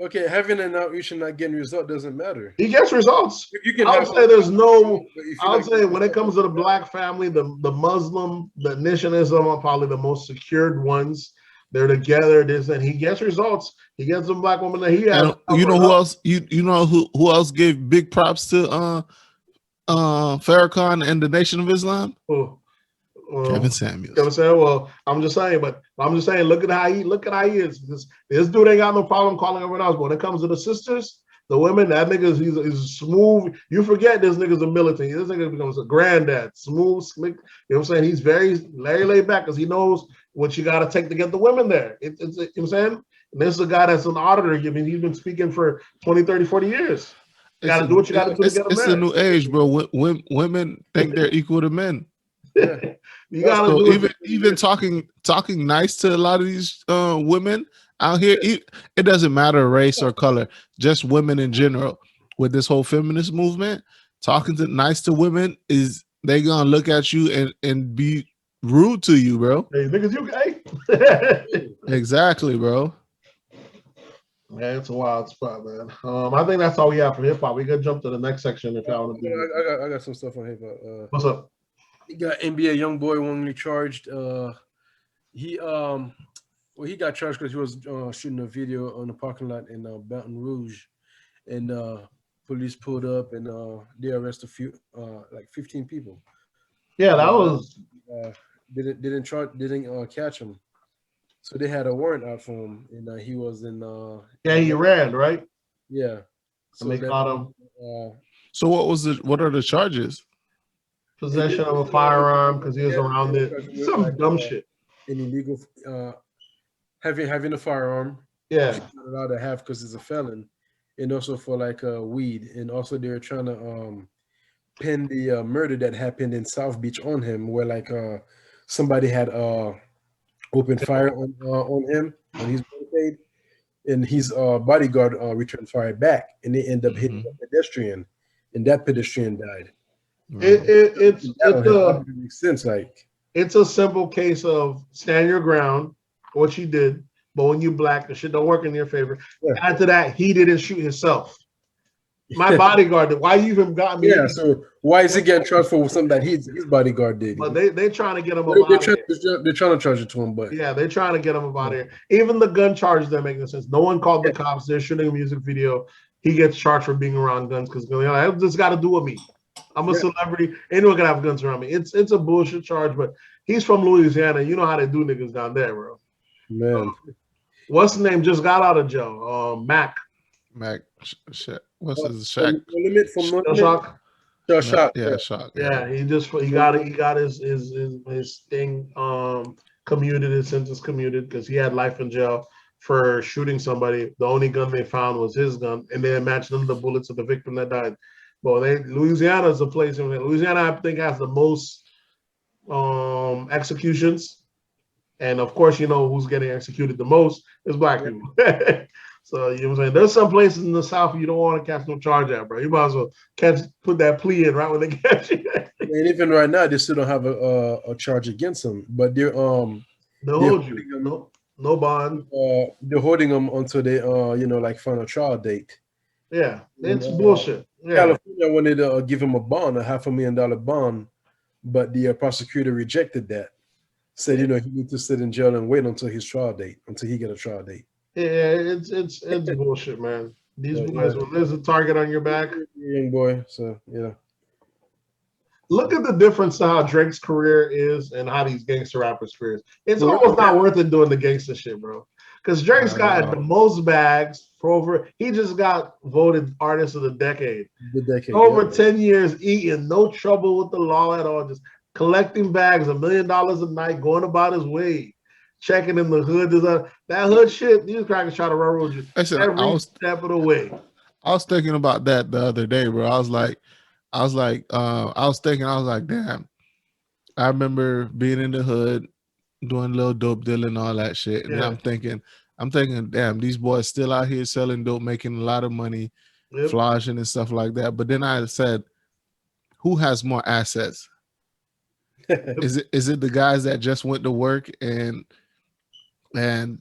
Okay, having an outreach and not getting results doesn't matter. He gets results. I would say when it comes to the black family, the Muslim, the Nishanism are probably the most secured ones. They're together, and he gets results. He gets some black women that he has. You know who else? You know who else gave big props to Farrakhan and the Nation of Islam? Kevin Samuels. Well, I'm just saying, look at how he is. This dude ain't got no problem calling everyone else. But when it comes to the sisters, the women, that nigga he's smooth. You forget this nigga's a militant. This nigga becomes a granddad, smooth, slick. You know what I'm saying? He's very laid back because he knows what you got to take to get the women there. You know what I'm saying? And this is a guy that's an auditor. I mean, he's been speaking for 20, 30, 40 years. You got to do what you got to do to get them It's a new age, bro. Women think they're equal to men. Yeah. You gotta even talking nice to a lot of these women out here. It doesn't matter race or color, just women in general. With this whole feminist movement, talking nice to women is they gonna look at you and be rude to you, bro. Hey, niggas, you gay? Exactly, bro. Man, it's a wild spot, man. I think that's all we have for hip hop. We could jump to the next section if y'all want to do. I got some stuff on hip hop. What's up? He got NBA young boy wrongly charged. He got charged because he was shooting a video on the parking lot in Baton Rouge, and police pulled up and they arrested 15 people. Yeah, that was didn't catch him, so they had a warrant out for him, and he was in. He ran, right? Yeah. So they caught him. So what are the charges? possession of a firearm because he was around it. Some dumb shit. An illegal having a firearm. Yeah. She's not allowed to have because it's a felon, and also for like weed, and also they're trying to pin the murder that happened in South Beach on him, where like somebody had opened fire on him on his barricade, and his bodyguard returned fire back, and they end up hitting a pedestrian, and that pedestrian died. It makes sense. Like it's a simple case of stand your ground, what you did, but when you black, the shit don't work in your favor. Yeah. After that, he didn't shoot himself. My bodyguard did. Why you even got me? Yeah, so why is he getting charged for something that his bodyguard did? But they're trying to get him they're trying to charge it to him, but yeah, they're trying to get him out of here. Even the gun charges don't make no sense. No one called the cops. They're shooting a music video. He gets charged for being around guns because this got to do with me. I'm a celebrity. Anyone can have guns around me. It's a bullshit charge, but he's from Louisiana. You know how they do niggas down there, bro. Man, what's the name? Just got out of jail. Mac. What's his Shaq? Shock. Shock. Yeah, Shock. Yeah, he got his thing commuted, his sentence commuted because he had life in jail for shooting somebody. The only gun they found was his gun, and they matched them the bullets of the victim that died. Well, Louisiana is a place in Louisiana, I think, has the most executions, and of course, you know who's getting executed the most is black people. So you know what I'm saying? There's some places in the South you don't want to catch no charge at, bro. You might as well put that plea in right when they catch you. And even right now, they still don't have a charge against him, but they'll hold you. No bond. They're holding them until they like find a trial date. Yeah, it's bullshit. Yeah. California wanted to give him a bond, a $500,000 bond, but the prosecutor rejected that. Said he needs to sit in jail and wait until his trial date, until he get a trial date. Yeah, it's bullshit, man. These boys, when there's a target on your back, young boy. So yeah. Look at the difference to how Drake's career is and how these gangster rappers' careers. It's almost not worth it doing the gangster shit, bro. Because Drake's got the most bags for over. He just got voted artist of the decade. Over 10 years, eating, no trouble with the law at all, just collecting bags, $1 million a night, going about his way. Checking in the hood, that hood shit. These crackers try to railroad you every step of the way. I was thinking about that the other day, bro. I was thinking, damn. I remember being in the hood, doing a little dope dealing and all that shit, and I'm thinking, damn, these boys still out here selling dope, making a lot of money, flourishing and stuff like that. But then I said, who has more assets? Is it the guys that just went to work and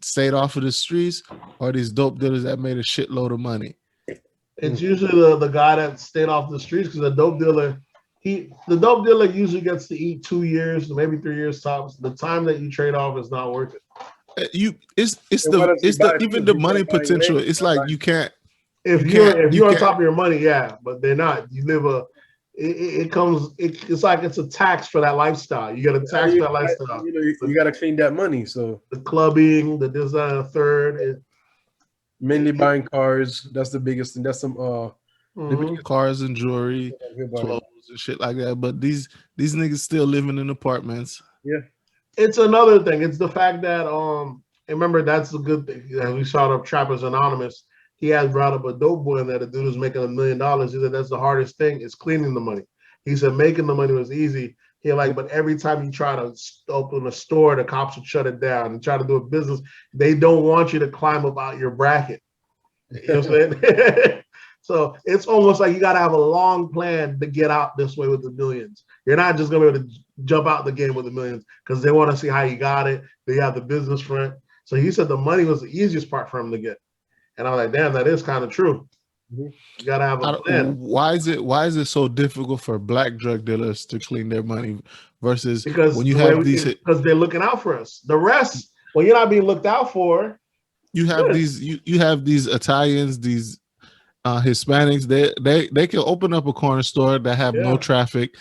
stayed off of the streets, or these dope dealers that made a shitload of money? It's usually the guy that stayed off the streets, because the dope dealer usually gets to eat 2 years, maybe 3 years tops. The time that you trade off is not worth it. Even the money potential. It's like you can't. If you're on top of your money, yeah, but they're not. You live it's like it's a tax for that lifestyle. You got to tax for that lifestyle. You got to clean that money. So the clubbing, the design, third. Mainly buying cars. That's the biggest thing. That's some cars and jewelry, clothes and shit like that. But these niggas still living in apartments. Yeah. It's another thing. It's the fact that remember, that's the good thing. As we saw up Trappers Anonymous, he has brought up a dope boy in there. The dude was making $1 million. He said that's the hardest thing is cleaning the money. He said making the money was easy. But every time you try to open a store, the cops would shut it down and try to do a business. They don't want you to climb up out your bracket. You know what I'm saying? So it's almost like you got to have a long plan to get out this way with the millions. You're not just going to be able to jump out the game with the millions because they want to see how you got it. They have the business front. So he said the money was the easiest part for him to get. And I'm like, damn, that is kind of true. You gotta have a plan. Why is it so difficult for black drug dealers to clean their money versus because they're looking out for us. The rest, when you're not being looked out for, you have these Italians, these Hispanics. They can open up a corner store that have no traffic,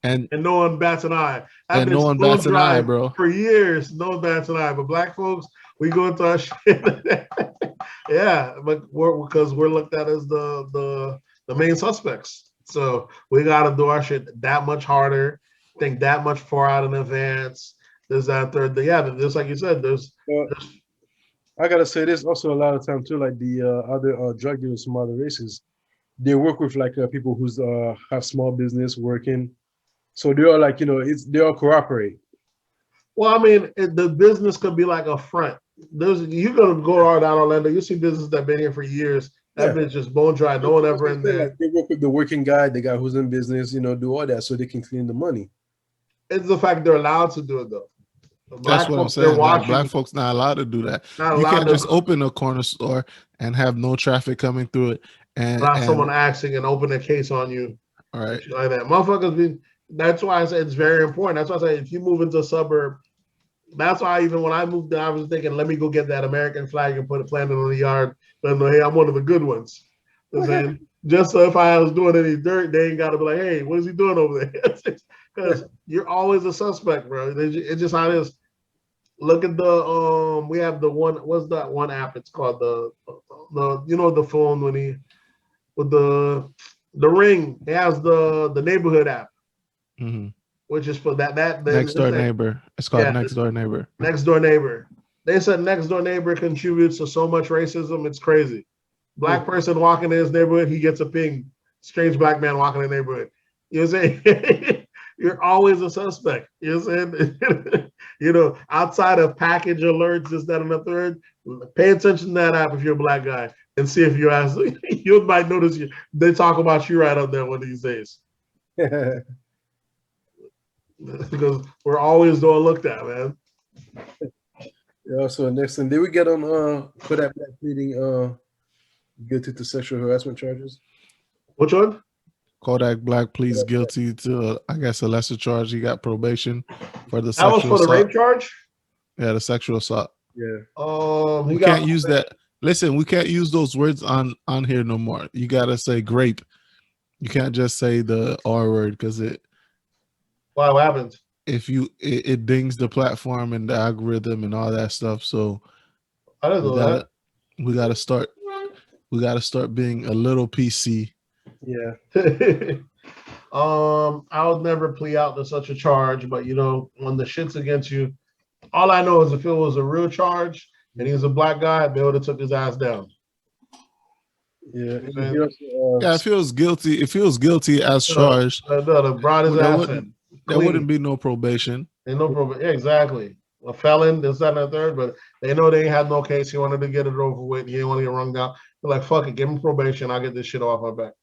and no one bats an eye. Bro. For years, no one bats an eye. But black folks, we go into our shit. Yeah, but because we're looked at as the main suspects. So we got to do our shit that much harder, think that much far out in advance. There's that third thing. Yeah, just like you said, there's I gotta say this also a lot of time too, like the other drug dealers from other races, they work with like people who's have small business working, so they all like they all cooperate. well, I mean, the business could be like a front. You're gonna go down Orlando. You see businesses that been here for years. That bitch just bone dry. No one ever in there. Like, they work with the working guy, the guy who's in business, do all that so they can clean the money. It's the fact they're allowed to do it though. That's what I'm saying. Like, black folks not allowed to do that. You can't just open a corner store and have no traffic coming through it, and someone asking and open a case on you. All right, like that. Motherfuckers be. That's why I say it's very important. That's why I say if you move into a suburb, that's why even when I moved there, I was thinking, let me go get that American flag and plant it on the yard. But hey, I'm one of the good ones. Just so if I was doing any dirt, they ain't got to be like, hey, what is he doing over there? Because you're always a suspect, bro. It's just how it is. Look at the we have the one. What's that one app? It's called the the phone with the Ring. It has the neighborhood app, which is for that next door neighbor. It's called Next Door Neighbor. Next Door Neighbor. They said Next Door Neighbor contributes to so much racism. It's crazy. Black person walking in his neighborhood, he gets a ping. Strange black man walking in the neighborhood. You know what I'm saying? You're always a suspect. You know what I'm saying? Outside of package alerts, this, that, and the third, pay attention to that app if you're a black guy and see if you ask. You might notice they talk about you right up there one of these days. Because we're always doing looked at, man. Yeah, so next thing, did we get on Kodak Black pleading guilty to sexual harassment charges? Which one? Kodak Black pleads guilty to, I guess, a lesser charge. He got probation for the sexual assault. That was for the rape charge? Yeah, the sexual assault. Yeah. We can't use that. Listen, we can't use those words on here no more. You got to say grape. You can't just say the R word because it. Why? What happens? If it dings the platform and the algorithm and all that stuff. So I don't know that. We gotta start being a little PC. Yeah. I would never plea out to such a charge, but when the shit's against you, all I know is if it was a real charge and he was a black guy, they would have took his ass down. Yeah. It feels guilty. It feels guilty as charged. Brought his ass in. There wouldn't be no probation. Ain't no probation. Yeah, exactly. A felon, this, that, and the third, but they know they ain't had no case. He wanted to get it over with. He didn't want to get rung down. They're like, fuck it, give him probation. I'll get this shit off my back.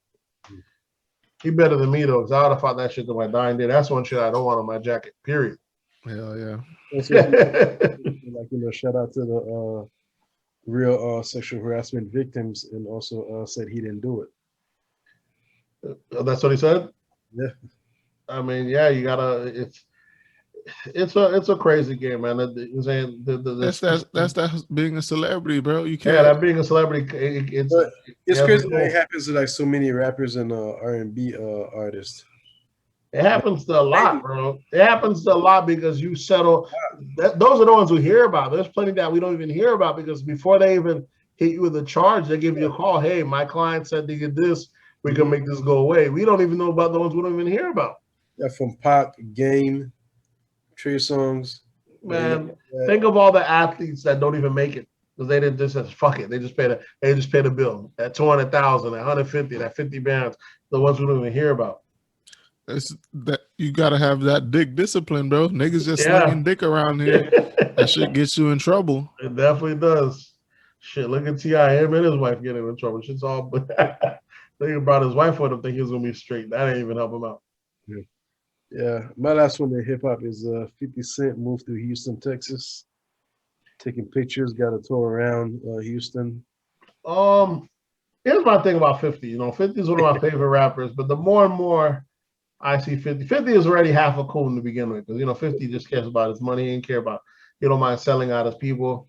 He better than me, though, because I would have fought that shit to my dying day. That's one shit I don't want on my jacket, period. Hell yeah. Shout out to the real sexual harassment victims and also said he didn't do it. That's what he said? Yeah. I mean, yeah, you gotta. It's a crazy game, man. That's that being a celebrity, bro. You can't. Yeah, that being a celebrity. It's crazy that it happens to like so many rappers and R&B artists. It happens to a lot, bro. It happens to a lot because you settle. Those are the ones we hear about. There's plenty that we don't even hear about because before they even hit you with a charge, they give you a call. Hey, my client said they did this. We can make this go away. We don't even know about the ones we don't even hear about. Yeah, from Pac, Game, Trey Songz. Man, think of all the athletes that don't even make it because they didn't just say fuck it. They just paid a bill at 200,000, 150, that 50 bands. The ones we don't even hear about. It's that you gotta have that dick discipline, bro. Niggas just slinging dick around here. That shit gets you in trouble. It definitely does. Shit, look at T.I. Him and his wife getting in trouble. Shit's all. They brought his wife with him. Think he was gonna be straight. That ain't even help him out. Yeah, my last one in hip hop is 50 Cent moved to Houston, Texas, taking pictures, got a tour around Houston. Here's my thing about 50. 50 is one of my favorite rappers, but the more and more I see 50 is already half a coon to begin with, because 50 just cares about his money, he ain't care about, he don't mind selling out his people.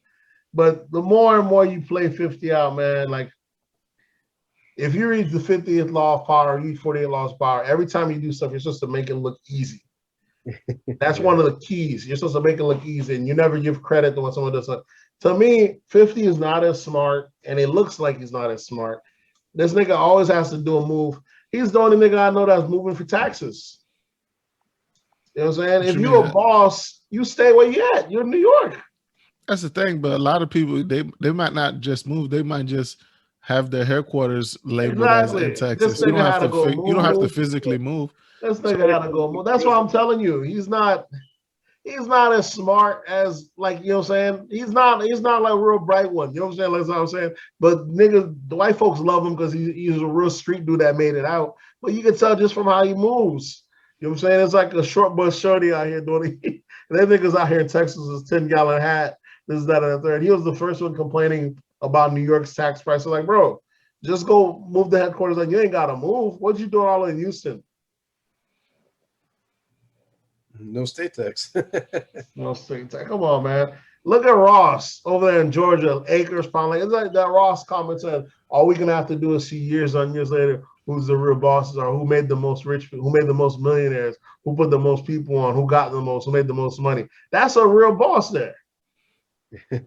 But the more and more you play 50 out, man, like if you read the 50th law of power, read 48 laws of power, every time you do stuff, you're supposed to make it look easy. That's one of the keys. You're supposed to make it look easy, and you never give credit to when someone does something. To me, 50 is not as smart, and it looks like he's not as smart. This nigga always has to do a move. He's the only nigga I know that's moving for taxes. You know what I'm saying? If you're a boss, you stay where you at. You're in New York. That's the thing, but a lot of people they might not just move; they might just have their headquarters labeled as in Texas. You don't have to. You don't have to physically move. This nigga had to go move. That's why I'm telling you, he's not as smart as, like, you know what I'm saying? He's not like a real bright one. You know what I'm saying? That's what I'm saying. But niggas, the white folks love him because he's a real street dude that made it out. But you can tell just from how he moves. You know what I'm saying? It's like a short bus shorty out here doing it. And them niggas out here in Texas is 10-gallon hat. This, that, and the third. He was the first one complaining about New York's tax prices. Like, bro, just go move the headquarters. Like, you ain't got to move. What you doing all in Houston? No state tax. No state tax. Come on, man. Look at Ross over there in Georgia, acres pound. Like, it's like that Ross comment said, all we're going to have to do is see years on years later who's the real bosses are, who made the most rich, who made the most millionaires, who put the most people on, who got the most, who made the most money. That's a real boss there. You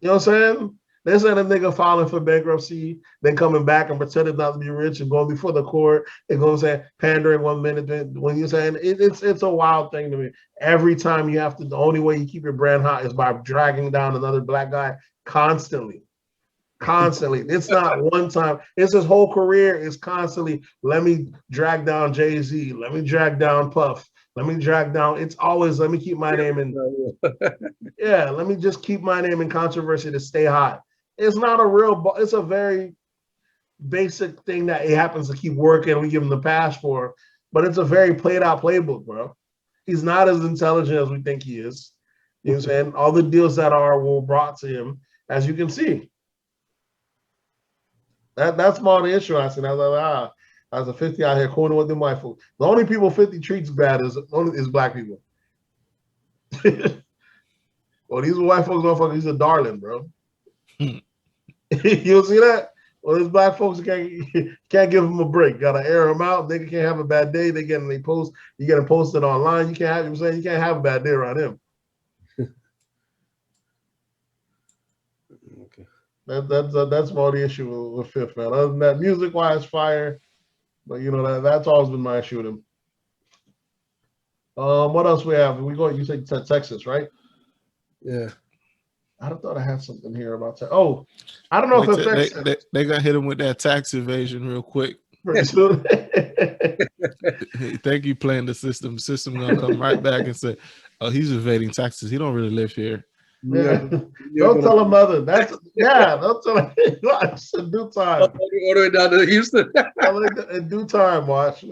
know what I'm saying? They said a nigga filing for bankruptcy, then coming back and pretending not to be rich and going before the court and going saying pandering 1 minute when you're saying it's a wild thing to me. Every time you have to, the only way you keep your brand hot is by dragging down another black guy constantly. Constantly. It's not one time. It's his whole career is constantly, let me drag down Jay-Z, let me drag down Puff, let me drag down. It's always, let me keep my name in. Yeah, let me just keep my name in controversy to stay hot. It's not a real, it's a very basic thing that he happens to keep working and we give him the pass for, but it's a very played out playbook, bro. He's not as intelligent as we think he is. You know what I'm saying? All the deals that were brought to him, as you can see. That's more the issue. I said, I was like, I was a 50 out here cornering with them white folks. The only people 50 treats bad is black people. Well, these white folks, motherfucker, he's a darling, bro. You see that? Well, these black folks can't give them a break. Got to air them out. They can't have a bad day. They get they post. You get them posted online. You can't have. You know saying you can't have a bad day around him. Okay. That's more the issue with Fifth, man. Other than that, music wise, fire. But you know that's always been my issue with him. What else we have? We go. You say Texas, right? Yeah. I thought I had something here about that. Oh, I don't know if it affects. They gonna hit him with that tax evasion real quick. Pretty soon. Thank you playing the system. The system gonna come right back and say, "Oh, he's evading taxes. He don't really live here." Yeah. Don't tell him nothing. Don't tell him. It's in due time. Order it down to Houston. In due time, watch.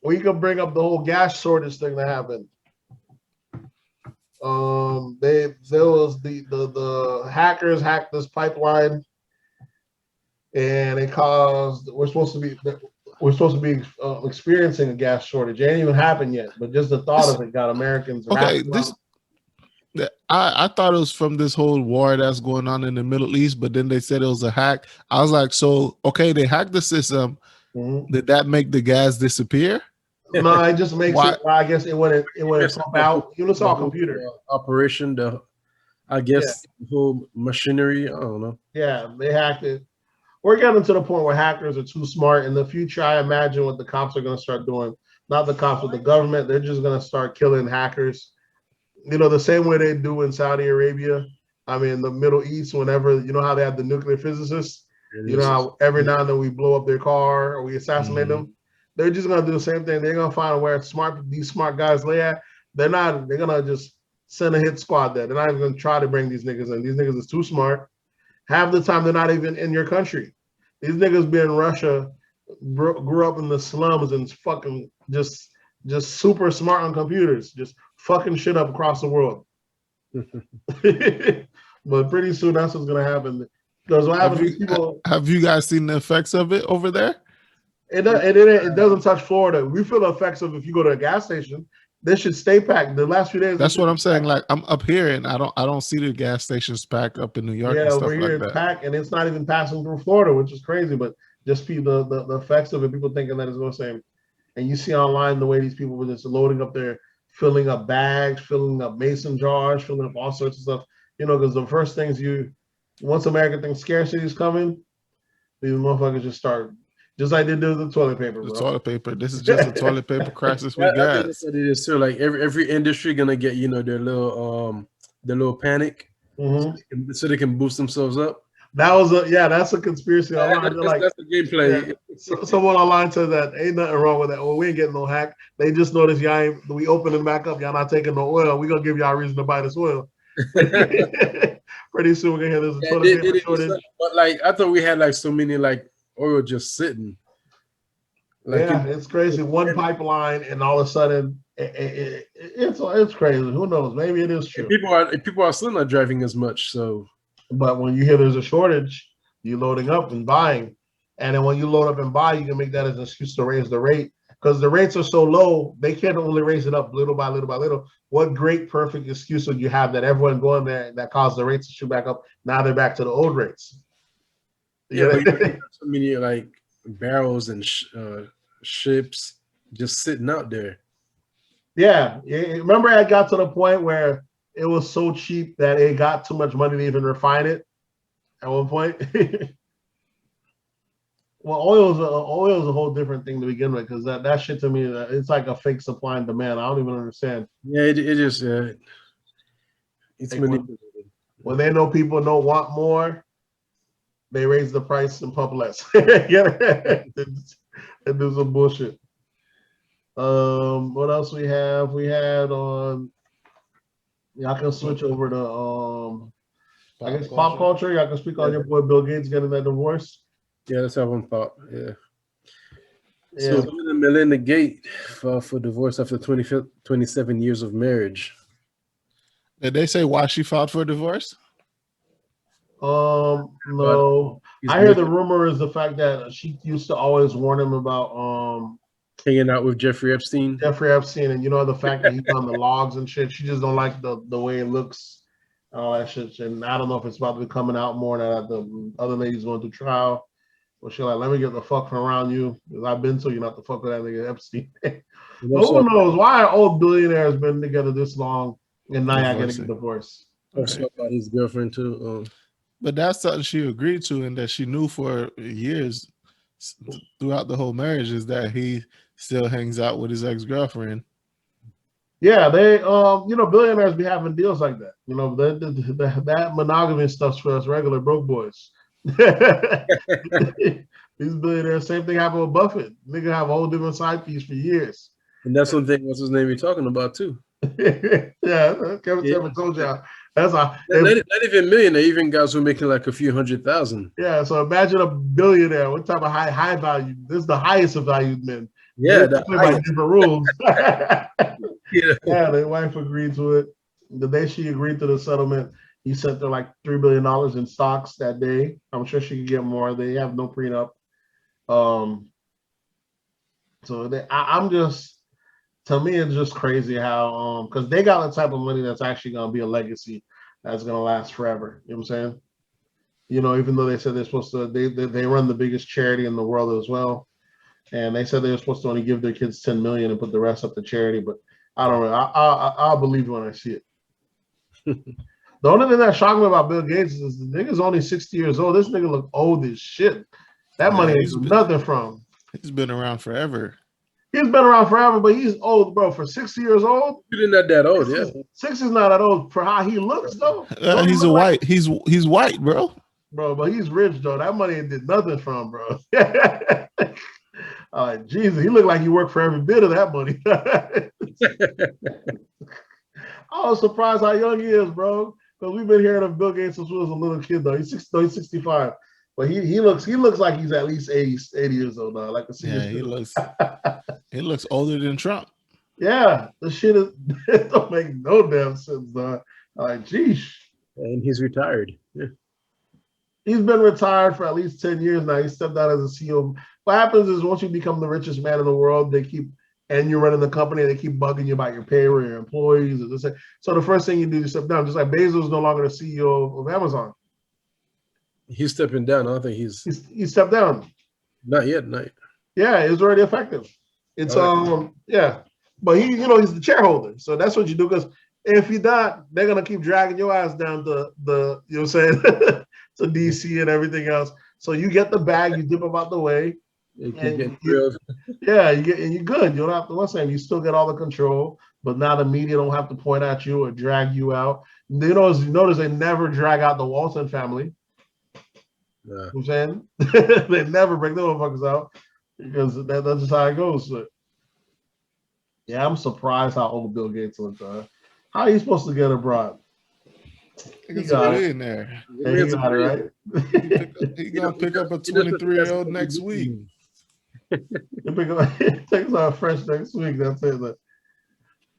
We can bring up the whole gas shortage thing that happened. There was the hackers hacked this pipeline, and it caused we're supposed to be experiencing a gas shortage. It ain't even happened yet, but just the thought of it got Americans. Okay, I thought it was from this whole war that's going on in the Middle East, but then they said it was a hack. I was like, so okay, they hacked the system. Mm-hmm. Did that make the gas disappear? No, it just makes it. I guess it wouldn't pump out. You know, it's all computer operation. The whole machinery. I don't know. Yeah, they hacked it. We're getting to the point where hackers are too smart. In the future, I imagine what the cops are going to start doing. Not the cops, but the government. They're just going to start killing hackers. You know, the same way they do in Saudi Arabia. I mean, the Middle East. Whenever you know how they have the nuclear physicists. You know how every now and then we blow up their car or we assassinate them. They're just gonna do the same thing. They're gonna find where these smart guys lay at. They're gonna just send a hit squad there. They're not even gonna try to bring these niggas in. These niggas is too smart. Half the time they're not even in your country. These niggas be in Russia, grew up in the slums and fucking just super smart on computers, just fucking shit up across the world. But pretty soon that's what's gonna happen. Because what happens have you guys seen the effects of it over there? It doesn't touch Florida. We feel the effects of if you go to a gas station, they should stay packed. The last few days. That's what I'm saying. Like I'm up here and I don't see the gas stations packed up in New York. Yeah, and stuff over here like it's packed and it's not even passing through Florida, which is crazy. But just the effects of it, people thinking that it's going to say. And you see online the way these people were just loading up there, filling up bags, filling up mason jars, filling up all sorts of stuff. You know, because the first things once America thinks scarcity is coming, These motherfuckers just start just like they do with the toilet paper, The bro. toilet paper. This is just a toilet paper crisis we I got. think that's what it is too. Like every industry gonna get their little panic, Mm-hmm. so they can boost themselves up. That's a conspiracy online. That's the gameplay. Someone online said that ain't nothing wrong with that. Well, we ain't getting no hack. They just noticed y'all ain't. We opening back up. Y'all not taking no oil. We gonna give y'all a reason to buy this oil. Pretty soon we're gonna hear there's a toilet paper shortage. But like I thought we had like so many like oil just sitting. Like it's crazy. One pipeline, and all of a sudden, it's crazy. Who knows? Maybe it is true. People are still not driving as much. So, but when you hear there's a shortage, you're loading up and buying, and then when you load up and buy, you can make that as an excuse to raise the rate because the rates are so low. They can't only raise it up little by little by little. What great perfect excuse would you have that everyone going there that caused the rates to shoot back up? Now they're back to the old rates. Yeah, but you have so many like barrels and ships just sitting out there. Yeah, remember it got to the point where it was so cheap that it got too much money to even refine it at one point. Well, oil is a whole different thing to begin with because that shit to me, it's like a fake supply and demand. I don't even understand. Yeah, it just it's like when they know people don't want more, they raise the price and pump less. And do some bullshit. What else we have? We had on. Y'all can switch over to I guess pop culture. Y'all can speak on your boy Bill Gates getting that divorce. Yeah, let's have one thought. Yeah. So Bill and Melinda Gates filed for divorce after 27 years of marriage. Did they say why she filed for a divorce? No. I hear the rumor is the fact that she used to always warn him about hanging out with Jeffrey Epstein. And the fact that he's on the logs and shit. She just don't like the way it looks and all that shit. And I don't know if it's about to be coming out more now that the other lady's going through trial. But she's like, let me get the fuck from around you. Because I've been told you not to fuck with that nigga Epstein. Who knows? Why are old billionaires been together this long and now y'all getting a divorce? Also about his girlfriend too. But that's something she agreed to and that she knew for years throughout the whole marriage is that he still hangs out with his ex-girlfriend. Yeah, they billionaires be having deals like that. That monogamy stuff's for us regular broke boys. These billionaires, same thing happened with Buffett. Nigga have a whole different side piece for years. And that's one thing, what's his name you're talking about too. Kevin told y'all. That's not even millionaire, even guys who are making like a few $100,000. Yeah, so imagine a billionaire. What type of high value? This is the highest of valued men. Yeah, they play by different rules. Yeah, their wife agreed to it. The day she agreed to the settlement, he sent her like $3 billion in stocks that day. I'm sure she could get more. They have no prenup. To me, it's just crazy how because they got the type of money that's actually gonna be a legacy that's gonna last forever. You know what I'm saying? Even though they said they're supposed to, they run the biggest charity in the world as well, and they said they're supposed to only give their kids $10 million and put the rest up to charity. But I don't know. I'll believe it when I see it. The only thing that shocked me about Bill Gates is the nigga's only 60 years old. This nigga look old as shit. That money ain't nothing from. He's been around forever. He's been around forever, but he's old, bro. For 60 years old, he's not that old. 60's not that old for how he looks, though. He's white. He's white, bro. Bro, but he's rich, though. That money did nothing from, bro. Jesus, he looked like he worked for every bit of that money. I was surprised how young he is, bro. Because we've been hearing of Bill Gates since we was a little kid, though. He's 65. But he looks like he's at least 80 years old now. Like he looks older than Trump. Yeah, the shit it don't make no damn sense, dog. Like, geez. And he's retired. Yeah. He's been retired for at least 10 years now. He stepped down as a CEO. What happens is once you become the richest man in the world, and you're running the company, they keep bugging you about your payroll, your employees. So the first thing you do is step down. Just like Bezos is no longer the CEO of Amazon. He's stepping down. I don't think he stepped down. Not yet. Yeah, it was already effective. It's yeah. But he's the shareholder. So that's what you do, because if you not, they're gonna keep dragging your ass down to the to DC and everything else. So you get the bag, you dip them out the way, It can get and grilled. you're good. You don't have to. What's that? You still get all the control, but now the media don't have to point at you or drag you out. You notice they never drag out the Walton family. Yeah. You know what I'm saying? They never bring the motherfuckers out because that's just how it goes. So, yeah, I'm surprised how old Bill Gates looked. How are you supposed to get abroad? He's a billionaire. Hey, he got it right. He's gonna pick up a 23-year-old next week. It takes out fresh next week. That's it.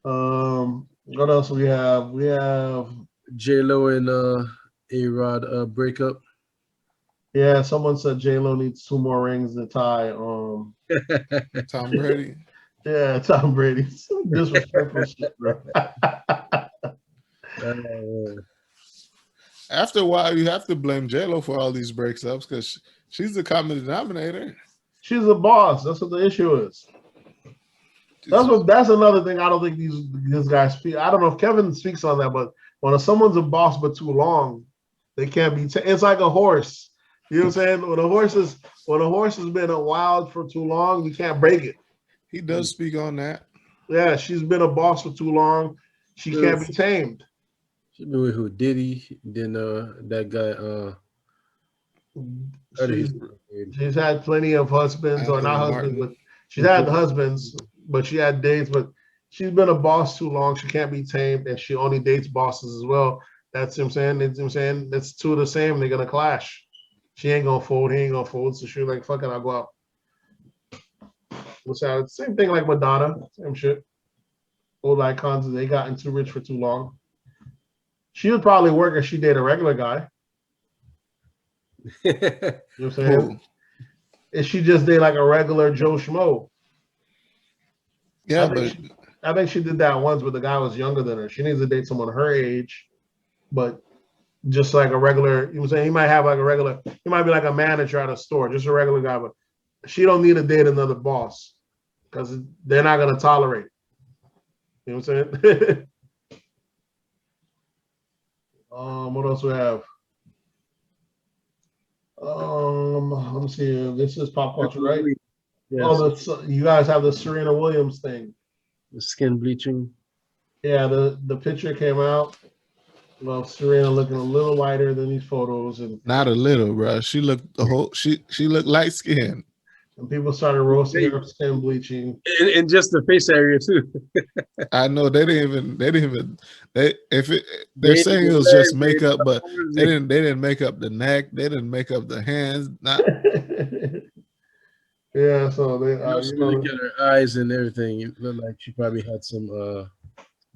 What else we have? We have J-Lo and A-Rod breakup. yeah. Someone said J-Lo needs 2 more rings to tie. Tom Brady. Yeah, Tom Brady. Disrespectful shit, bro. After a while, you have to blame J-Lo for all these breakups because she's the common denominator. She's a boss. That's what the issue is. That's another thing. I don't think these guys speak. I don't know if Kevin speaks on that, but when someone's a boss but too long, they can't be. It's like a horse. You know what I'm saying? When a horse has been a wild for too long, you can't break it. He does speak on that. Yeah, she's been a boss for too long. She can't be tamed. She been with who? Diddy, then that guy. She's had plenty of husbands, or not husbands, but she's had husbands, but she had dates. But she's been a boss too long. She can't be tamed, and she only dates bosses as well. That's what I'm saying. That's what I'm saying. That's two of the same. They're gonna clash. She ain't gonna fold. He ain't gonna fold. So she's like, "Fuck it, I'll go out." What's that? Same thing like Madonna. Same shit. Old icons. They gotten too rich for too long. She would probably work if she dated a regular guy. You know what I'm saying? If she just did like a regular Joe Schmo. Yeah, I think she did that once, but the guy was younger than her. She needs to date someone her age, but just like a regular, you know what I'm saying? He might be like a manager at a store, just a regular guy, but she don't need to date another boss because they're not gonna tolerate. You know what I'm saying? What else we have? Let me see. This is pop culture, right? Yes. Oh, you guys have the Serena Williams thing. The skin bleaching. Yeah, the picture came out. Well, Serena looking a little lighter than these photos, and not a little, bro. She looked she looked light skinned. And people started roasting her skin bleaching, and just the face area too. I know they're saying it was just makeup, but they didn't make up the neck, they didn't make up the hands. Not yeah, so they look at her eyes and everything. It looked like she probably had some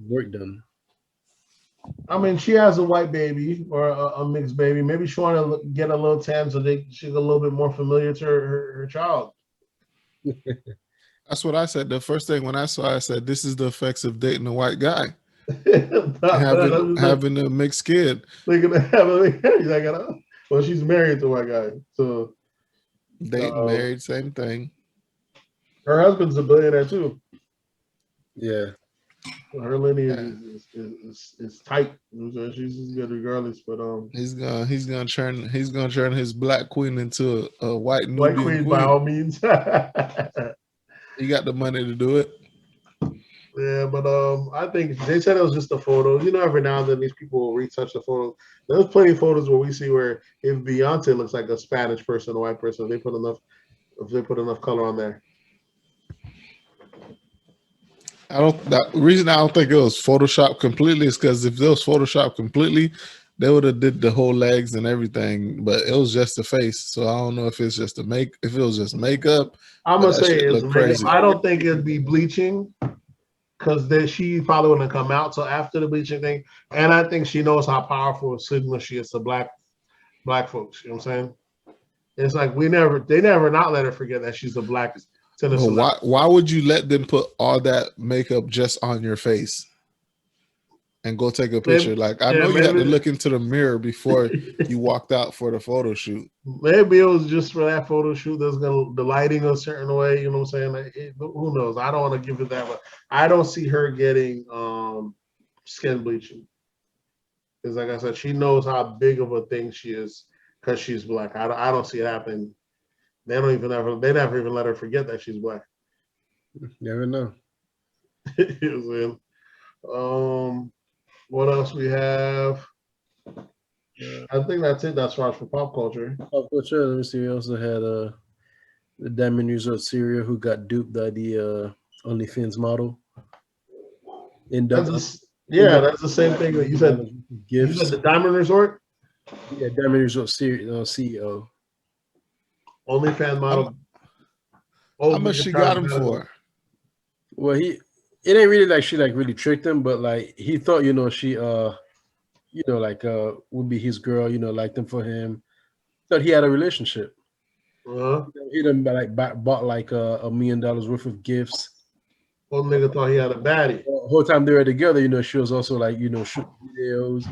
work done. I mean, she has a white baby or a mixed baby. Maybe she want to get a little tan so she's a little bit more familiar to her child. That's what I said. The first thing when I saw, I said, "This is the effects of dating a white guy, having a mixed kid." Well, she's married to a white guy, so dating, married, same thing. Her husband's a billionaire too. Yeah. Her lineage is tight. She's good regardless, but he's gonna turn his black queen into a white Nubian queen by all means. He got the money to do it. Yeah, but I think they said it was just a photo. You know, every now and then these people will retouch the photo. There's plenty of photos where we see where if Beyonce looks like a Spanish person, a white person, if they put enough color on there. The reason I don't think it was Photoshop completely is because if it was Photoshop completely, they would have did the whole legs and everything, but it was just the face. So I don't know if it's just if it was just makeup. I'm gonna say it's crazy. I don't think it'd be bleaching because she probably wouldn't come out till after the bleaching thing. And I think she knows how powerful a signal she is to black folks. You know what I'm saying? It's like they never not let her forget that she's a black. Why would you let them put all that makeup just on your face and go take a picture? I know you had to look into the mirror before you walked out for the photo shoot. Maybe it was just for that photo shoot that's the lighting a certain way. You know what I'm saying? Who knows? I don't want to give it that, but I don't see her getting skin bleaching because, like I said, she knows how big of a thing she is because she's black. I don't see it happening. They never even let her forget that she's black. Never know. You know, what else we have? I think that's it. That's right for pop culture. Pop culture. Let me see. We also had the Diamond Resort Syria who got duped by the OnlyFans model. That's the same thing that you said. Gifts. You said the Diamond Resort. Yeah, Diamond Resort CEO. OnlyFans model. How much she got him for? Well, it ain't really like she like really tricked him, but like he thought, she would be his girl, liked him for him. Thought he had a relationship. He done bought like $1 million worth of gifts. Old nigga thought he had a baddie. The whole time they were together, she was also like, shooting videos,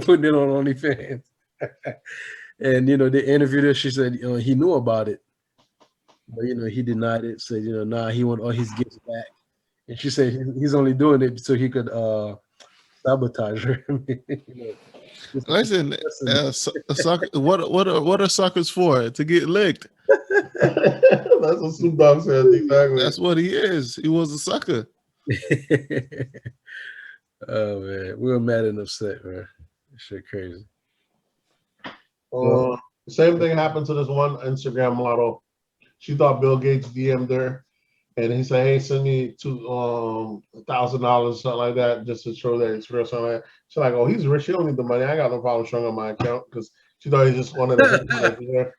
putting it on OnlyFans. And they interviewed her. She said he knew about it, but he denied it. Said nah, he want all his gifts back. And she said he's only doing it so he could sabotage her. Listen, what are suckers for? To get licked. That's what Snoop Dogg said. Exactly. That's what he is. He was a sucker. Oh man, we were mad and upset, man. Shit crazy. Same thing happened to this one Instagram model. She thought Bill Gates DM'd her, and he said, "Hey, send me $1,000, something like that, just to show that it's real." Something like that. She's like, "Oh, he's rich. He don't need the money. I got no problem showing on my account," because she thought he just wanted to.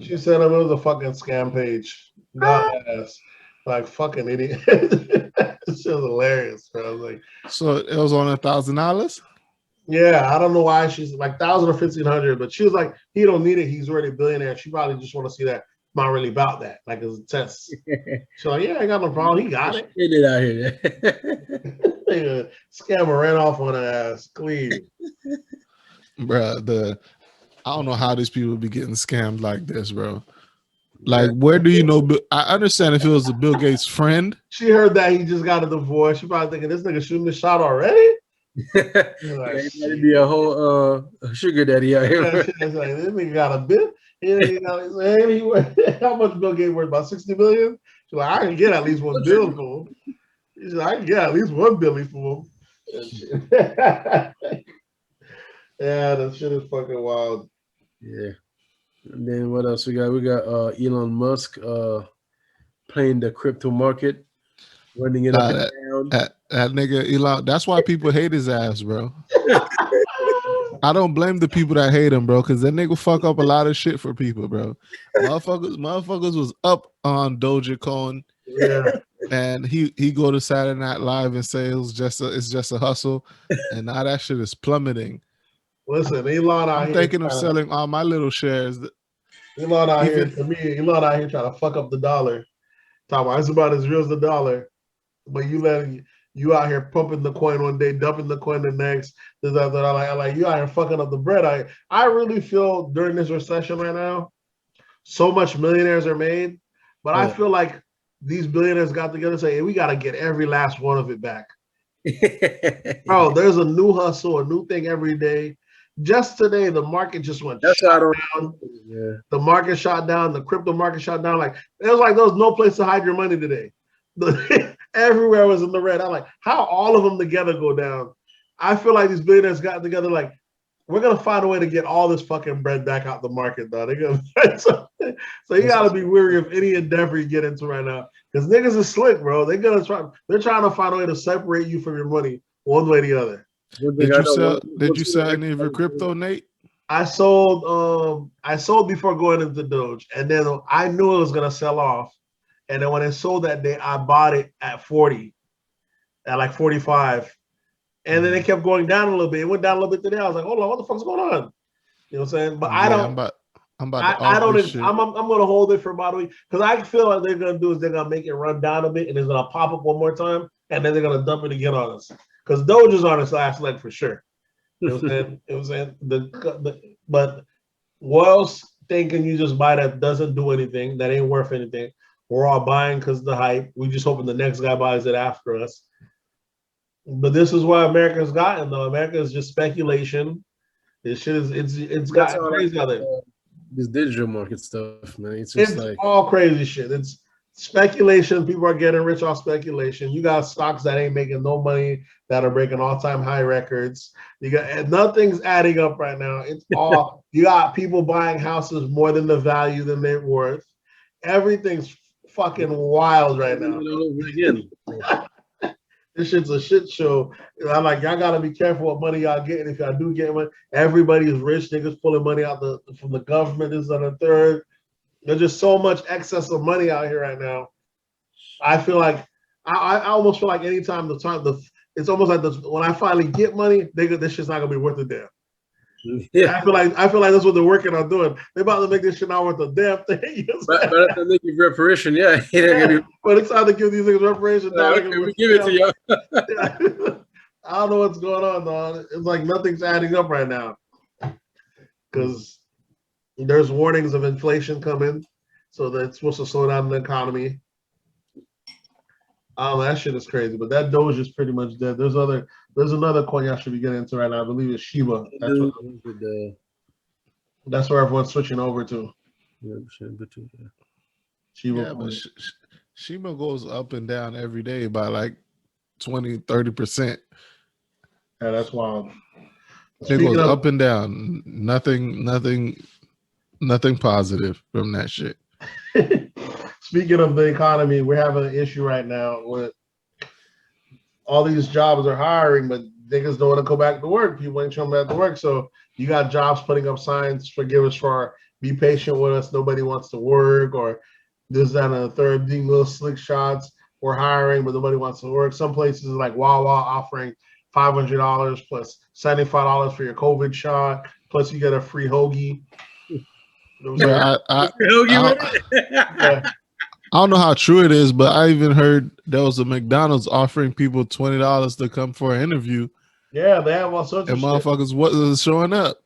She said it was a fucking scam page. Not ass. Like fucking idiot. This shit was hilarious, bro. I was like, so it was on $1,000? Yeah, I don't know why she's like 1,000 or 1,500, but she was like, he don't need it. He's already a billionaire. She probably just want to see that. Not really about that, like as a test. So like, yeah, I got no problem. He got it. Get it out here. Scammer ran off on her ass. Clean. Bruh, I don't know how these people be getting scammed like this, bro. Like, where do you know? I understand if it was a Bill Gates friend. She heard that he just got a divorce. She probably thinking, this nigga shooting the shot already? Like, it'd be a whole sugar daddy out here. Like, this nigga got a bit. How much Bill Gates worth? About 60 million? She's like, I can get at least $1 billion for him. She's like, I can get at least $1 billion for him. Yeah, that shit is fucking wild. Yeah. And then what else we got? We got Elon Musk playing the crypto market, running it up and down. That nigga Elon. That's why people hate his ass, bro. I don't blame the people that hate him, bro, because that nigga fuck up a lot of shit for people, bro. Motherfuckers was up on Dogecoin. Yeah. And he go to Saturday Night Live and say it's just a hustle, and now that shit is plummeting. Listen, Elon out I'm here thinking of selling all my little shares. Elon out here trying to fuck up the dollar. Talking about it's about as real as the dollar, but you out here pumping the coin one day, dumping the coin the next. Like you out here fucking up the bread. I really feel during this recession right now, so much millionaires are made, but I feel like these billionaires got together and say, hey, we got to get every last one of it back. Bro, there's a new hustle, a new thing every day. Just today, the market just went down. Yeah. The market shot down. The crypto market shot down. Like it was like there was no place to hide your money today. Everywhere was in the red. I'm like, how all of them together go down? I feel like these billionaires got together like, we're gonna find a way to get all this fucking bread back out the market, though. So you gotta be weary of any endeavor you get into right now, because niggas is slick, bro. They're trying to find a way to separate you from your money one way or the other. Did you sell any of your crypto, Nate? I sold before going into Doge, and then I knew it was gonna sell off. And then when it sold that day, I bought it at 40, at like 45. And then it kept going down a little bit. It went down a little bit today. I was like, hold on, what the fuck's going on? You know what I'm saying? But I don't. I'm gonna hold it for about a week, because I feel like they're gonna make it run down a bit, and it's gonna pop up one more time, and then they're gonna dump it again on us. Because Doge is on its last leg for sure. You know what I'm saying? It was saying but what else thinking you just buy that doesn't do anything, that ain't worth anything. We're all buying because of the hype. We just hoping the next guy buys it after us. But this is what America's gotten, though. America is just speculation. This shit is it's That's got all crazy out there. this digital market stuff, man. It's just It's like all crazy shit. It's speculation. People are getting rich off speculation. You got stocks that ain't making no money that are breaking all-time high records. You got and nothing's adding up right now. It's all you got people buying houses more than the value than they're worth. Everything's fucking wild right now. all over again. This shit's a shit show. I'm like, y'all gotta be careful what money y'all getting. If y'all do get money, everybody's rich. Niggas pulling money out from the government. This and the third. There's just so much excess of money out here right now. I feel like I almost feel like anytime it's almost like when I finally get money, this shit's not gonna be worth a damn. Yeah. I feel like that's what they're working on doing. They're about to make this shit not worth a damn thing. But if they give reparation, yeah. But it's time to give these niggas reparation. Okay, we give it to you. I don't know what's going on, though. It's like nothing's adding up right now. Because there's warnings of inflation coming. So that's supposed to slow down the economy. That shit is crazy. But that Doge is pretty much dead. There's another coin y'all should be getting into right now. I believe it's Shiba. That's where everyone's switching over to. Shiba. Yeah, but Shiba goes up and down every day by like 20-30%. Yeah, that's wild. It goes up and down. Nothing positive from that shit. Speaking of the economy, we're having an issue right now with all these jobs are hiring, but niggas don't want to go back to work. People ain't coming back to work. So you got jobs putting up signs, forgive us for be patient with us. Nobody wants to work, or this, that, and the third, being little slick shots. We're hiring, but nobody wants to work. Some places like Wawa offering $500 plus $75 for your COVID shot, plus you get a free hoagie. I don't know how true it is, but I even heard there was a McDonald's offering people $20 to come for an interview. Yeah, they have all sorts of shit. And motherfuckers wasn't showing up.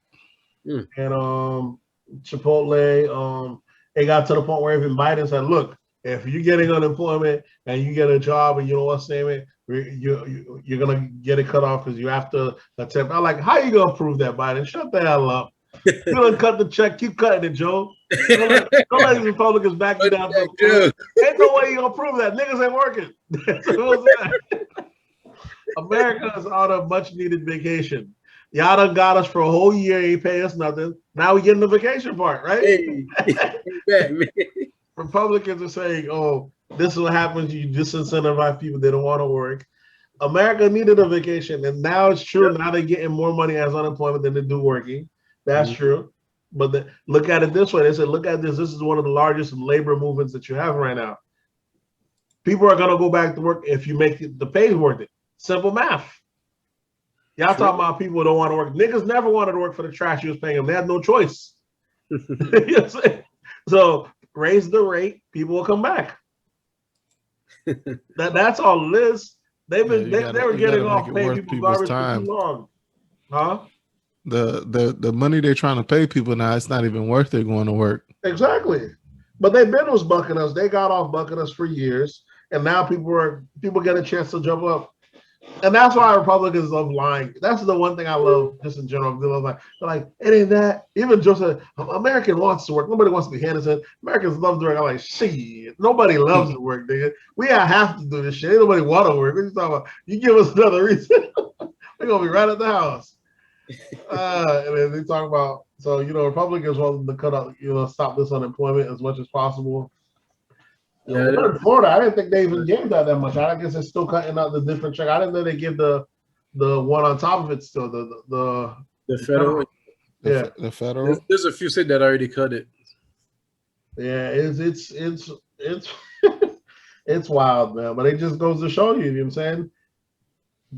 And Chipotle, it got to the point where even Biden said, look, if you're getting unemployment and you get a job and you know what's name it, you're going to get it cut off because you have to attempt. I'm like, how you going to prove that, Biden? Shut the hell up. You don't cut the check. Keep cutting it, Joe. Don't let these Republicans back you down. Ain't no way you gonna prove that. Niggas ain't working. America is on a much needed vacation. Y'all done got us for a whole year, ain't pay us nothing. Now we getting the vacation part, right? Hey. Republicans are saying, oh, this is what happens. You disincentivize people. They don't want to work. America needed a vacation, and now it's true. Yep. Now they're getting more money as unemployment than they do working. That's true. But look at it this way. They said, look at this. This is one of the largest labor movements that you have right now. People are going to go back to work if you make the pay worth it. Simple math. Y'all talking about people who don't want to work. Niggas never wanted to work for the trash you was paying them. They had no choice. You know what I'm saying? So raise the rate. People will come back. That's all it is. They were getting off paying people garbage for too long. Huh? The money they're trying to pay people now, it's not even worth it going to work. Exactly. But they've been was bucking us. They got off bucking us for years. And now people get a chance to jump up. And that's why Republicans love lying. That's the one thing I love just in general. They're like, it ain't that. Even Joe said, American wants to work. Nobody wants to be Henderson. Americans love to work. I'm like, shit. Nobody loves to work, nigga. We have to do this shit. Ain't nobody want to work. What you talking about? You give us another reason. We're going to be right at the house. And then they talk about, so, Republicans want to cut out, stop this unemployment as much as possible. Yeah, in Florida, I didn't think they even gave that much. I guess they're still cutting out the different check. I didn't know they give the one on top of it still. The federal. Yeah, the federal. There's a few states that already cut it. Yeah, it's it's wild, man. But it just goes to show you, you know what I'm saying?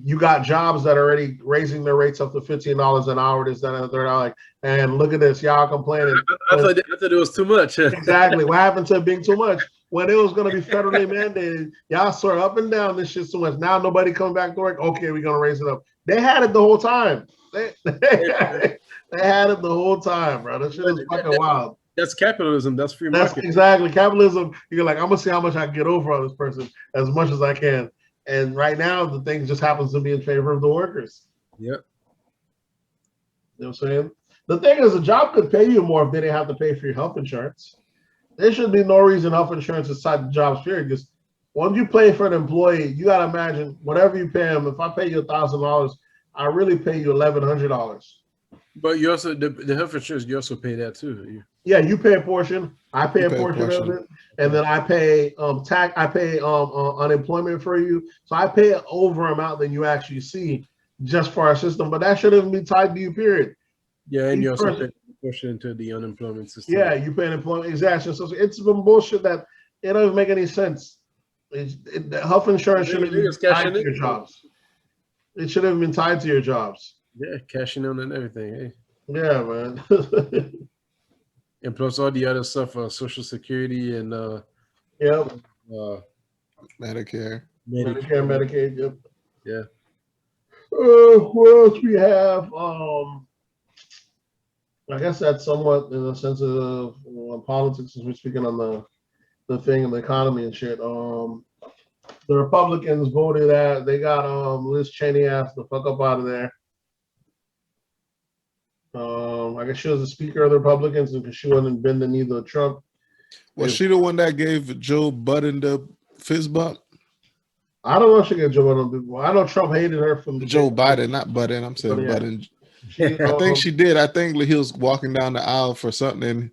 You got jobs that are already raising their rates up to $15 an hour, this, that, and the third. Like, and look at this, y'all complaining. I thought it was too much. Exactly. What happened to it being too much? When it was going to be federally mandated, y'all swear up and down this shit's too much. Now nobody coming back to work. Okay, we're going to raise it up. They had it the whole time. They had it the whole time, bro. That shit is fucking wild. That's capitalism. That's free market. That's exactly capitalism. You're like, I'm going to see how much I can get over on this person as much as I can. And right now, the thing just happens to be in favor of the workers. Yep. You know what I'm saying? The thing is, a job could pay you more if they didn't have to pay for your health insurance. There should be no reason health insurance is tied to jobs period. Because once you pay for an employee, you gotta imagine whatever you pay them. If I pay you $1,000, I really pay you $1,100. But you also the health insurance. You also pay that too. Yeah, you pay a portion. I pay You a pay a portion of portion. it, and then I pay tax. I pay unemployment for you. So I pay an over amount than you actually see just for our system. But that shouldn't be tied to you. Period. Yeah, and Each you also person- pay a portion into the unemployment system. Yeah, you pay an employment exactly. So it's some bullshit that it doesn't make any sense. The health insurance shouldn't be Niggas tied cashing to in. your jobs. It should have been tied to your jobs. Yeah, cashing in and everything. Hey. Yeah, man. And plus all the other stuff, Social Security and Yep. Medicare. Medicare, Medicaid. Yep. Yeah. What else we have? I guess that's somewhat in the sense of politics, as we're speaking on the thing and the economy and shit. The Republicans voted that they got Liz Cheney ass the fuck up out of there. I guess she was the speaker of the Republicans because she wasn't bend the knee to Trump. Was she the one that gave Joe Budden the fist bump? I don't know if she got Joe Biden. I know Trump hated her from the Joe Biden, not Budden. I'm saying yeah. Budden. She, I think she did. I think he was walking down the aisle for something, and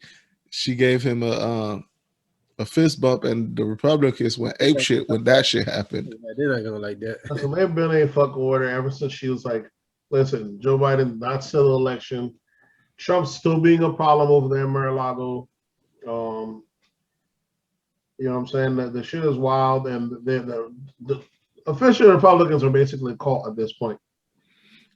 she gave him a fist bump, and the Republicans went apeshit when that shit happened. Yeah, they're not gonna like that. So they've been a fucking order ever since she was like, listen, Joe Biden not still the election. Trump's still being a problem over there in Mar-a-Lago. You know what I'm saying? That the shit is wild, and the official Republicans are basically caught at this point.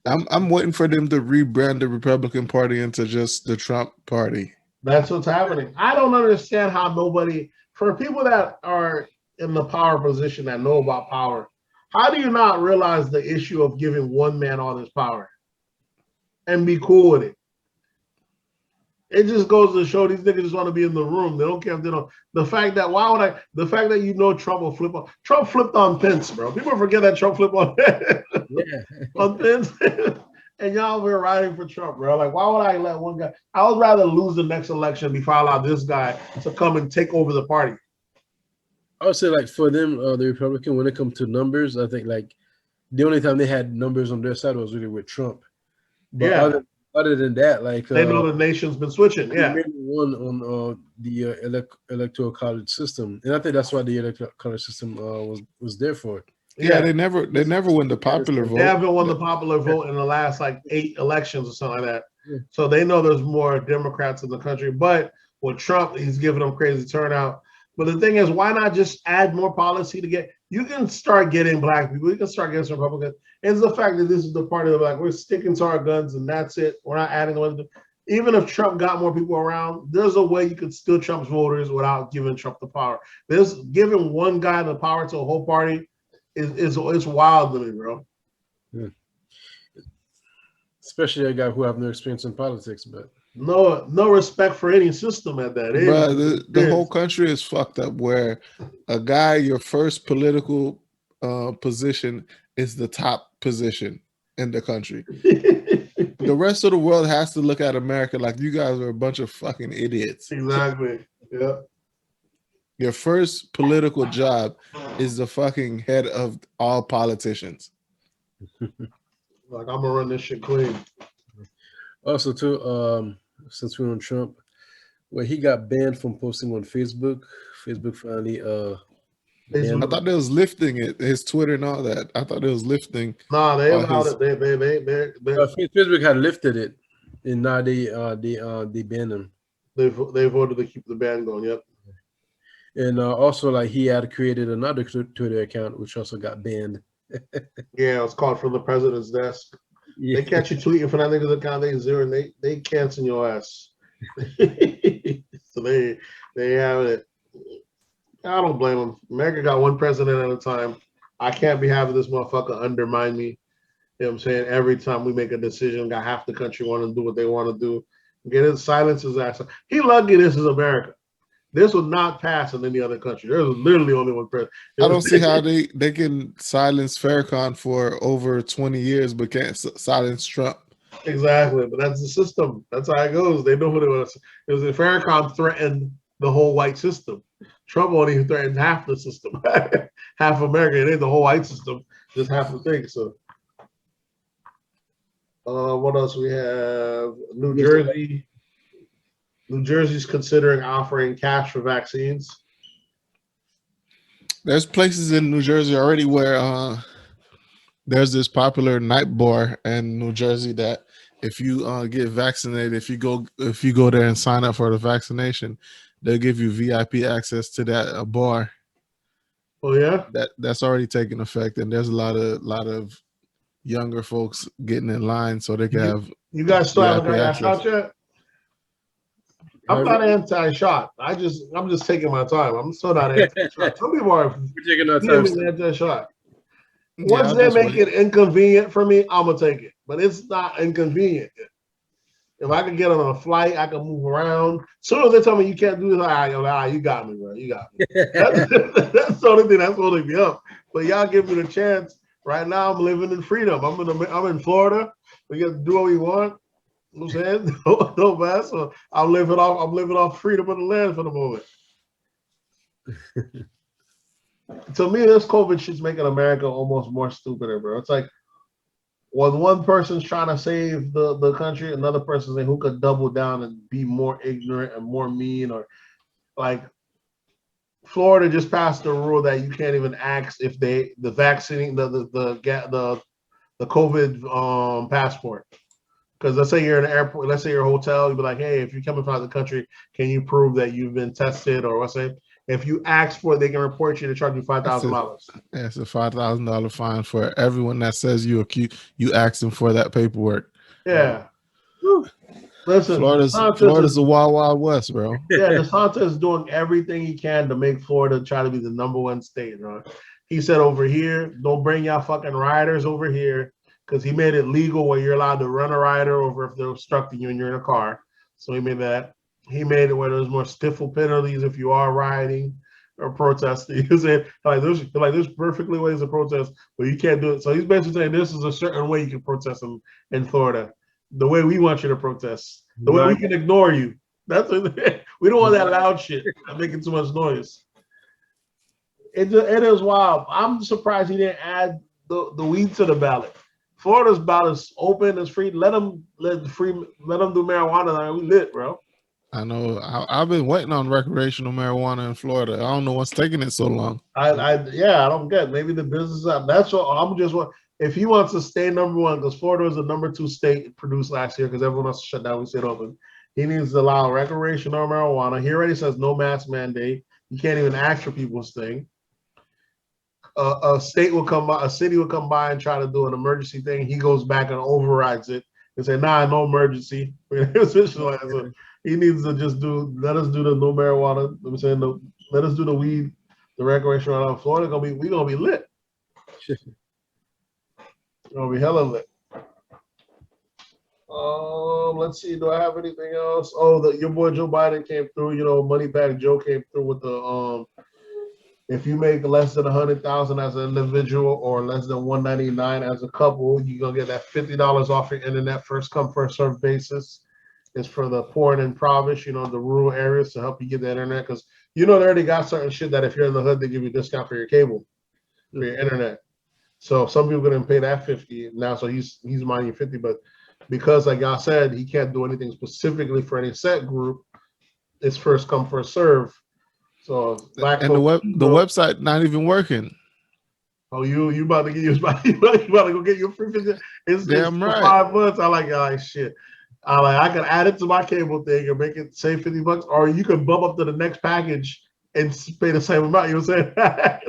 I'm waiting for them to rebrand the Republican Party into just the Trump Party. That's what's happening. I don't understand how nobody, for people that are in the power position that know about power, how do you not realize the issue of giving one man all this power and be cool with it? It just goes to show these niggas just want to be in the room. They don't care if they don't. The fact that Trump will flip on. Trump flipped on Pence, bro. People forget that Trump flipped on, on Pence. And y'all were riding for Trump, bro. Like, why would I let one guy? I would rather lose the next election before I allow this guy to come and take over the party. I would say, like, for them, the Republican, when it comes to numbers, I think, like, the only time they had numbers on their side was really with Trump. But Yeah. Other than that, like, They know the nation's been switching. Yeah. they won on the electoral college system, and I think that's why the electoral college system was there for. Yeah, they never win the popular vote. They haven't won the popular vote in the last like 8 elections or something like that. Yeah. So they know there's more Democrats in the country. But with Trump, he's giving them crazy turnout. But the thing is, why not just add more policy to get? You can start getting black people. You can start getting some Republicans. It's the fact that this is the party of like we're sticking to our guns and that's it. We're not adding one. Even if Trump got more people around, there's a way you could steal Trump's voters without giving Trump the power. There's giving one guy the power to a whole party is wild to me, bro. Yeah. Especially a guy who have no experience in politics, but no respect for any system at that. Bro, the whole country is fucked up where a guy, your first political position is the top position in the country. The rest of the world has to look at America like you guys are a bunch of fucking idiots. Exactly. Yeah. Your first political job is the fucking head of all politicians. Like, I'm gonna run this shit clean. also too, since we're on Trump, when he got banned from posting on Facebook, Facebook finally I thought they was lifting it, his Twitter and all that. I thought it was lifting. Nah, they allowed it. They Facebook had lifted it, and now they banned him. they voted to keep the ban going. Yep. And also, like, he had created another Twitter account, which also got banned. Yeah, it's called From the President's Desk. Yeah. They catch you tweeting for that nigga's account, they zero, and they cancel your ass. So they have it. I don't blame them. America got one president at a time. I can't be having this motherfucker undermine me. You know what I'm saying? Every time we make a decision, got half the country want to do what they want to do. Get his silence his ass. He lucky this is America. This would not pass in any other country. There's literally only one president. I don't see how they can silence Farrakhan for over 20 years, but can't silence Trump Exactly, but that's the system. That's how it goes. They know what it was. It was Farrakhan threatened the whole white system. Trump only threatened half the system, half America. It ain't the whole white system, just half the thing. So, what else we have? New Jersey. New Jersey's considering offering cash for vaccines. There's places in New Jersey already where there's this popular night bar in New Jersey that if you get vaccinated, if you go there and sign up for the vaccination, they'll give you VIP access to that bar. Oh yeah, That's already taken effect, and there's a lot of younger folks getting in line so they can have. You guys still haven't VIP got access. shot yet? I'm not anti-shot. I'm just taking my time. I'm still not anti-shot. Some people are taking our time. Anti-shot. Yeah, Once they make it inconvenient for me, I'm gonna take it. But it's not inconvenient. If I can get on a flight, I can move around. As soon as they tell me you can't do this, you got me, bro. You got me. That's the only thing that's holding me up. But y'all give me the chance. Right now, I'm living in freedom. I'm in Florida. We get to do what we want. You know what I'm saying? No man. So I'm living off freedom of the land for the moment. To me, this COVID shit's making America almost more stupider, bro. It's like when one person's trying to save the country, another person's saying who could double down and be more ignorant and more mean, or like Florida just passed a rule that you can't even ask if the vaccine the COVID passport. Because let's say you're in an airport, let's say you're a hotel, you'd be like, hey, if you're coming from out of the country, can you prove that you've been tested? Or what's it? If you ask for it, they can report you to charge you $5,000. Yeah, it's a $5,000 fine for everyone that says you asked them for that paperwork. Yeah. Listen, Florida's the wild, wild west, bro. Yeah, DeSantis is doing everything he can to make Florida try to be the #1 state, bro. He said over here, don't bring y'all fucking riders over here, because he made it legal where you're allowed to run a rider over if they're obstructing you and you're in a car. So he made that. He made it where there's more stiffer penalties if you are riding or protesting. He said there's perfectly ways to protest, but you can't do it. So he's basically saying this is a certain way you can protest in Florida. The way we want you to protest. The way we can ignore you. That's we don't want that loud shit. I'm making too much noise. It is wild. I'm surprised he didn't add the weed to the ballot. Florida's ballot is open, it's free. Let them do marijuana. We lit, bro. I know. I've been waiting on recreational marijuana in Florida. I don't know what's taking it so long. I don't get. Maybe the business. That's what I'm just. If he wants to stay #1, because Florida was the #2 state produced last year, because everyone else shut down, we stayed open. He needs to allow recreational marijuana. He already says no mask mandate. You can't even ask for people's thing. A city will come by and try to do an emergency thing. He goes back and overrides it and say, "Nah, no emergency." He needs to just let us do the no marijuana. I'm saying let us do the weed, the recreational marijuana. Florida we gonna be lit. We're gonna be hella lit. Let's see. Do I have anything else? Oh, your boy Joe Biden came through. Moneybag Joe came through with the if you make less than 100,000 as an individual or less than 199 as a couple, you're gonna get that $50 off your internet, first come first serve basis. It's for the poor and impoverished, the rural areas, to help you get the internet, because they already got certain shit that if you're in the hood, they give you a discount for your cable, for your internet. So some people are gonna pay that $50 now, so he's minding $50, but because like y'all said, he can't do anything specifically for any set group. It's first come first serve. So the website not even working. Oh, you about to get you about to go get your free 50? It's damn right. 5 months. I like shit. I can add it to my cable thing and make it say $50, or you can bump up to the next package and pay the same amount. You know what I'm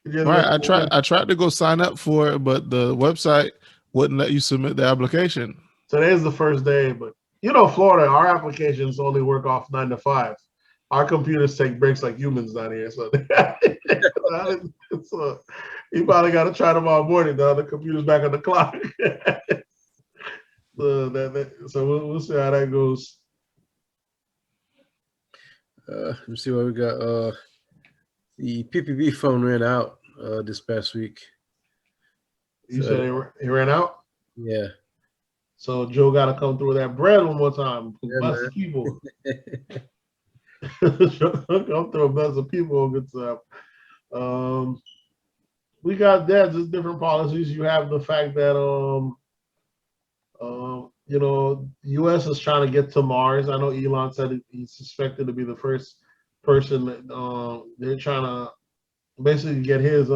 saying? Right. I tried to go sign up for it, but the website wouldn't let you submit the application. Today's the first day, but Florida, our applications only work off 9 to 5. Our computers take breaks like humans down here, so you probably got to try tomorrow morning. The computer's back on the clock. So we'll see how that goes. Let me see what we got. The PPP phone ran out this past week. You said it ran out? Yeah. So Joe got to come through that bread one more time. Yeah, Best man. of people. Come through best of people. Good stuff. We got that. Just different policies. You have the fact that U.S. is trying to get to Mars. I know Elon said he's suspected to be the first person that they're trying to basically get his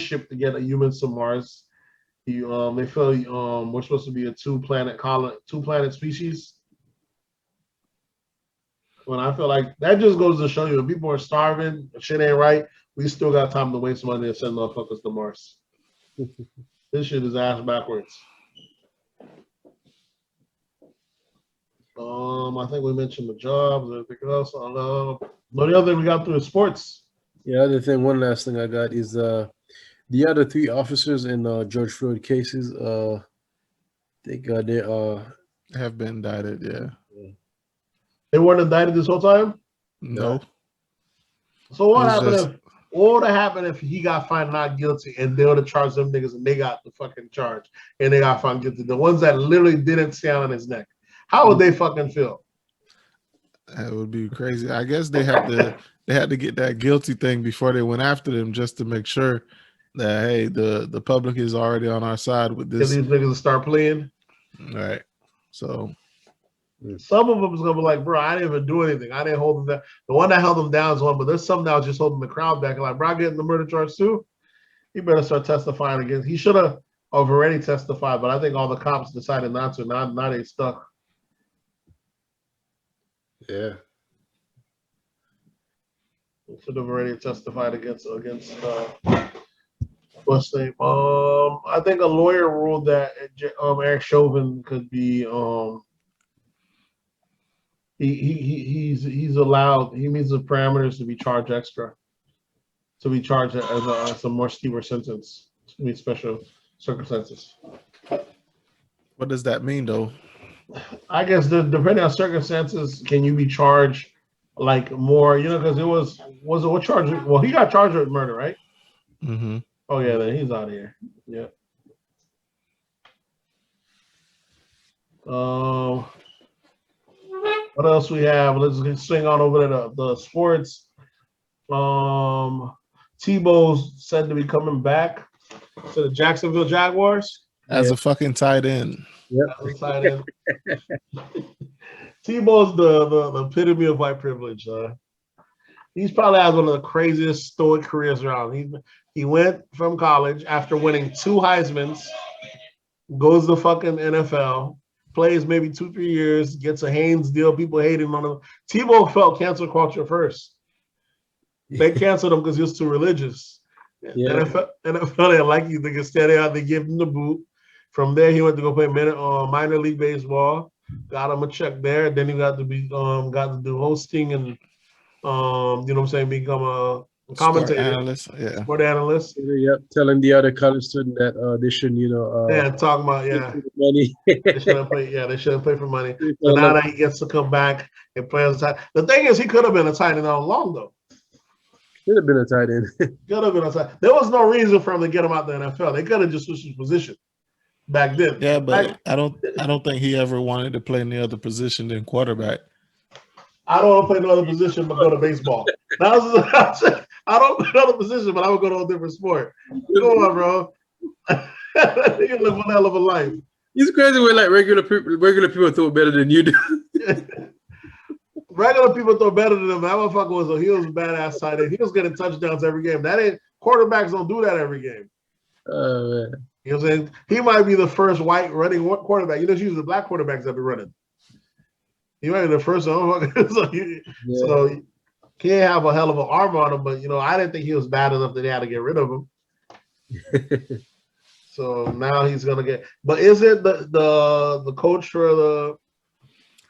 ship to get a humans to Mars. They feel we're supposed to be a two planet species. When I feel like that just goes to show you, if people are starving, if shit ain't right, we still got time to waste money and send motherfuckers to Mars. This shit is ass backwards. I think we mentioned the jobs, everything else. The other thing we got through is sports. Yeah, one last thing I got is the other 3 officers in George Floyd cases. They have been indicted. Yeah. They weren't indicted this whole time? No. So what would have happened if he got found not guilty and they would have charged them niggas and they got the fucking charge and they got found guilty? The ones that literally didn't stand on his neck. How would they fucking feel? That would be crazy. I guess they had to get that guilty thing before they went after them, just to make sure that, hey, the public is already on our side with this. These niggas will start playing. All right. So some of them is gonna be like, bro, I didn't even do anything. I didn't hold them down. The one that held them down is one, but there's some that was just holding the crowd back. Like, bro, I getting the murder charge too. He better start testifying against. He should have already testified, but I think all the cops decided not to. Now they stuck. Yeah. Should have already testified against what's name? I think a lawyer ruled that Eric Chauvin could be he's allowed. He meets the parameters to be charged extra, to be charged as a more steeper sentence, to meet special circumstances. What does that mean, though? I guess depending on circumstances, can you be charged like more? You know, because it was what charge? Well, he got charged with murder, right? Mm-hmm. Oh yeah, then he's out of here. Yeah. What else we have? Let's swing on over to the sports. Tebow's said to be coming back to the Jacksonville Jaguars as a fucking tight end. Yep. As a tight end. Tebow's the epitome of white privilege. He's probably has one of the craziest stoic careers around. He went from college after winning 2 Heismans, goes to fucking NFL, plays maybe 2-3 years, gets a Haynes deal. People hate him on him. Tebow felt cancel culture first. They canceled him because he was too religious. Yeah. NFL they like you to get steady out. They give him the boot. From there, he went to go play minor league baseball. Got him a check there. Then he got to do hosting and you know what I'm saying, become a commentator, sport analyst. Yep, telling the other college student that they shouldn't, talking about money. They shouldn't play for money. So now that he gets to come back and play as a tight. The thing is, he could have been a tight end all along, though. Could have been a tight end. Could have been a tight. There was no reason for him to get him out the NFL. They could have just switched his position back then. Yeah, but I don't think he ever wanted to play any other position than quarterback. I don't want to play no other position but go to baseball. I don't play another position, but I would go to a different sport. Come on, bro. You live one hell of a life. It's crazy when like regular people throw better than you do. Regular people throw better than him. That motherfucker was a badass tight end. He was getting touchdowns every game. Quarterbacks don't do that every game. Oh man. You know what I'm saying? He might be the first white running quarterback. You know, usually the black quarterbacks that be running. He might be the first one. So he can't have a hell of an arm on him, but I didn't think he was bad enough that they had to get rid of him. So now he's gonna get. But is it the coach for the?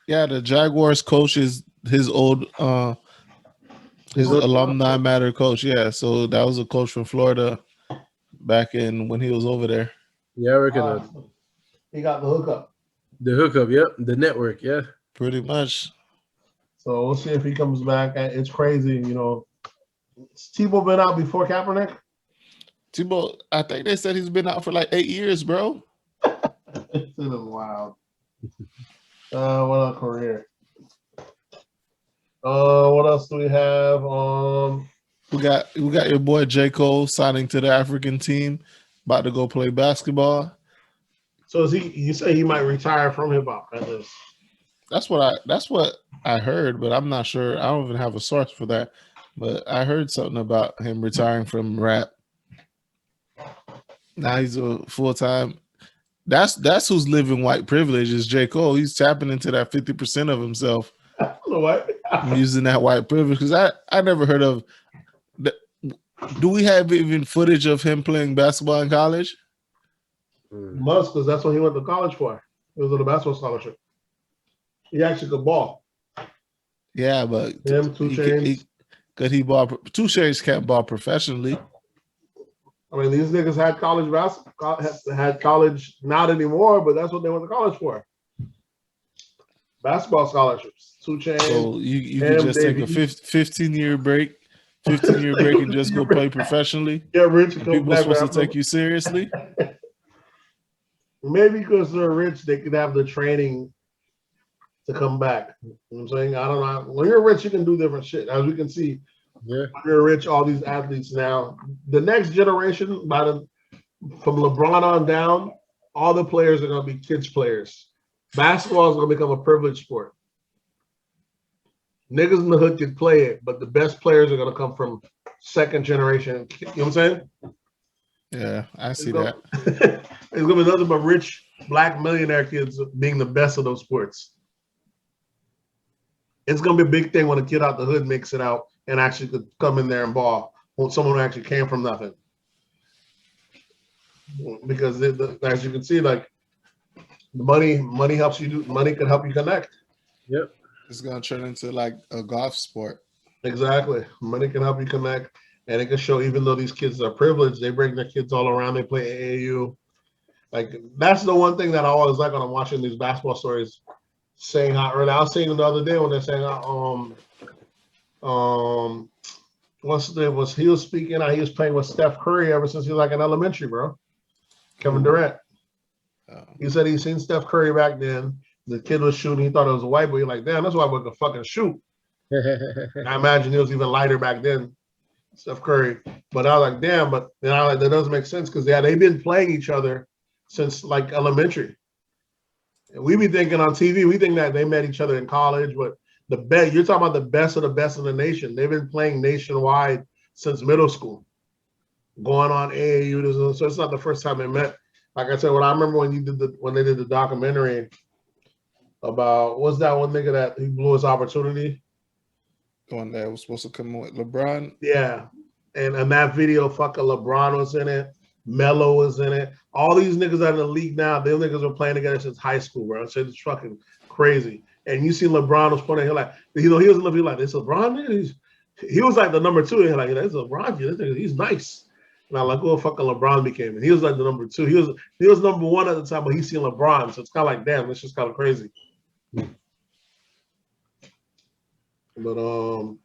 Yeah, the Jaguars coach is his old his alumni matter coach. Yeah, so that was a coach from Florida back in when he was over there. Yeah, I reckon he got the hookup. The hookup, yep. The network, yeah. Pretty much. So we'll see if he comes back. It's crazy, Tebow been out before Kaepernick? Tebow, I think they said he's been out for like 8 years, bro. It's wild. What else career? What else do we have? We got your boy J. Cole signing to the African team, about to go play basketball. So is he? You say he might retire from hip hop at this? That's what I heard, but I'm not sure. I don't even have a source for that. But I heard something about him retiring from rap. Now he's a full-time. That's who's living white privilege is J. Cole. He's tapping into that 50% of himself. I don't know what. Using that white privilege. Because I never heard of. Do we have even footage of him playing basketball in college? Must, because that's what he went to college for. It was on a basketball scholarship. He actually could ball. Yeah, but Him, 2 Chainz. Could he ball? 2 Chainz can't ball professionally. I mean, these niggas had college basketball, had college, not anymore, but that's what they went to college for. Basketball scholarships. 2 Chainz. So you could just take a 15-year break. 15-year break and just go play professionally. Get rich. And people are supposed to take you seriously. Maybe because they're rich, they could have the training to come back. You know what I'm saying? I don't know. When you're rich, you can do different shit. As we can see, when you're rich, all these athletes now, the next generation, from LeBron on down, all the players are going to be kids players. Basketball is going to become a privileged sport. Niggas in the hood could play it, but the best players are going to come from second generation. You know what I'm saying? Yeah, I see that. It's going to be nothing but rich black millionaire kids being the best of those sports. It's going to be a big thing when a kid out the hood makes it out and actually could come in there and ball. When someone who actually came from nothing. Because as you can see, like, money helps you money can help you connect. Yep. It's going to turn into like a golf sport. Exactly. Money can help you connect. And it can show, even though these kids are privileged, they bring their kids all around. They play AAU. Like, that's the one thing that I always like when I'm watching these basketball stories. Saying how early, I was saying the other day when they're saying what's the name was he was speaking out, he was playing with Steph Curry ever since he was like in elementary, bro. Kevin Durant. He said he's seen Steph Curry back then. The kid was shooting, he thought it was a white boy. He's like, damn, that's why we could fucking shoot. I imagine he was even lighter back then, Steph Curry. But I was like, damn, but then I was like, that doesn't make sense because they've been playing each other since like elementary. And we be thinking on TV, we think that they met each other in college, but the best, you're talking about the best of the nation. They've been playing nationwide since middle school, going on AAU. So it's not the first time they met. Like I said, what I remember when they did the documentary about, what's that one nigga that he blew his opportunity? The one that was supposed to come with LeBron. Yeah, and that video, fucking LeBron was in it. Melo was in it. All these niggas out in the league now, them niggas been playing together since high school, bro. So it's fucking crazy. And you see LeBron was pointing, he like, he was looking like, this LeBron nigga? He was like the number 2. He's like, this LeBron, this nigga, he's nice. And I'm like, oh, fucking LeBron became. And he was like the number 2. He was number 1 at the time, but he's seen LeBron. So it's kind of like, damn, it's just kind of crazy. But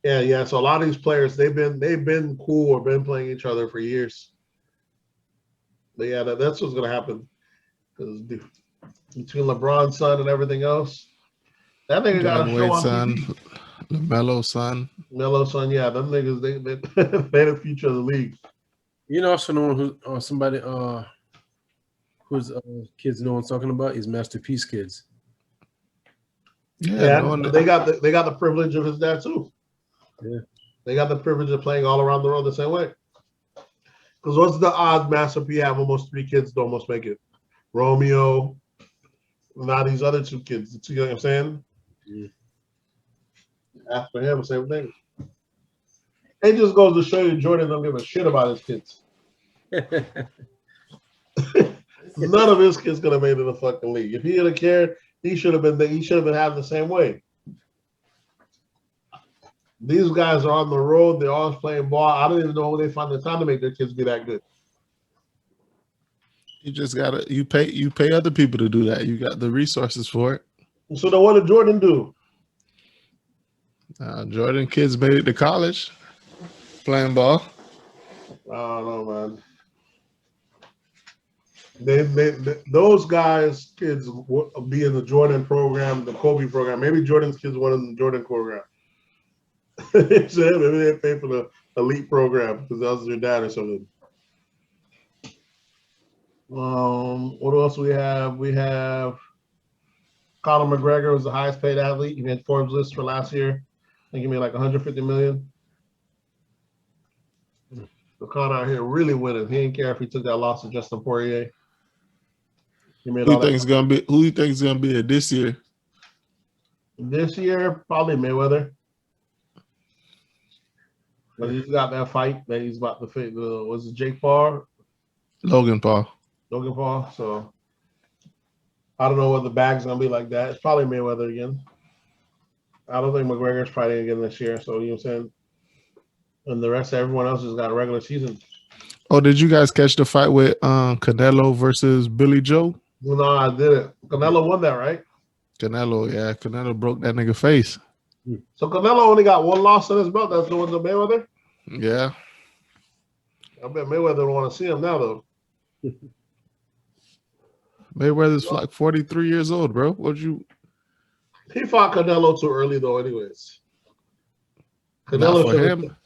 yeah. So a lot of these players, they've been cool or been playing each other for years. But yeah, that's what's gonna happen. Because between LeBron's son and everything else, that nigga got a show on son, TV. Melo's son. Melo's son, yeah, them niggas they the future of the league. You know, also known who somebody whose kids know what I'm talking about is Masterpiece kids. Yeah, they got the privilege of his dad too. Yeah, they got the privilege of playing all around the world the same way. Because what's the odds Master P have almost 3 kids to almost make it? Romeo, now these other 2 kids. You know what I'm saying? Yeah. After him, same thing. It just goes to show you Jordan don't give a shit about his kids. None of his kids could have made it in the fucking league. If he had cared, he should have been having the same way. These guys are on the road. They're always playing ball. I don't even know when they find the time to make their kids be that good. You just gotta you pay other people to do that. You got the resources for it. So then what did Jordan do? Jordan kids made it to college playing ball. I don't know, man. Those guys, kids be in the Jordan program, the Kobe program. Maybe Jordan's kids went in the Jordan program. So maybe they pay for the elite program because that was your dad or something. What else we have? We have Conor McGregor was the highest paid athlete. He made Forbes list for last year. I think he made like 150 million. So Conor out here really winning. He didn't care if he took that loss to Justin Poirier. He made Who all you that. think's gonna be? Who you think's gonna be it this year? This year, probably Mayweather. But he's got that fight that he's about to face. Was it Jake Paul? Logan Paul. Logan Paul. So I don't know what the bag's gonna be like that. It's probably Mayweather again. I don't think McGregor's fighting again this year. So you know what I'm saying. And the rest of everyone else just got a regular season. Oh, did you guys catch the fight with Canelo versus Billy Joe? No, I didn't. Canelo won that, right? Canelo, yeah. Canelo broke that nigga face. So Canelo only got one loss on his belt. That's the one to Mayweather? Yeah. I bet Mayweather don't want to see him now, though. Mayweather's like 43 years old, bro. He fought Canelo too early, though, anyways. Not for him.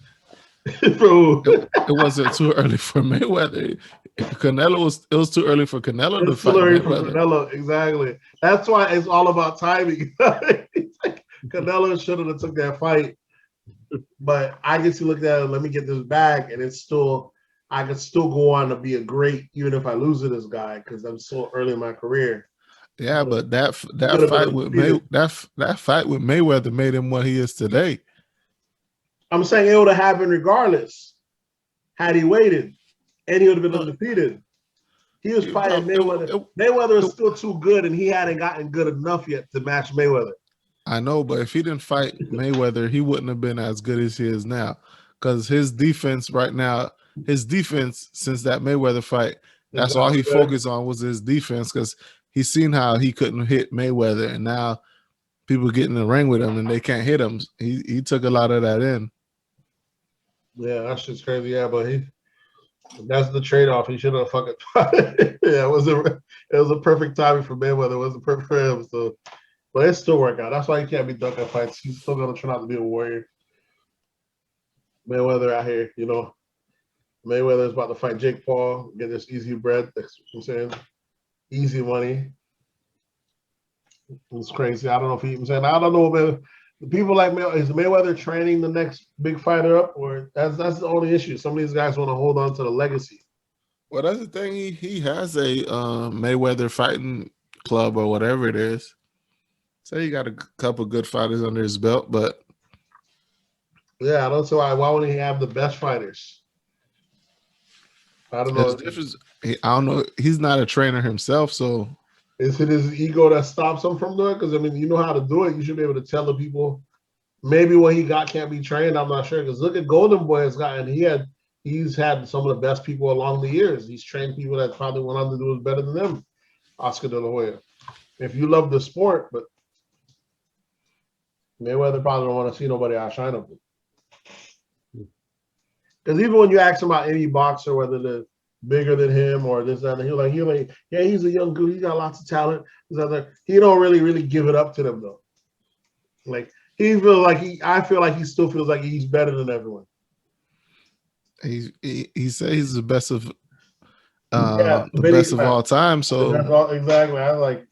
Bro. It wasn't too early for Mayweather. It was too early for Canelo to fight Mayweather. Canelo, exactly. That's why it's all about timing. Canelo should have took that fight, but I guess you look at it. Let me get this bag, and I could still go on to be a great, even if I lose to this guy because I'm so early in my career. Yeah, but that fight with Mayweather made him what he is today. I'm saying it would have happened regardless had he waited, and he would have been undefeated. He was fighting Mayweather. Mayweather is still too good, and he hadn't gotten good enough yet to match Mayweather. I know, but if he didn't fight Mayweather, he wouldn't have been as good as he is now. Because his defense right now, since that Mayweather fight, that's all he focused on was his defense. Because he's seen how he couldn't hit Mayweather, and now people get in the ring with him and they can't hit him. He took a lot of that in. Yeah, that's just crazy. Yeah, but that's the trade-off. He should have fucking yeah, it was a perfect timing for Mayweather. It wasn't perfect for him. So, but it still worked out. That's why he can't be ducking fights. He's still gonna try not to be a warrior. Mayweather out here, you know. Mayweather is about to fight Jake Paul, get this easy bread. That's what I'm saying. Easy money. It's crazy. I don't know if I'm saying. I don't know, man. People like is Mayweather training the next big fighter up, or that's the only issue. Some of these guys want to hold on to the legacy. Well, that's the thing. He has a Mayweather fighting club or whatever it is. So he got a couple good fighters under his belt, but yeah, I don't see why wouldn't he have the best fighters? I don't know. I don't know. He's not a trainer himself, so is it his ego that stops him from doing it? Because I mean, you know how to do it. You should be able to tell the people. Maybe what he got can't be trained. I'm not sure. Because look at Golden Boy has gotten. He's had some of the best people along the years. He's trained people that probably went on to do better than them. Oscar De La Hoya. If you love the sport, but Mayweather probably don't want to see nobody outshine him. Because even when you ask him about any boxer, whether they're bigger than him or this, that, and he'll like, yeah, he's a young dude. He got lots of talent. He don't really give it up to them though. Like I feel like he still feels like he's better than everyone. He says he's the best of all time. So exactly. I was like,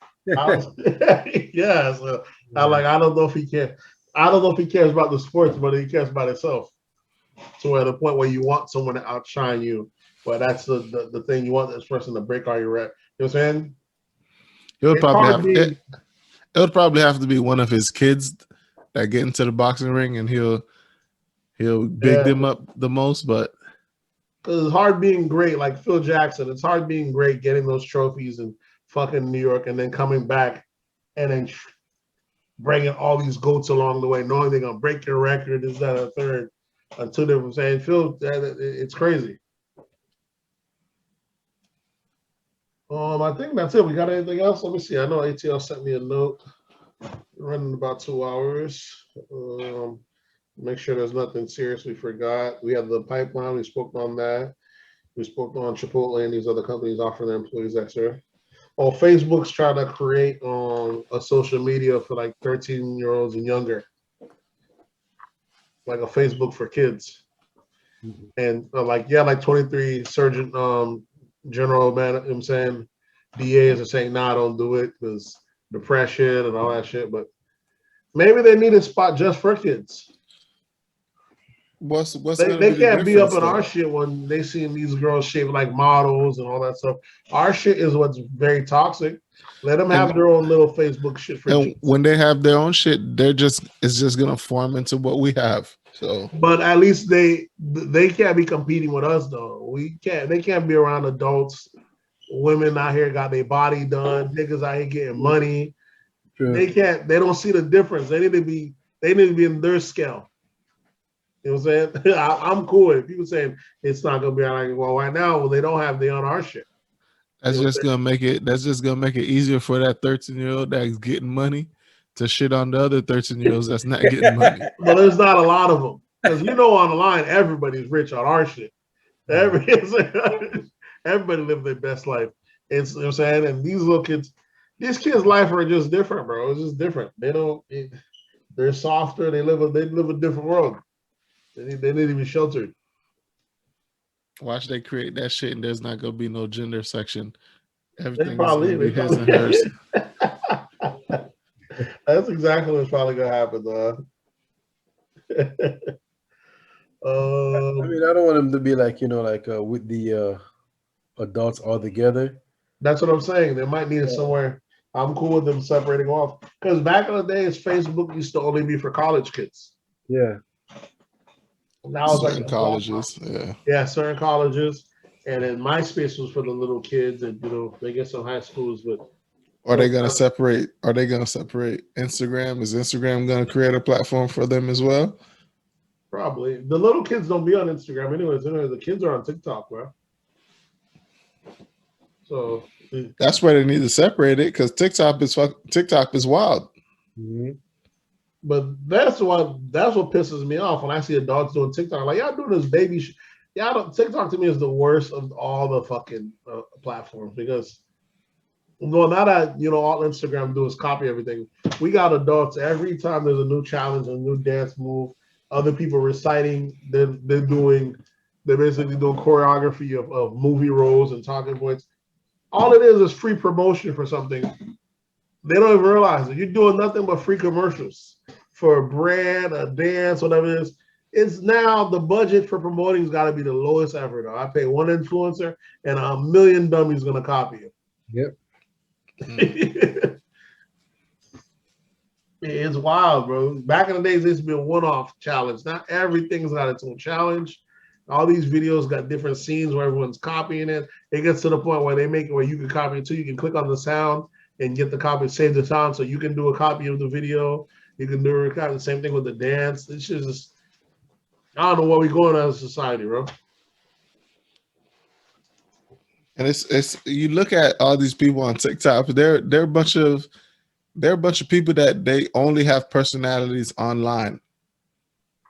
yeah. So I don't know if he cares. I don't know if he cares about the sports, but he cares about himself. So at the point where you want someone to outshine you, but that's the thing, you want this person to break all your records. You know what I'm saying? It would probably have to be one of his kids that get into the boxing ring, and he'll big them up the most. But because it's hard being great, like Phil Jackson. It's hard being great, getting those trophies in fucking New York, and then coming back and then bringing all these goats along the way, knowing they're gonna break your record. Is that a third? Until they were saying, Phil, it's crazy. I think that's it. We got anything else? Let me see. I know ATL sent me a note. We're running about 2 hours. Make sure there's nothing serious we forgot. We have the pipeline. We spoke on that. We spoke on Chipotle and these other companies offer their employees extra. Oh, Facebook's trying to create a social media for like 13-year-olds and younger, like a Facebook for kids. And like 23 Surgeon General, man, I'm saying DAs are saying, nah, don't do it because depression and all that shit. But maybe they need a spot just for kids. What's They can't be up in our shit when they seeing these girls shaped like models and all that stuff. Our shit is what's very toxic. Let them have their own little Facebook shit for and kids. when they have their own shit, it's just gonna form into what we have. So, but at least they can't be competing with us though. They can't be around adults. Women out here got their body done. Niggas out here getting money. Sure. They don't see the difference. They need to be in their scale. You know what I'm saying? I'm cool with people saying it's not gonna be like, well, right now, well, they don't have the on our shit. That's just gonna make it easier for that 13-year-old that's getting money to shit on the other 13-year-olds that's not getting money. But there's not a lot of them. Because on the line, everybody's rich on our shit. Everybody live their best life. You know what I'm saying? And these kids' life are just different, bro. It's just different. They're softer. They live a different world. They need to be sheltered. Watch they create that shit and there's not gonna be no gender section. Everything is gonna be his and hers. That's exactly what's probably gonna happen, though. I mean, I don't want them to be like, with the adults all together. That's what I'm saying. They might need it somewhere. I'm cool with them separating off. Because back in the days, Facebook used to only be for college kids. Yeah. Now it's certain like colleges, certain colleges, and then MySpace was for the little kids, and they get some high schools. But are they gonna separate? Are they gonna separate Instagram? Is Instagram gonna create a platform for them as well? Probably. The little kids don't be on Instagram anyways. The kids are on TikTok, bro. So that's where they need to separate it because TikTok is wild. Mm-hmm. But that's what pisses me off when I see adults doing TikTok. Like, y'all doing this baby shit. TikTok to me is the worst of all the fucking platforms because, now that, all Instagram do is copy everything. We got adults every time there's a new challenge, a new dance move, other people reciting, they're basically doing choreography of movie roles and talking points. All it is free promotion for something. They don't even realize it. You're doing nothing but free commercials for a brand, a dance, whatever it is. It's now the budget for promoting has got to be the lowest ever. Though I pay one influencer and 1 million dummies gonna copy it. Yep. It's wild, bro. Back in the days, this used to be a one-off challenge. Now everything's got its own challenge. All these videos got different scenes where everyone's copying it. It gets to the point where they make it where you can copy it too. You can click on the sound and get the copy, save the sound, so you can do a copy of the video. You can do the same thing with the dance. It's just, I don't know where we're going as a society, bro. And it's you look at all these people on TikTok, they're a bunch of people that they only have personalities online.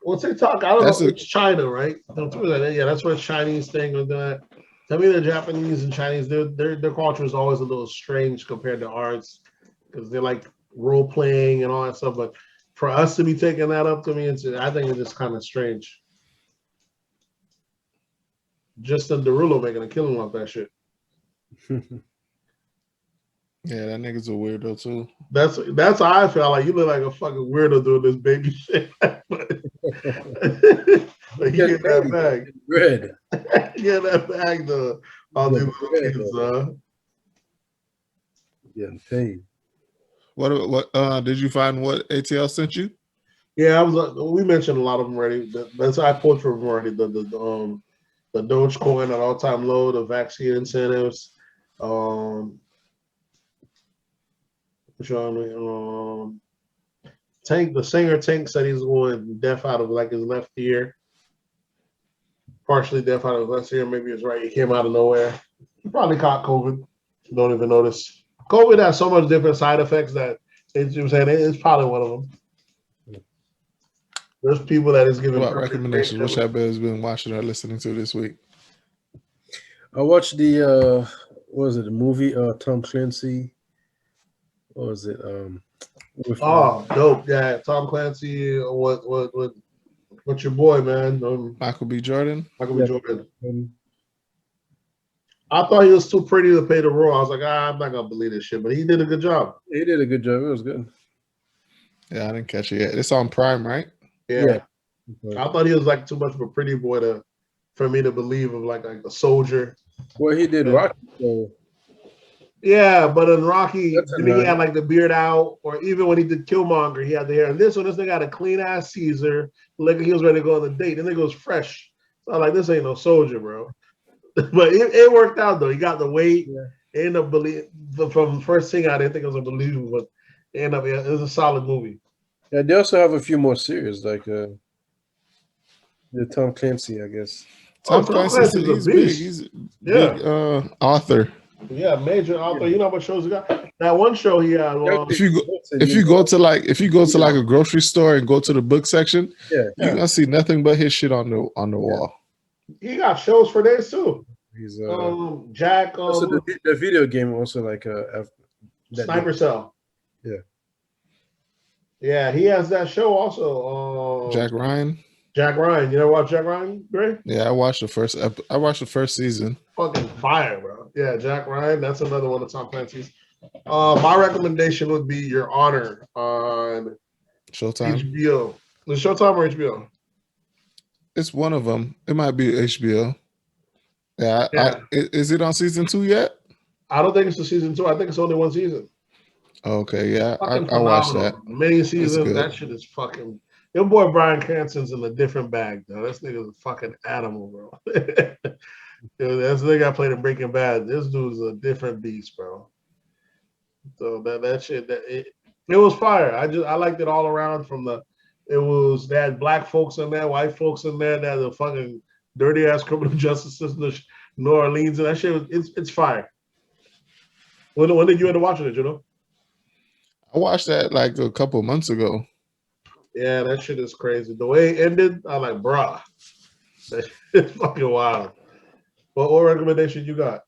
Well, TikTok, I don't know. It's China, right? Yeah, that's where Chinese thing with that. Tell me the Japanese and Chinese, their culture is always a little strange compared to ours because they're like role playing and all that stuff. But for us to be taking that up to me, I think it's just kind of strange. Justin Derulo making a killing off that shit. Yeah, that nigga's a weirdo too. That's how I feel. Like, you look like a fucking weirdo doing this baby shit. Like, you get that bag. Red. Yeah, that bag though. All these little kids, getting paid. What did you find what ATL sent you? Yeah, we mentioned a lot of them already. That's I pulled from them already. The Dogecoin at all-time low, the vaccine incentives. Tank, the singer Tank said he's going deaf out of like his left ear. Partially deaf out of his left ear, maybe it's right. He came out of nowhere. He probably caught COVID. Don't even notice. COVID has so much different side effects that it's probably one of them. There's people that is giving recommendations. Which I bet has been watching or listening to this week. I watched the what was it? The movie Tom Clancy. What was it? With Oh, dope. Yeah, Tom Clancy. What's your boy, man? Michael B. Jordan. Michael B. yeah, Jordan. um, I thought he was too pretty to pay the role. I was like, I'm not gonna believe this shit, but he did a good job. he did a good job. It was good. Yeah, I didn't catch it yet. It's on Prime, right? Yeah, Yeah. I thought he was like too much of a pretty boy for me to believe of like a soldier. Well, he did Yeah. Rocky. So Yeah, but in Rocky, That's a then he nine. had like the beard out, or even when he did Killmonger, he had the hair. And this one, this nigga had a clean ass Caesar, like he was ready to go on the date. And nigga was fresh. So I'm like, this ain't no soldier, bro. But it worked out though. He got the weight. Yeah. It ended up from the first thing I didn't think it was unbelievable, but it was a solid movie. Yeah, they also have a few more series like the Tom Clancy, I guess. Tom Tom Clancy, Clancy's a he's big. beast. He's a Yeah. big author. Yeah, major author. You know what shows he got? That one show he had. If you go to like a grocery store and go to the book section, yeah, you're gonna see nothing but his shit on the wall. he got shows for days too. he's Jack. also the video game also like Sniper Cell. Yeah. Yeah, he has that show also. Jack Ryan. Jack Ryan. You ever watch Jack Ryan, Gray? Yeah, I watched the first season. Fucking fire, bro. Yeah, Jack Ryan. That's another one of Tom Clancy's. My recommendation would be Your Honor on Showtime. HBO. The Showtime or HBO? It's one of them. It might be HBO. Yeah. Yeah. Is it on season 2 yet? I don't think it's the season 2. I think it's only one season. Okay, yeah. Fucking I watched that. phenomenal. Many seasons. good. That shit is fucking. Your boy Bryan Cranston's in a different bag, though. This nigga's a fucking animal, bro. That's the nigga I played in Breaking Bad. This dude's a different beast, bro. So that shit, it was fire. I liked it all around. They had black folks in there, white folks in there. They had the fucking dirty ass criminal justice system, New Orleans, and that shit. It's fire. When did you end up watching it? You know? I watched that like a couple of months ago. Yeah, that shit is crazy. The way it ended, I'm like, bruh, that shit is fucking wild. What recommendation you got?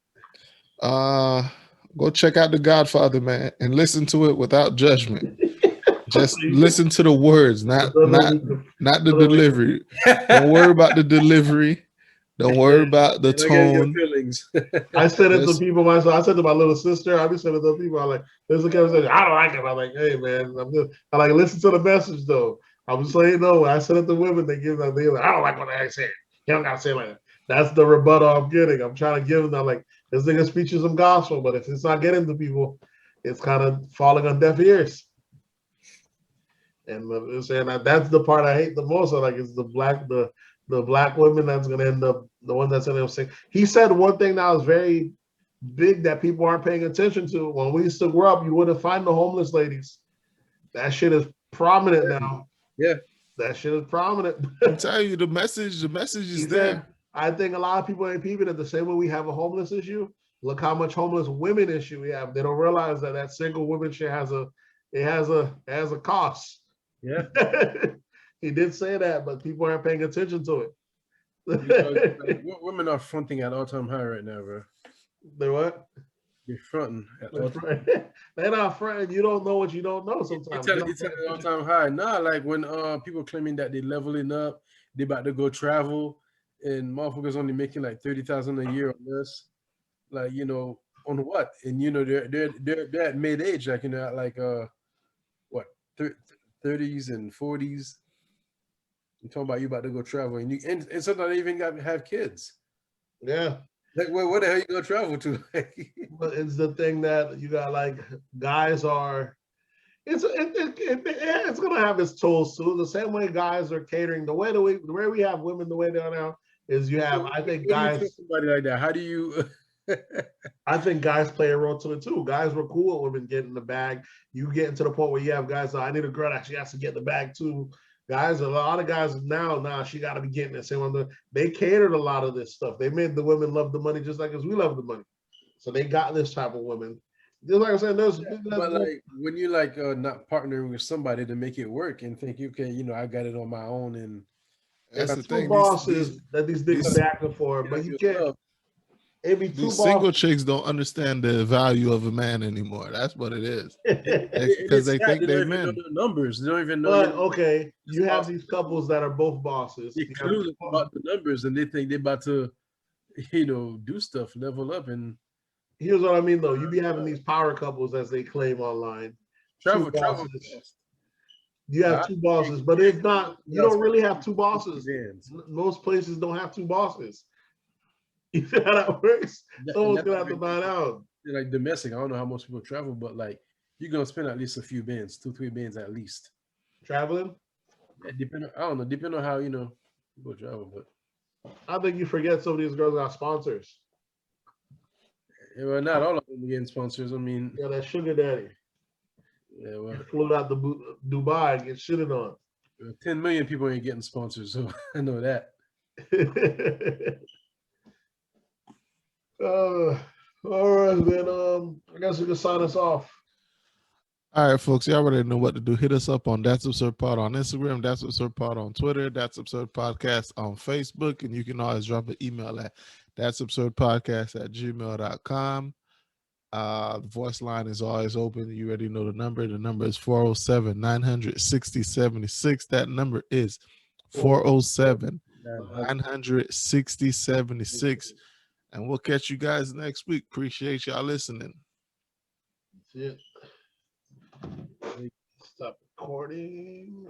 Go check out The Godfather, man, and listen to it without judgment. Just listen to the words, not the delivery. Don't worry about the delivery. Don't worry about the tone. I said it to people myself. I said to my little sister, I be saying it to people. I'm like, there's a conversation. I don't like it. I'm like, hey man, I like listen to the message though. I'm saying no. When I said it to women, they give them. They like, I don't like what I said. You don't gotta say it like that. That's the rebuttal I'm getting. I'm trying to give them. I'm like, this nigga speeches some gospel, but if it's not getting to people, it's kind of falling on deaf ears. And saying that's the part I hate the most. Like it's the black women that's gonna end up the one that's gonna end up saying. He said one thing that was very big that people aren't paying attention to. When we used to grow up, you wouldn't find the homeless ladies. That shit is prominent now. Yeah, that shit is prominent. I'm telling you, the message is there. I think a lot of people ain't peeping at the same way we have a homeless issue. Look how much homeless women issue we have. They don't realize that single women shit has a cost. Yeah. He did say that, but people aren't paying attention to it. Women are fronting at all-time high right now, bro. They're what? You're fronting. They're not fronting. You don't know what you don't know sometimes. You tell it all-time high. Nah, like when people claiming that they're leveling up, they about to go travel, and motherfuckers only making like $30,000 a year or less. Like, you know, on what? And you know, they're at mid-age, like, you know, like what, 30s and 40s. You're talking about you about to go travel, and sometimes they even have kids. Yeah. Like, where the hell you gonna travel to? But it's the thing that you got, like, guys are. It's gonna have its tools too. The same way guys are catering, the way we have women the way they are now is you have. I think guys. Somebody like that. How do you? I think guys play a role to it too. Guys were cool with women getting the bag. You getting to the point where you have guys. I need a girl that she has to get the bag too. Guys, a lot of guys now, she got to be getting it. Same they catered a lot of this stuff. They made the women love the money just like as we love the money. So they got this type of women. Just like I said, but like when you like not partnering with somebody to make it work and think you can, you know, I got it on my own, and that's the thing. Bosses that these niggas are acting for, but you can't. It'd be two These single bosses. chicks don't understand the value of a man anymore. That's what it is. Because Because they think they they don't even know men. the numbers. They don't even know. But okay, you have boss. these couples that are both bosses. They're You have clueless about the numbers, and they think they're about to, do stuff, level up, and Here's what I mean, though. You be having these power couples, as they claim online. Two travel. bosses. You have two bosses, but it's not. You don't really have two bosses. Most places don't have two bosses. You see how that works? Someone's gonna have to find out. Like domestic, I don't know how most people travel, but like you're gonna spend at least a few bands, 2-3 bands at least. Traveling? Yeah, I don't know, depending on how people travel, but I think you forget some of these girls got sponsors. yeah, well, not all of them are getting sponsors. I mean, Yeah, that sugar daddy. yeah, well, Flew out to Dubai and get shitted on. 10 million people ain't getting sponsors, so I know that. All right, then. I guess we can sign us off. All right, folks. Y'all already know what to do. Hit us up on That's Absurd Pod on Instagram, That's Absurd Pod on Twitter, That's Absurd Podcast on Facebook, and you can always drop an email at That's Absurd Podcast at gmail.com. The voice line is always open. You already know the number. The number is 407-960-76. That number is 407-960-76. And we'll catch you guys next week. Appreciate y'all listening. That's it. Stop recording.